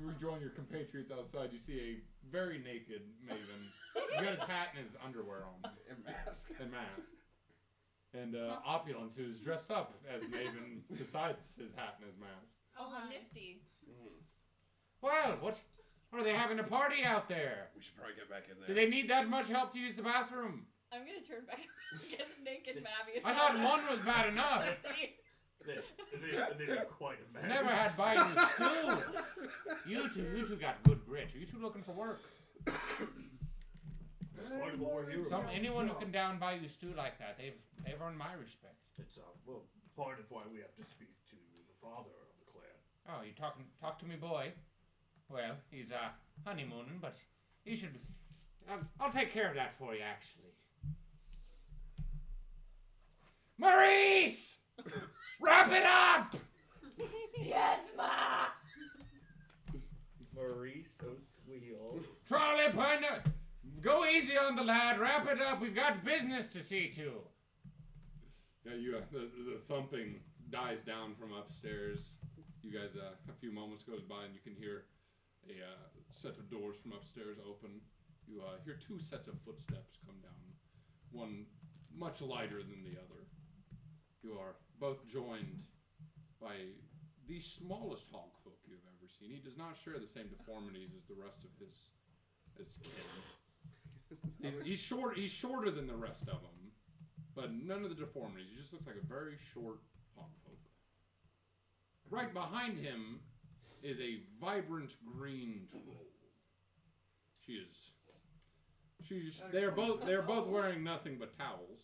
rejoin your compatriots outside. You see a very naked Maven. He's got his hat and his underwear on And mask. and mask. And Opulence, who's dressed up as Maven besides his hat and his mask. Oh, how Hi. nifty. Well, what? Are they having a party out there? We should probably get back in Do there. they need that much help to use the bathroom? I'm gonna turn back around because naked Mavi is I thought one was bad enough. They are quite a mess. Never had Bayou stew. You two got good grit. Are you two looking for work? Part of what we're here about. Anyone who can down Bayou stew like that, they've earned my respect. It's well, part of why we have to speak to the father of the clan. Oh, you talk to me, boy. Well, he's honeymooning, but he should. I'll take care of that for you, actually. Maurice! Wrap it up! Yes, Ma! Maurice O'Squeal. Trolley partner, go easy on the lad. Wrap it up. We've got business to see to. Yeah, the thumping dies down from upstairs. You guys, a few moments goes by and you can hear a set of doors from upstairs open. You hear two sets of footsteps come down, one much lighter than the other. You are both joined by the smallest hog folk you've ever seen. He does not share the same deformities as the rest of his kin. He's shorter than the rest of them, but none of the deformities. He just looks like a very short hog folk. Right behind him is a vibrant green troll. They're both wearing nothing but towels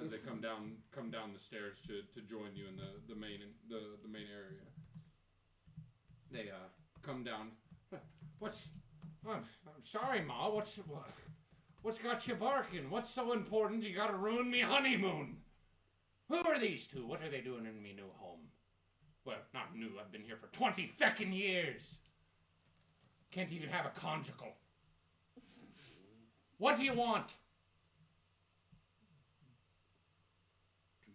as they come down the stairs to join you in the main area. They come down. I'm sorry, Ma. What's got you barking? What's so important you gotta ruin me honeymoon? Who are these two? What are they doing in me new home? Well, not new. I've been here for 20 feckin' years. Can't even have a conjugal. What do you want?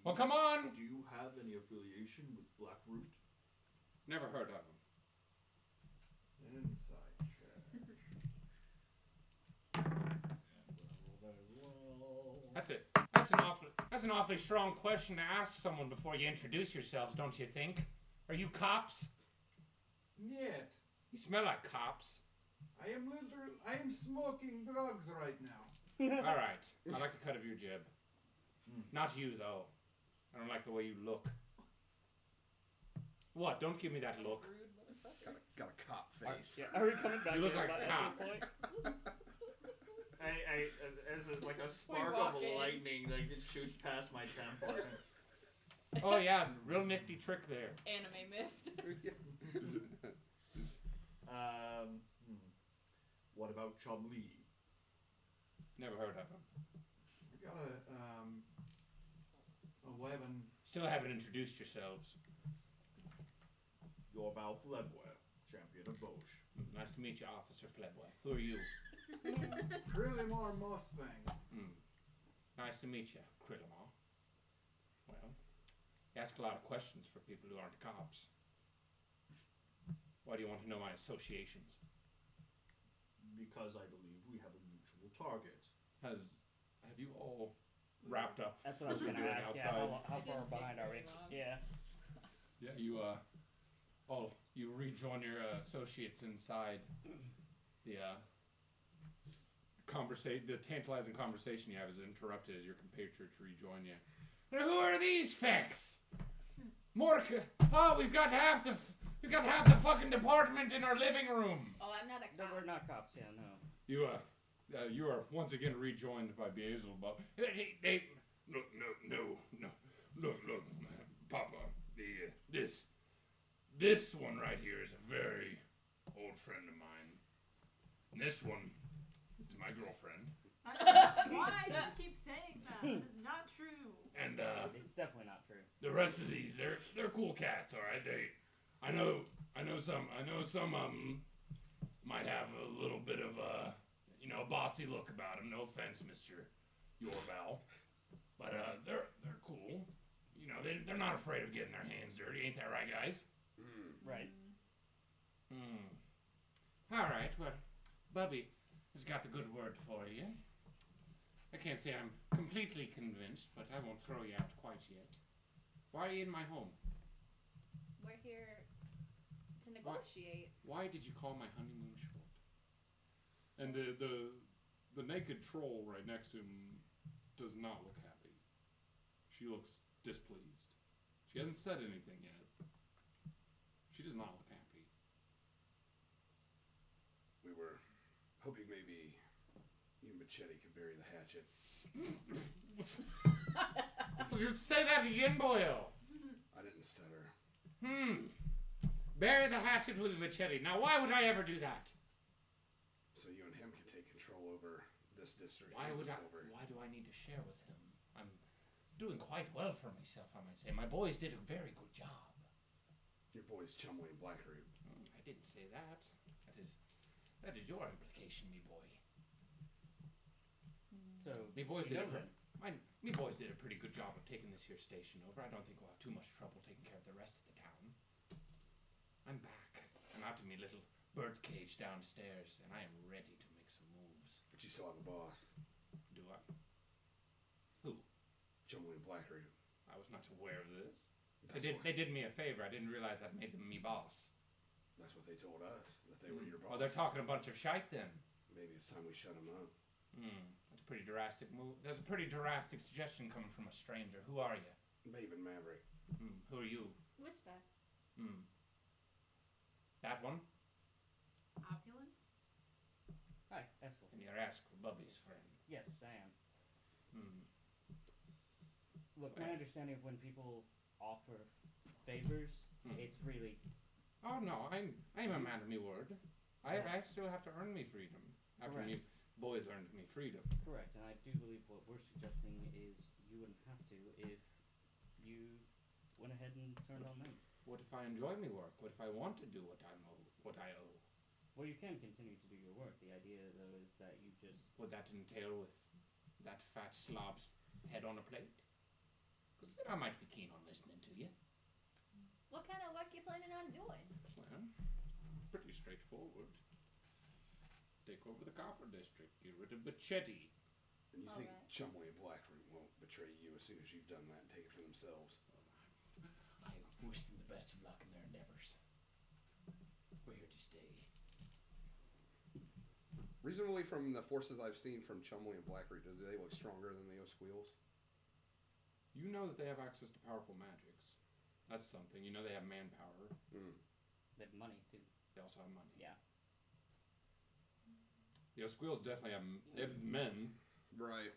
Well, come on. Do you have any affiliation with Blackroot? Never heard of him. Inside check. That's it. That's an awfully strong question to ask someone before you introduce yourselves, don't you think? Are you cops? Yet. You smell like cops. I am smoking drugs right now. All right. I like the cut of your jib. Not you, though. I don't like the way you look. What? Don't give me that look. Rude motherfucker. Got a cop face. Are we coming back You look in like a at cop. this point? Like a spark walk of in. lightning, like it shoots past my temple. Oh, yeah. Real nifty trick there. Anime myth. What about Chumlee? Never heard of him. We got a weapon. Still haven't introduced yourselves. Yorbal Flebwe, champion of Bosch. Nice to meet you, Officer Flebway. Who are you? Krillimar Mustang. Nice to meet you, Krillimar. Well, you ask a lot of questions for people who aren't cops. Why do you want to know my associations? Because I believe we have a mutual target. Have you all wrapped up? That's what I was what going you're to doing ask. Yeah, outside? how It far didn't take behind are we? very long. Yeah. Yeah, you rejoin your associates inside. The tantalizing conversation you have is interrupted as your compatriots rejoin you. Now, who are these fecks? Mordecai. Oh, we've got half the fucking department in our living room. Oh, I'm not a No, cop. we're not cops. Yeah, no. You are once again rejoined by Beelzebub. Hey, look, Papa. This one right here is a very old friend of mine. And this one is my girlfriend. Why do you keep saying that? That is not true. And It's definitely not true. the rest of these, they're cool cats, all right. I know some of them might have a little bit of a bossy look about them. No offense, Mr. Yorbal, but they're cool. They're not afraid of getting their hands dirty, ain't that right, guys? Right. All right, well, Bubby has got the good word for you. I can't say I'm completely convinced, but I won't throw you out quite yet. Why are you in my home? We're here to negotiate. Why did you call my honeymoon short? And the naked troll right next to him does not look happy. She looks displeased. She hasn't said anything yet. She does not look happy. We were hoping maybe you and Machete could bury the hatchet. Say that again, boyo. I didn't stutter. Bury the hatchet with a machete. Now, why would I ever do that? So you and him can take control over this district. Why and do Silver. I need to share with him? doing quite well for myself, I might say. My boys did a very good job. Your boys Chumley and Blackroot. I didn't say that. That is your implication, me boy. So, Me boys you did know a me boys did a pretty good job of taking this here station over. I don't think we'll have too much trouble taking care of the rest of the town. I'm back. I'm out of me little bird cage downstairs, and I am ready to make some moves. But you still have a boss. Do I? Who? Chumley and Blackroot. I was not aware of this. That's They did me a favor. I didn't realize that made them me boss. That's what they told us. That they were your boss. Oh, they're talking a bunch of shite then. Maybe it's time we shut them up. That's a pretty drastic move. There's a pretty drastic suggestion coming from a stranger. Who are you? Maven Maverick. Who are you? Whisper. That one? Opulence? Hi, Eskel. And you're Eskel, Bubby's friend. Yes, I am. Look, my understanding of when people offer favors, it's really... Oh no, I'm a man of me word. I still have to earn me freedom. After me boys earned me freedom. Correct, and I do believe what we're suggesting is you wouldn't have to if you went ahead and turned on them. What if I enjoy me work? What if I want to do what I owe? Well, you can continue to do your work. The idea, though, is that you just... Would that entail with that fat slob's head on a plate? Because then I might be keen on listening to you. What kind of work you planning on doing? Well, pretty straightforward. Take over the Copper District. Get rid of Bachetti. And you think Alright. Chumley and Blackroot won't betray you as soon as you've done that and take it for themselves? I wish them the best of luck in their endeavors. We're here to stay. Reasonably, from the forces I've seen from Chumley and Blackroot, do they look stronger than the O'Squeals? You know that they have access to powerful magics. That's something. You know they have manpower. They have money, too. They also have money. Yeah. The O'Squeals definitely they have men. Right.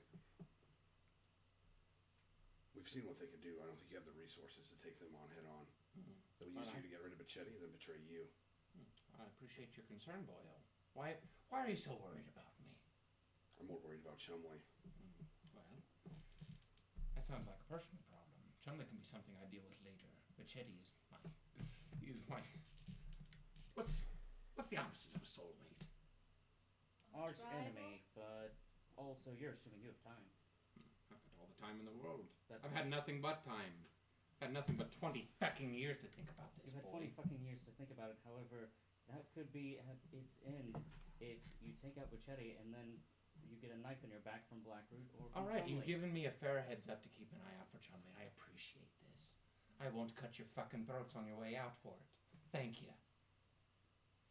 We've seen what they can do. I don't think you have the resources to take them on head on. They'll use you to get rid of Bachetti, then betray you. I appreciate your concern, Boyle. Why are you so worried about me? I'm more worried about Chumley. Well, that sounds like a personal problem. Chumley can be something I deal with later. Bachetti is my... What's the opposite of a soulmate? Arch Rival? enemy, but also you're assuming you have time. I've got all the time in the world. That's I've had nothing but time. I've had nothing but 20 fucking years to think about this, You've had boy. 20 fucking years to think about it. However, that could be at its end if you take out Bachetti and then you get a knife in your back from Blackroot or from Alright, you've Chumley. given me a fair heads up to keep an eye out for Chumley. I appreciate this. I won't cut your fucking throats on your way out for it. Thank you.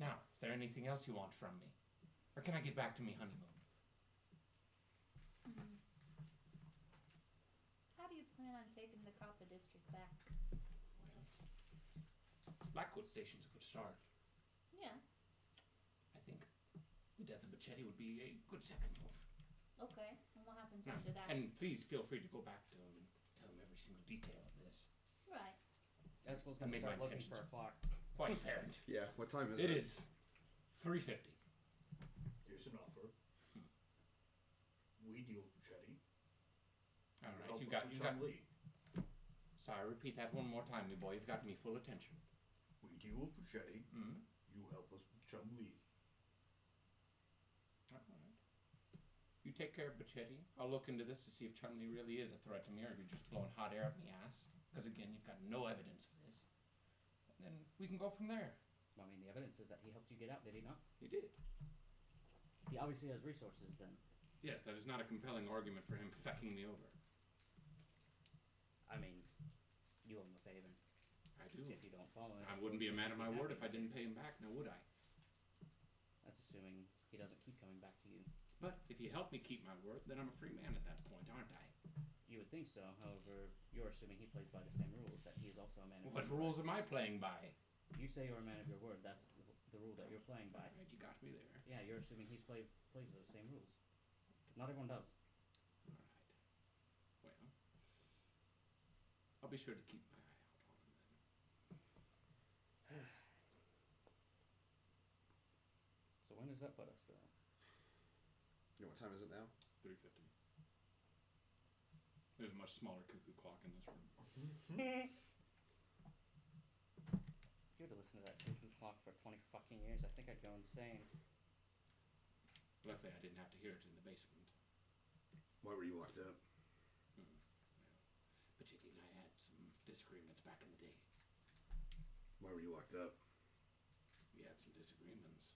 Now, is there anything else you want from me? Or can I get back to me honeymoon? How do you plan on taking the Copper District back? Well, Blackwood Station's a good start. Yeah. I think the death of Bachetti would be a good second move. Okay. And what happens Now, after that? and please feel free to go back to him and tell him every single detail of this. Right. Eskel's I gonna made start my looking for a intentions. clock. Quite apparent. Yeah, what time is It is 3:50. Here's an offer. We deal with Bachetti. Alright, Help you us got with Chumley. Sorry, repeat that one more time, me boy. You've got me full attention. We deal with Bachetti. Mm-hmm. You help us with Chumley. Alright. You take care of Bachetti. I'll look into this to see if Chumley really is a threat to me or if you're just blowing hot air up my ass. Because again, you've got no evidence of this. And then we can go from there. I mean, the evidence is that he helped you get out, did he not? He did. He obviously has resources then. Yes, that is not a compelling argument for him fucking me over. I mean, you owe him a favor. I do. If you don't follow it. I wouldn't be a man of my he'd word if I happy. didn't pay him back, now would I? That's assuming he doesn't keep coming back to you. But if you help me keep my word, then I'm a free man at that point, aren't I? You would think so. However, you're assuming he plays by the same rules, that he is also a man of What your rules word. am I playing by? You say you're a man of your word. That's the rule that you're playing by. Alright, you got me there. Yeah, you're assuming plays those same rules. Not everyone does. Alright. Well, I'll be sure to keep my eye out on him then. So when does that put us, though? You know what time is it now? 3:50. There's a much smaller cuckoo clock in this room. If you were to listen to that cuckoo clock for 20 fucking years, I think I'd go insane. Luckily, I didn't have to hear it in the basement. Why were you locked up? But Jitty and I had some disagreements back in the day. Why were you locked up? We had some disagreements.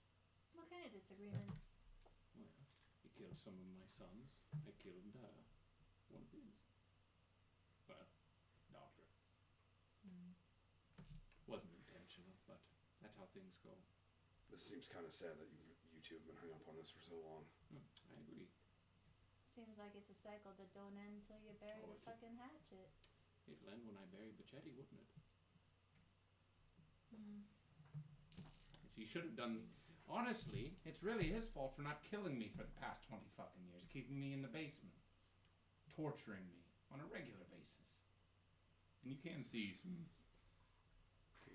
What kind of disagreements? Well, he killed some of my sons. I killed one of his. Well, doctor. Wasn't intentional, but that's how things go. This seems kind of sad that you two have been hung up on this for so long. I agree. Seems like it's a cycle that don't end till you bury the fucking hatchet. It'll end when I bury Bichetti, wouldn't it? He should have done. Honestly, it's really his fault for not killing me for the past 20 fucking years, keeping me in the basement, torturing me on a regular basis. And you can see some.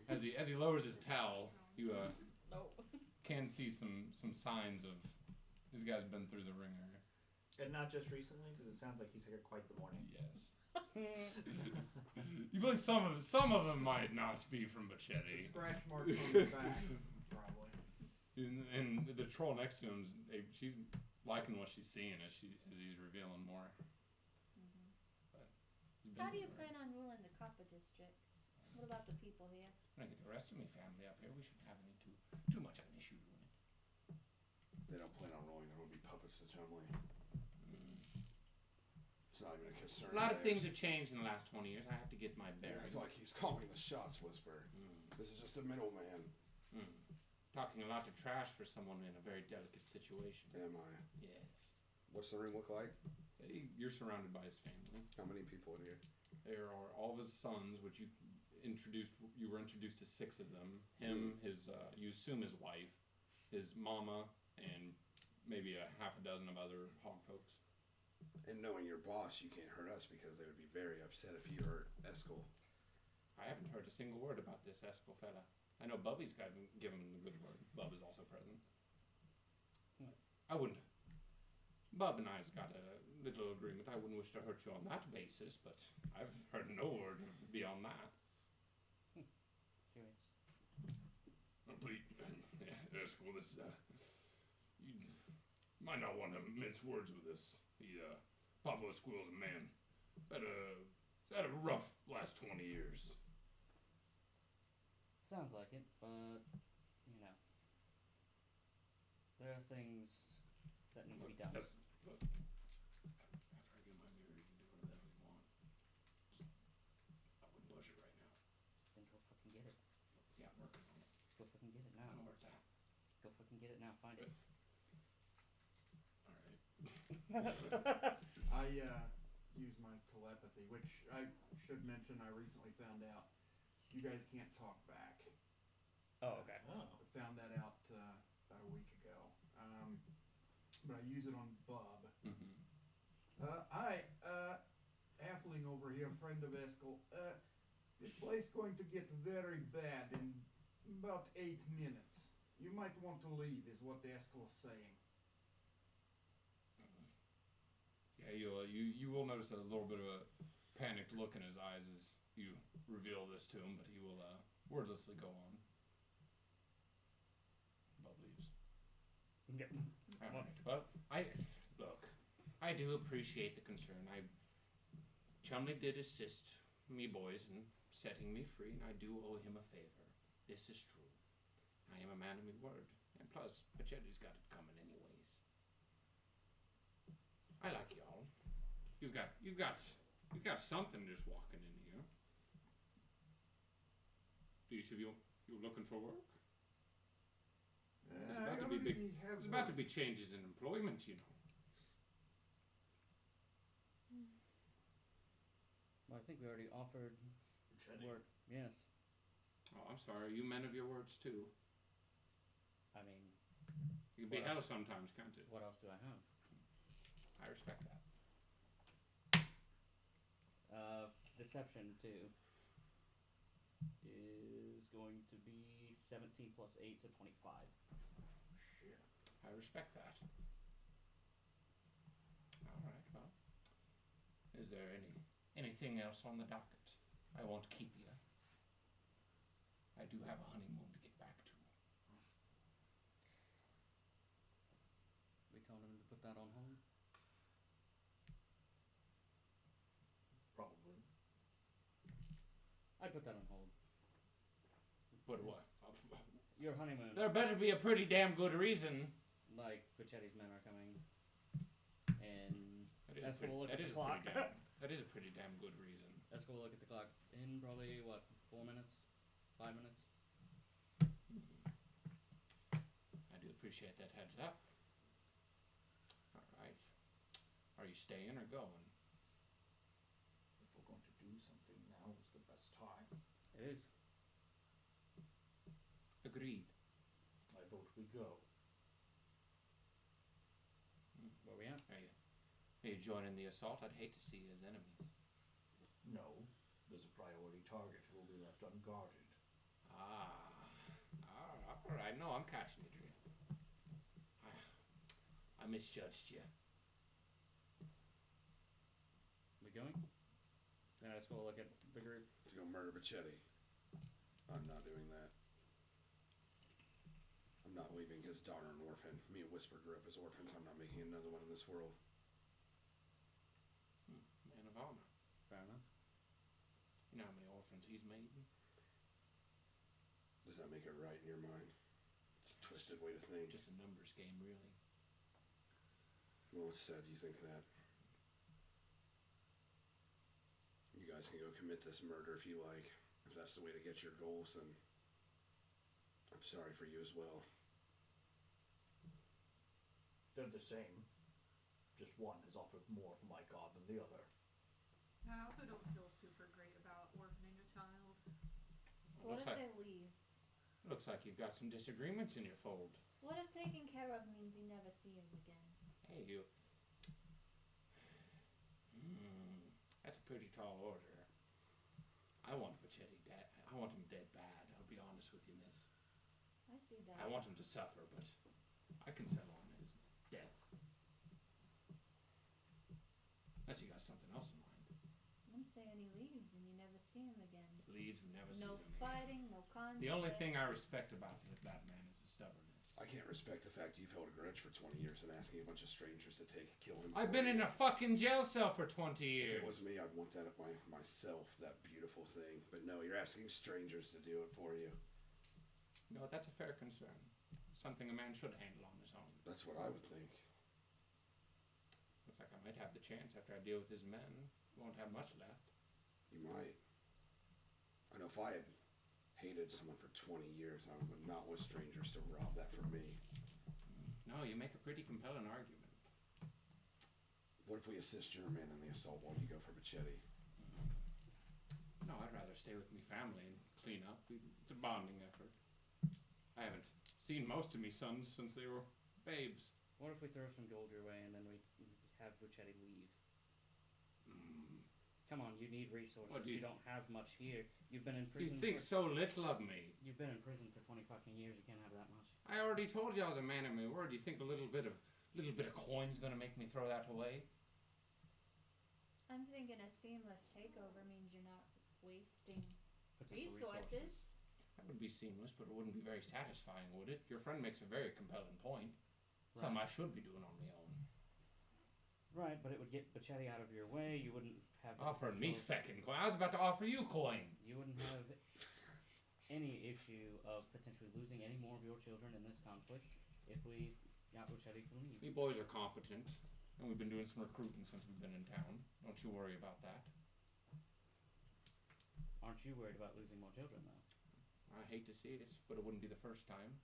As he lowers his towel, you can see some signs of this guy's been through the ringer. And not just recently, because it sounds like he's had quite the morning. Yes. You believe some of them might not be from The Bichetti. scratch marks on the back, probably. And the troll next to him, she's liking what she's seeing as he's revealing more. But he's been How do through you the plan ringer. on ruling the Copper District? What about the people here? When I get the rest of my family up here, we shouldn't have any too much of an issue doing it. They don't plan on rolling. There will be puppets to Chumley. It's not even a concern. A lot of theirs. things have changed in the last 20 years. I have to get my Yeah, bearings. it's like he's calling the shots, Whisper. This is just a middleman. Talking a lot of trash for someone in a very delicate situation. Am I? Yes. What's the room look like? You're surrounded by his family. How many people in here? There are all of his sons, which you were introduced to 6 of them. Him, his you assume his wife, his mama, and maybe a half a dozen of other hog folks. And knowing your boss, you can't hurt us because they would be very upset if you hurt Eskel. I haven't heard a single word about this Eskel fella. I know Bubby's given him the good word. Bub is also present. I wouldn't. Bub and I's got a little agreement. I wouldn't wish to hurt you on that basis, but I've heard no word beyond that. Curious. Please, Eskel, this, you might not want to mince words with us. Pablo Esquil's a man. It's had a rough last 20 years. Sounds like it, but, there are things that need to be done. After I get my mirror, you can do whatever you want. I wouldn't blush it right now. Then go fucking get it. Yeah, I'm working on it. Go fucking get it I now. know where it's at. Go fucking get it now. Find it. All right. I use my telepathy, which I should mention I recently found out you guys can't talk back. Oh, okay. Oh. I found that out about a week ago. But I use it on Bub. Hi, Halfling over here, friend of Eskel. This place going to get very bad in about 8 minutes. You might want to leave, is what Eskel is saying. Yeah, you will notice a little bit of a panicked look in his eyes as you reveal this to him, but he will wordlessly go on. Bub leaves. Yep. All right. Well, I do appreciate the concern. Chumley did assist me boys in setting me free, and I do owe him a favor. This is true. I am a man of my word, and plus, Pachetti's got it coming anyways. I like y'all. You've got something just walking in here. Each of you looking for work? There's about to be there's about to be changes in employment, you know. Well, I think we already offered Chetty. work. Yes. Oh, I'm sorry. You men of your words too. I mean, You can be What hell else? sometimes, can't it? what else do I have? I respect that. Deception 2 is going to be 17 plus 8, so 25. Shit. I respect that. All right. Well, is there any Anything else on the docket? I won't keep you. I do have a honeymoon to get back to. We told him to put that on hold. Probably. I'd put that on hold. But what? Your honeymoon. There better be a pretty damn good reason. Like, Buccetti's men are coming. And That is, Esco will look at that the is a clock. pretty damn, that is a pretty damn good reason. Esco will look at the clock in probably, what, 4 minutes? 5 minutes? I do appreciate that heads up. Alright. Are you staying or going? If we're going to do something, now is the best time. It is. Agreed. I vote we go. Where we at? Are you joining the assault? I'd hate to see you as enemies. No, there's a priority target who will be left unguarded. Alright. No, I'm catching the drift. I misjudged you. We going? Then Esco will look at the group. To go murder Buccetti. I'm not doing that. I'm not leaving his daughter an orphan. Me and Whisper grew up as orphans. I'm not making another one in this world. Man of honor. Fair enough. You know how many orphans he's made? Does that make it right in your mind? It's a twisted way to think. Just a numbers game, really. Well, it's sad you think that. You guys can go commit this murder if you like. If that's the way to get your goals, then I'm sorry for you as well. They're the same. Just one has offered more for my god than the other. I also don't feel super great about orphaning a child. What Looks if like, they leave? looks like you've got some disagreements in your fold. What if taken care of means you never see him again? Hey, you. That's a pretty tall order. I want Buccetti dead. I want him dead bad. I'll be honest with you, miss. I see that. I want him to suffer, but I can settle on his death. Unless you got something else in mind. I'm saying he leaves and you never see him again. Leaves and never sees No him again. fighting, no conflict. The only thing I respect about that man is his stubbornness. I can't respect the fact you've held a grudge for 20 years and asking a bunch of strangers to kill him. I've been in a fucking jail cell for 20 years. If it was me, I'd want that myself, that beautiful thing. But no, you're asking strangers to do it for you. No, that's a fair concern. Something a man should handle on his own. That's what I would think. Looks like I might have the chance after I deal with his men. Won't have much left. You might. I know if I had hated someone for 20 years, I would not want strangers to rob that from me. No, you make a pretty compelling argument. What if we assist your men in the assault while you go for Buccetti? No, I'd rather stay with me family and clean up. It's a bonding effort. I haven't seen most of me sons since they were babes. What if we throw some gold your way and then we have Buccetti leave? Come on, you need resources. What do you you don't have much here. You've been in You prison. think so little of me. You've been in prison for 20 fucking years. You can't have that much. I already told you I was a man of my word. You think a little bit of coin's gonna make me throw that away? I'm thinking a seamless takeover means you're not wasting Potential resources. That would be seamless, but it wouldn't be very satisfying, would it? Your friend makes a very compelling point. Right. Something I should be doing on my own. Right, but it would get Buccetti out of your way. You wouldn't have the Offering me potential- feckin' coin. I was about to offer you coin. You wouldn't have any issue of potentially losing any more of your children in this conflict if we got Buccetti to leave. We boys are competent, and we've been doing some recruiting since we've been in town. Don't you worry about that. Aren't you worried about losing more children, though? I hate to see it, but it wouldn't be the first time.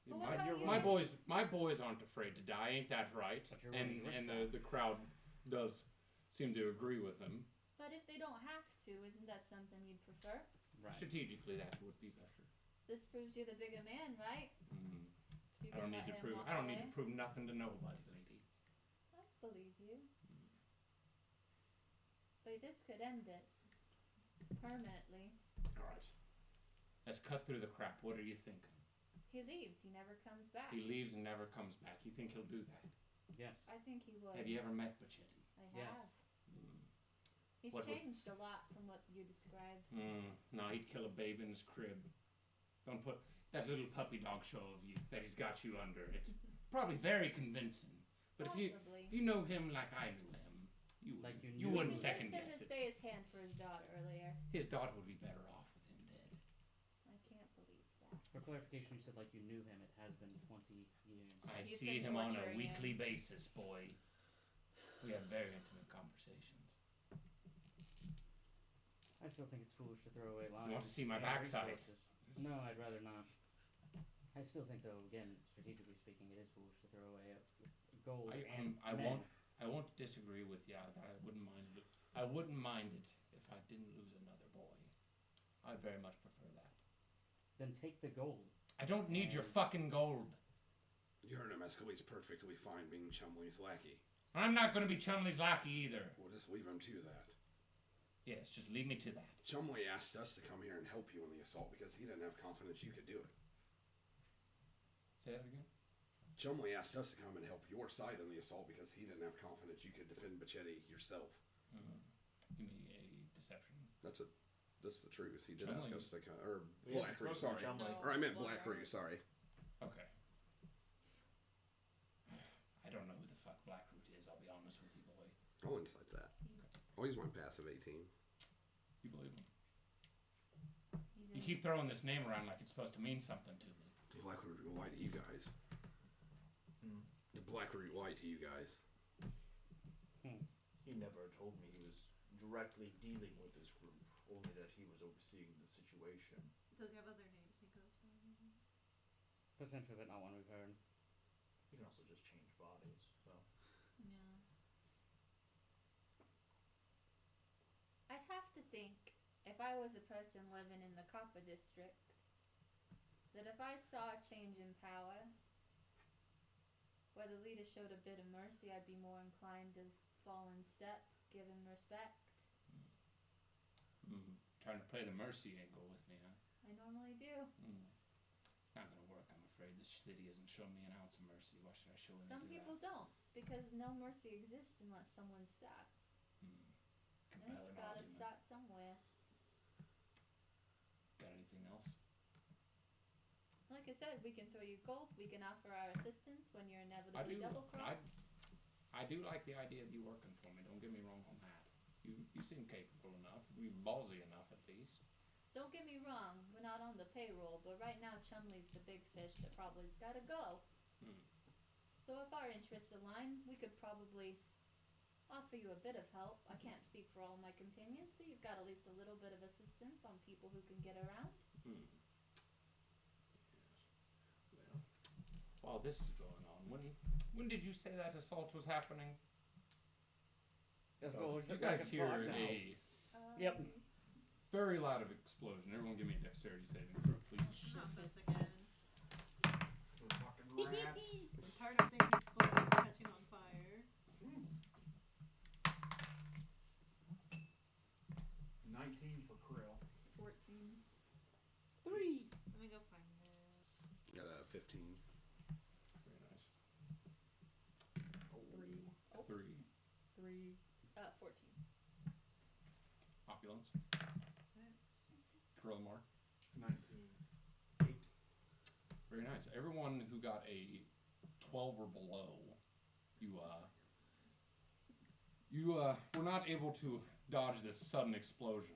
But what about you? My boys aren't afraid to die. Ain't that right? But you're willing to risk And that. the crowd does seem to agree with him. But if they don't have to, isn't that something you'd prefer? Right. Strategically, that would be better. This proves you're the bigger man, right? You I don't can need let to him prove. walk I don't need away. to prove nothing to nobody, lady. I believe you. But this could end it permanently. All right. Let's cut through the crap. What are you thinking? He leaves. He never comes back. He leaves and never comes back. You think he'll do that? Yes. I think he would. Have you ever met Buccetti? I Yes. have. He's What would- changed a lot from what you described. No, he'd kill a babe in his crib. Don't put that little puppy dog show of you that he's got you under. It's probably very convincing. But Possibly. if you know him like I knew him, you Like you you knew wouldn't him. second He said guess to it. stay his hand for his daughter earlier. His daughter would be better off with him dead. I can't believe that. For clarification, you said like you knew him. It has been 20 years. I He's see been him on a torturing weekly basis, boy. We have very intimate conversations. I still think it's foolish to throw away lives. You want to see my and backside? resources. No, I'd rather not. I still think, though, again, strategically speaking, it is foolish to throw away gold and I men. won't disagree with you. That I wouldn't mind it. I wouldn't mind it if I didn't lose another boy. I very much prefer that. Then take the gold. I don't need your fucking gold. You heard him. Escalate's perfectly fine being Chumley's lackey. I'm not going to be Chumley's lackey either. We'll just leave him to that. Yes, just leave me to that. Chumley asked us to come here and help you in the assault because he didn't have confidence you could do it. Say that again. Chumley asked us to come and help your side in the assault because he didn't have confidence you could defend Bachetti yourself. Give me a deception. That's the truth. He did ask Chumley. us to come, or We haven't Blackroot, spoken to sorry. Chumley. No. Or I meant Well, Blackroot, sorry. Okay. I don't know who the fuck Blackroot is. I'll be honest with you, boy. I'll insight that. I'll use my passive 18. You believe me? He's You in- keep throwing this name around like it's supposed to mean something to me. Did Blackroot lie to you guys? Did Blackroot lie to you guys? He never told me he was directly dealing with this group, only that he was overseeing the situation. Does he have other names he goes by? Maybe? Potentially, but not one we've heard. He can also just change bodies, so. Yeah. I'd have to think, if I was a person living in the Copper District, that if I saw a change in power, where the leader showed a bit of mercy, I'd be more inclined to fall in step, give him respect. Trying to play the mercy angle with me, huh? I normally do. Not gonna work, I'm afraid. This city hasn't shown me an ounce of mercy. Why should I show any Some to people don't, because no mercy exists unless someone starts. that? And Compelling it's gotta argument. start somewhere. Got anything else? Like I said, we can throw you gold, we can offer our assistance when you're inevitably do. double crossed. I do like the idea of you working for me. Don't get me wrong on that. You seem capable enough. You ballsy enough, at least. Don't get me wrong, we're not on the payroll, but right now Chumley's the big fish that probably's gotta go. So if our interests align, we could probably offer you a bit of help. I can't speak for all my companions, but you've got at least a little bit of assistance on people who can get around. Well, while this is going on, when did you say that assault was happening? Yes, Oh, well, you guys hear a Yep. very loud explosion. Everyone give me a dexterity saving throw, please. Not this again. So fucking rats. I'm tired of things exploding and catching on fire. 19 for Krill. 14. 3. Let me go find this. Got a 15. Very nice. 3. Oh, 3. 3. 14. Opulence. 6. Corella Mark. 19. Very nice. Everyone who got a 12 or below, you were not able to dodge this sudden explosion.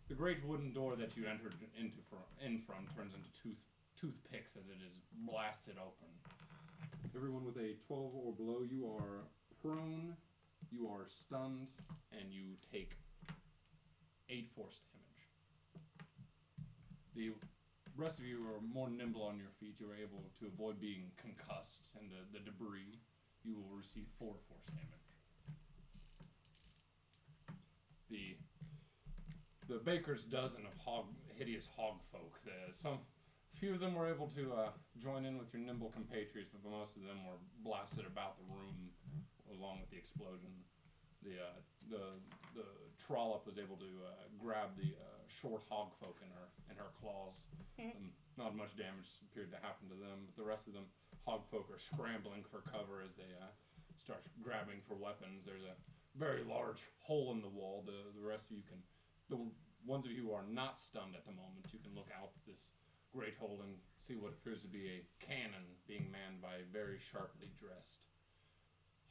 The great wooden door that you entered in from turns into toothpicks as it is blasted open. Everyone with a 12 or below, you are prone, you are stunned, and you take 8 force damage. The rest of you are more nimble on your feet. You are able to avoid being concussed, and the debris, you will receive 4 force damage. The baker's dozen of hideous hog folk. Few of them were able to join in with your nimble compatriots, but most of them were blasted about the room along with the explosion. The trollop was able to grab the short hog folk in her claws. Not much damage appeared to happen to them, but the rest of them, hog folk, are scrambling for cover as they start grabbing for weapons. There's a very large hole in the wall. The rest of you can, the ones of you who are not stunned at the moment, you can look out this great hole and see what appears to be a cannon being manned by very sharply dressed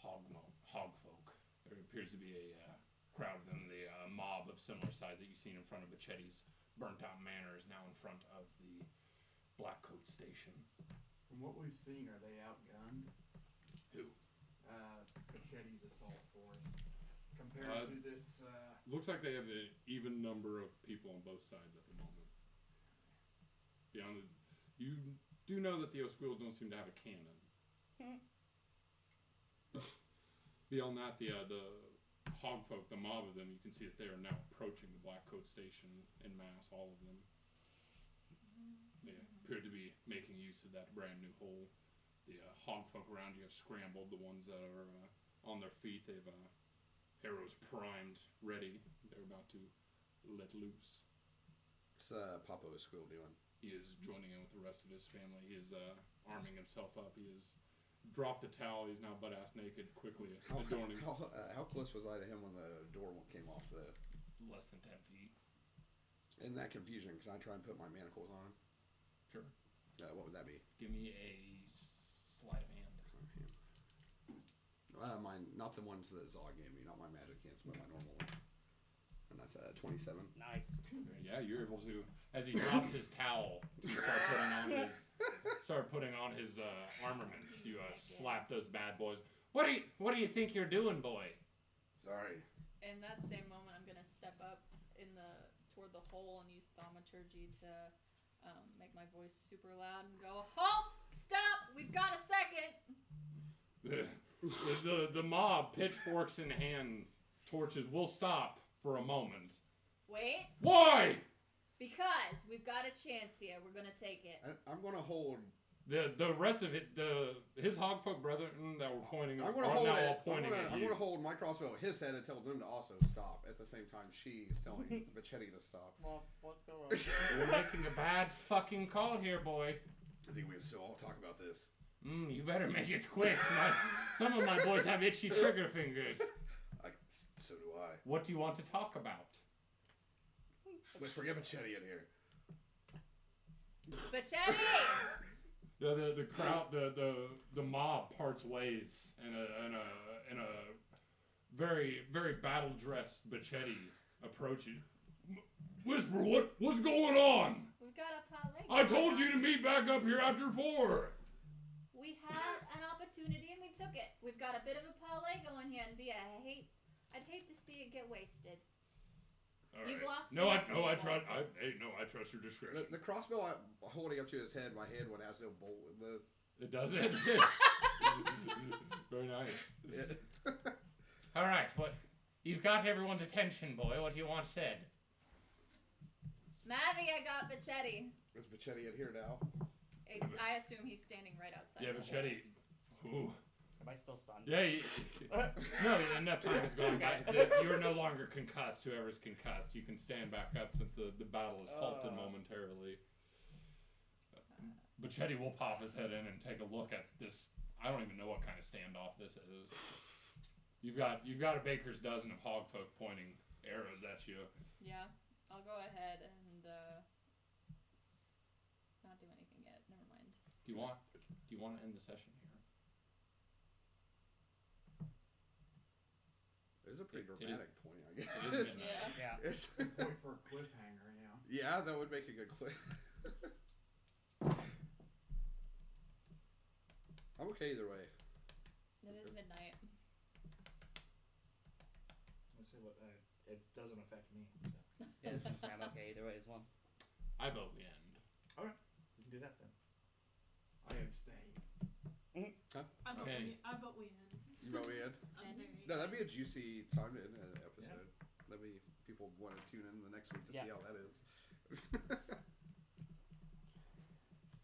hogfolk. There appears to be a crowd of them. The mob of similar size that you've seen in front of Bachetti's burnt-out manor is now in front of the Blackcoat station. From what we've seen, are they outgunned? Who? Bachetti's assault force. Compared to this, Looks like they have an even number of people on both sides at the moment. Beyond the, you do know that the Osquills don't seem to have a cannon. Beyond that, the hogfolk, the mob of them, you can see that they are now approaching the Blackcoat station en masse, all of them. They appear to be making use of that brand new hole. The hogfolk around you have scrambled. The ones that are on their feet, they've arrows primed, ready. They're about to let loose. What's Papa Osquill doing? He is joining in with the rest of his family. He is arming himself up. He has dropped the towel. He's now butt-ass naked, quickly adorning. How close was I to him when the door came off the... Less than 10 feet. In that confusion, can I try and put my manacles on him? Sure. What would that be? Give me a sleight of hand. Mine, not the ones that Zog gave me, not my magic hands, but my normal one. And that's 27. Nice. Yeah, you're able to, as he drops his towel, to start putting on his armaments. You slap those bad boys. What do you think you're doing, boy? Sorry. In that same moment, I'm gonna step up toward the hole and use thaumaturgy to make my voice super loud and go, "Halt! Stop! We've got a second!" The mob, pitchforks in hand, torches, will stop for a moment. Wait. Why? Because we've got a chance here. We're gonna take it. I'm gonna hold... The rest of it, his hogfolk brethren that were pointing I'm gonna are hold now it. all pointing at I'm you. gonna hold my crossbow at his head and tell them to also stop. At the same time, she's telling Bachetti to stop. Well, what's going on? You're making a bad fucking call here, boy. I think we should all talk about this. You better make it quick. Some of my boys have itchy trigger fingers. So do I. What do you want to talk about? Let's forget Bachetti in here. Bachetti! The crowd, the mob parts ways, and a very very battle dressed Bachetti approaches. Whisper, what's going on? We've got a parlay. I told you to meet back up here after 4. We had an opportunity and we took it. We've got a bit of a parlay going here, and I'd hate to see it get wasted. All You've right. lost. No, I trust your discretion. The crossbow I'm holding up to his head, my head one has no bolt in the... It does it. Very nice. Yeah. All right, what? You've got everyone's attention, boy. What do you want said? Mavi, I got Bachetti. Is Bachetti in here now? I assume he's standing right outside. Yeah, the Bachetti. Ooh. Am I still stunned? Yeah. No, enough time has gone by. You are no longer concussed. Whoever's concussed, you can stand back up since the battle is halted momentarily. Bachetti will pop his head in and take a look at this. I don't even know what kind of standoff this is. You've got a baker's dozen of hogfolk pointing arrows at you. Yeah, I'll go ahead and not do anything yet. Never mind. Do you want to end the session here? It's a pretty dramatic point, I guess. It is midnight. Yeah. Yeah. It's, point for a cliffhanger, yeah. yeah, that would make a good clip. I'm okay either way. It is midnight. Let's see what it doesn't affect me. So Yeah, I was gonna say I'm okay either way as well. I vote we end. we can do that then. I abstain. Kenny. I vote we end. You vote me in? No, that'd be a juicy time to end an episode. That'd be people want to tune in the next week to see how that is.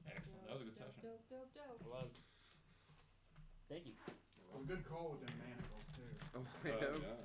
Excellent. That was a good session. Dope. It was. Thank you. Well, good call with them manacles, too. Oh, Yeah.